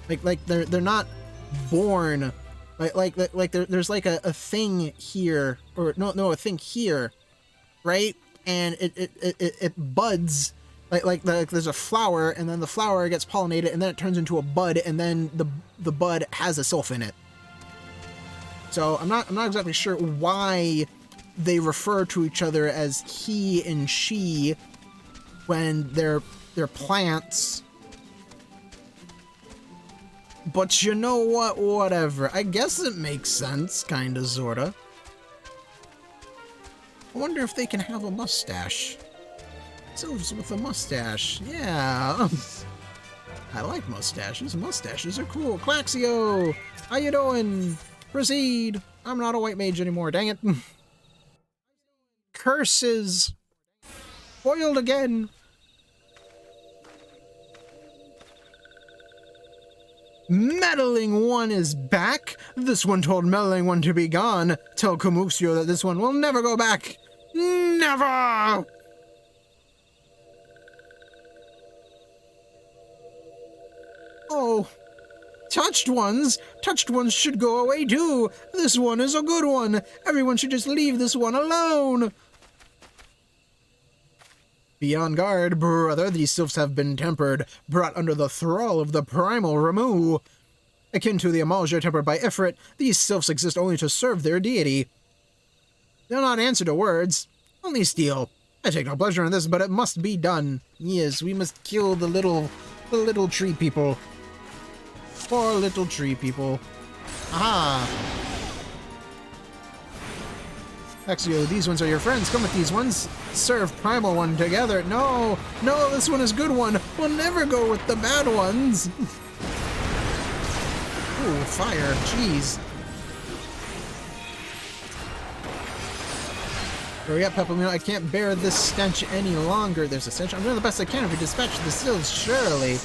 Like they're not born There's like a thing here, or no, a thing here, right? And it buds, there's a flower, and then the flower gets pollinated, and then it turns into a bud, and then the bud has a sylph in it. So I'm not exactly sure why they refer to each other as he and she when they're plants. But you know what? Whatever. I guess it makes sense, kinda, sorta. I wonder if they can have a mustache. Sylphs with a mustache. Yeah. I like mustaches. Mustaches are cool. Claxio! How you doing? Proceed. I'm not a white mage anymore, dang it. Curses. Foiled again. Meddling One is back. This one told Meddling One to be gone. Tell Komuxio that this one will never go back. Never! Oh. Touched ones should go away too. This one is a good one. Everyone should just leave this one alone. Be on guard, brother. These sylphs have been tempered, brought under the thrall of the primal Ramu. Akin to the Amalja tempered by Ifrit, these sylphs exist only to serve their deity. They'll not answer to words, only steal. I take no pleasure in this, but it must be done. Yes, we must kill the little tree people. Poor little tree people. Aha! Axio, these ones are your friends. Come with these ones. Serve Primal One together. No, this one is good one. We'll never go with the bad ones. Ooh, fire. Jeez. Hurry up, Peppermint. I can't bear this stench any longer. There's a stench. I'm doing the best I can if we dispatch the seals, surely.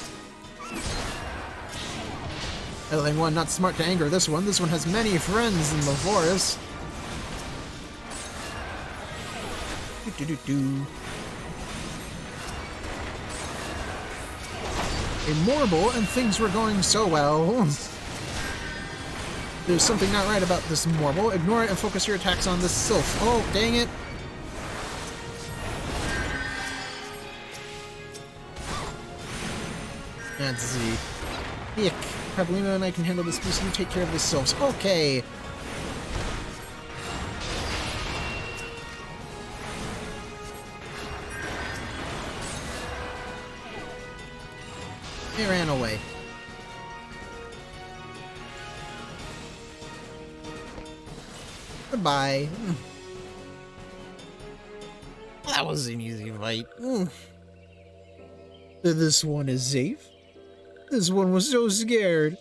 Meddling One, not smart to anger this one. This one has many friends in the forest. A Morble, and things were going so well. There's something not right about this Morble. Ignore it and focus your attacks on this Sylph. Oh, dang it. Let's see. Ick. Pablino and I can handle this piece. You take care of the Sylphs. Okay. He ran away. Goodbye. That was an easy fight. This one is safe. This one was so scared.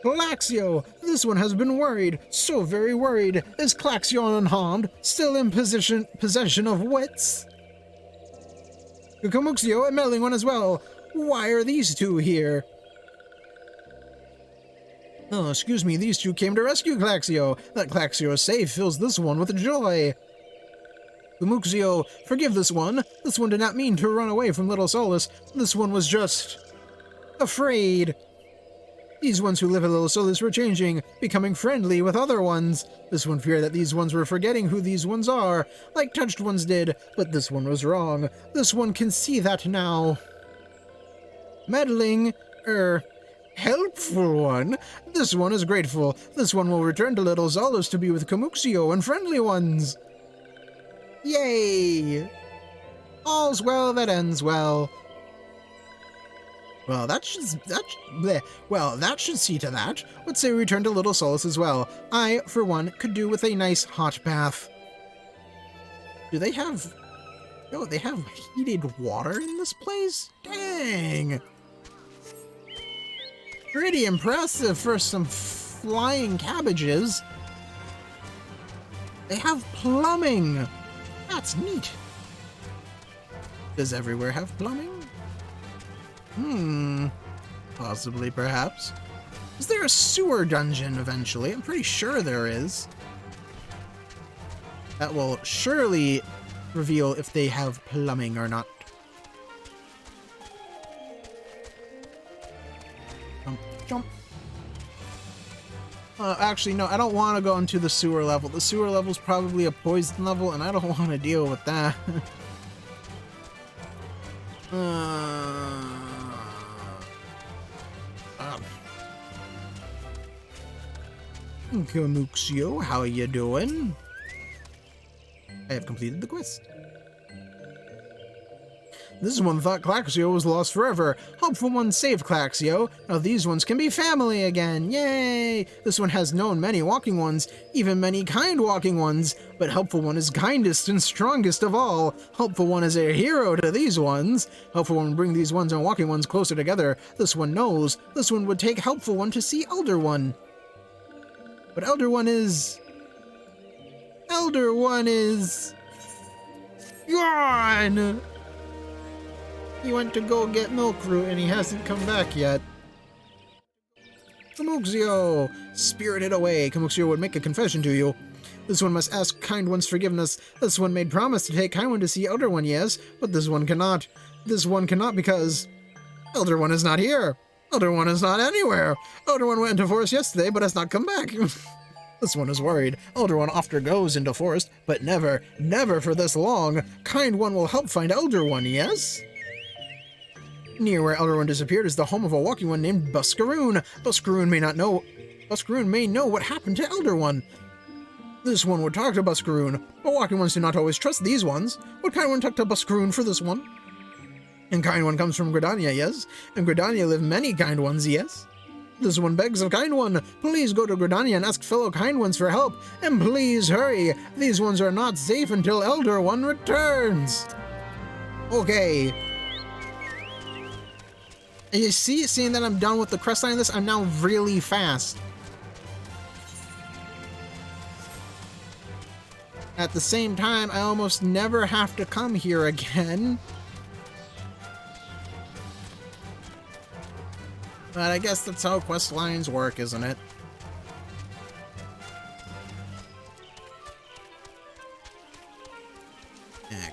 Claxio! This one has been worried. So very worried. Is Claxio unharmed? Still in possession of wits? Komuxio and Meddling One as well. Why are these two here? Oh, excuse me, these two came to rescue Claxio. That Claxio is safe fills this one with joy. Komuxio, forgive this one. This one did not mean to run away from Little Solus. This one was just afraid. These ones who live at Little Solus were changing, becoming friendly with other ones. This one feared that these ones were forgetting who these ones are, like Touched Ones did, but this one was wrong. This one can see that now. Meddling, helpful one. This one is grateful. This one will return to Little Solus to be with Komuxio and friendly ones. Yay! All's well that ends well. Well, that should see to that. Let's say we return to Little Solus as well. I, for one, could do with a nice hot bath. Do they have... Oh, they have heated water in this place? Dang! Pretty impressive for some flying cabbages. They have plumbing. That's neat. Does everywhere have plumbing? Possibly, perhaps. Is there a sewer dungeon eventually? I'm pretty sure there is. That will surely reveal if they have plumbing or not. Jump, jump. Actually, no, I don't want to go into the sewer level. The sewer level's probably a poison level, and I don't want to deal with that. Kamuxio, how you doing? I have completed the quest. This one thought Claxio was lost forever. Hopeful one saved Claxio. Now these ones can be family again. Yay! This one has known many walking ones, even many kind walking ones. But Helpful One is kindest and strongest of all. Helpful One is a hero to these ones. Helpful One would bring these ones and walking ones closer together. This one knows. This one would take Helpful One to see Elder One. But Elder One is gone! He went to go get Milkroot and he hasn't come back yet. Kamuxio! Spirited away, Kamuxio would make a confession to you. This one must ask Kind One's forgiveness. This one made promise to take Kind One to see Elder One, yes, but this one cannot. This one cannot because Elder One is not here. Elder One is not anywhere. Elder One went into forest yesterday, but has not come back. This one is worried. Elder One often goes into forest, but never, never for this long. Kind One will help find Elder One, yes? Near where Elder One disappeared is the home of a walking one named Buscaroon. Buscaroon may know what happened to Elder One. This one would talk to Buscaroon, but walking ones do not always trust these ones. Would Kind One talk to Buscaroon for this one? And Kind One comes from Gridania, yes? And Gridania live many Kind Ones, yes? This one begs of Kind One, please go to Gridania and ask fellow Kind Ones for help, and please hurry. These ones are not safe until Elder One returns. Okay. And you see, seeing that I'm done with the quest line of this, I'm now really fast. At the same time, I almost never have to come here again. But I guess that's how quest lines work, isn't it?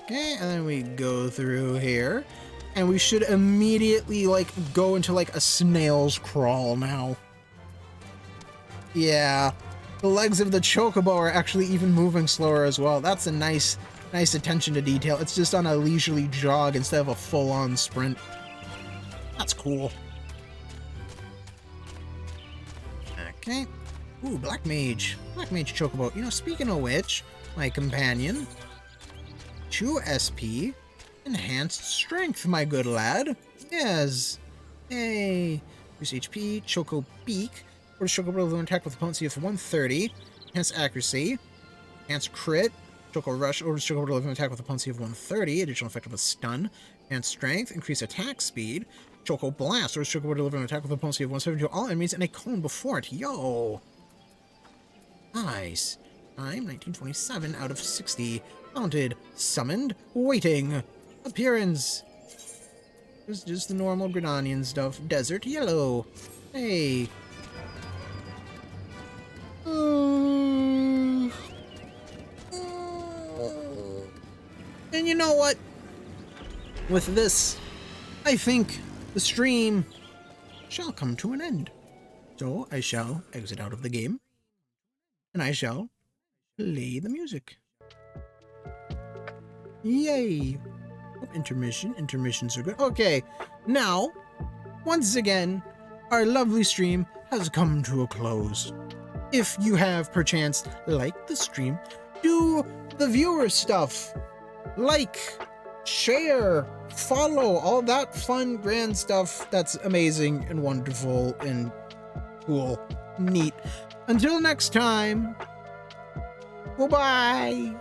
Okay, and then we go through here. And we should immediately, like, go into, like, a snail's crawl now. Yeah. The legs of the chocobo are actually even moving slower as well. That's a nice attention to detail. It's just on a leisurely jog instead of a full-on sprint. That's cool. Okay. Ooh, Black Mage. Black Mage chocobo. You know, speaking of which, my companion, 2 SP... Enhanced strength, my good lad. Yes. Hey. Reduce HP. Choco Beak. Orders Choco Bro to attack with a potency of 130. Enhanced accuracy. Enhanced crit. Choco Rush. Orders Choco Bro to attack with a potency of 130. Additional effect of a stun. Enhanced strength. Increase attack speed. Choco Blast. Orders Choco Bro to deliver an attack with a potency of 170 to all enemies and a cone before it. Yo. Nice. I'm 1927 out of 60. Mounted. Summoned. Waiting. Appearance. It's just the normal Gridanian stuff. Desert yellow. Hey. And you know what? With this, I think the stream shall come to an end. So I shall exit out of the game. And I shall play the music. Yay! Oh, intermission. Intermissions are good. Okay, now, once again, our lovely stream has come to a close. If you have perchance liked the stream, do the viewer stuff. Like, share, follow, all that fun, grand stuff that's amazing and wonderful and cool, neat. Until next time, goodbye.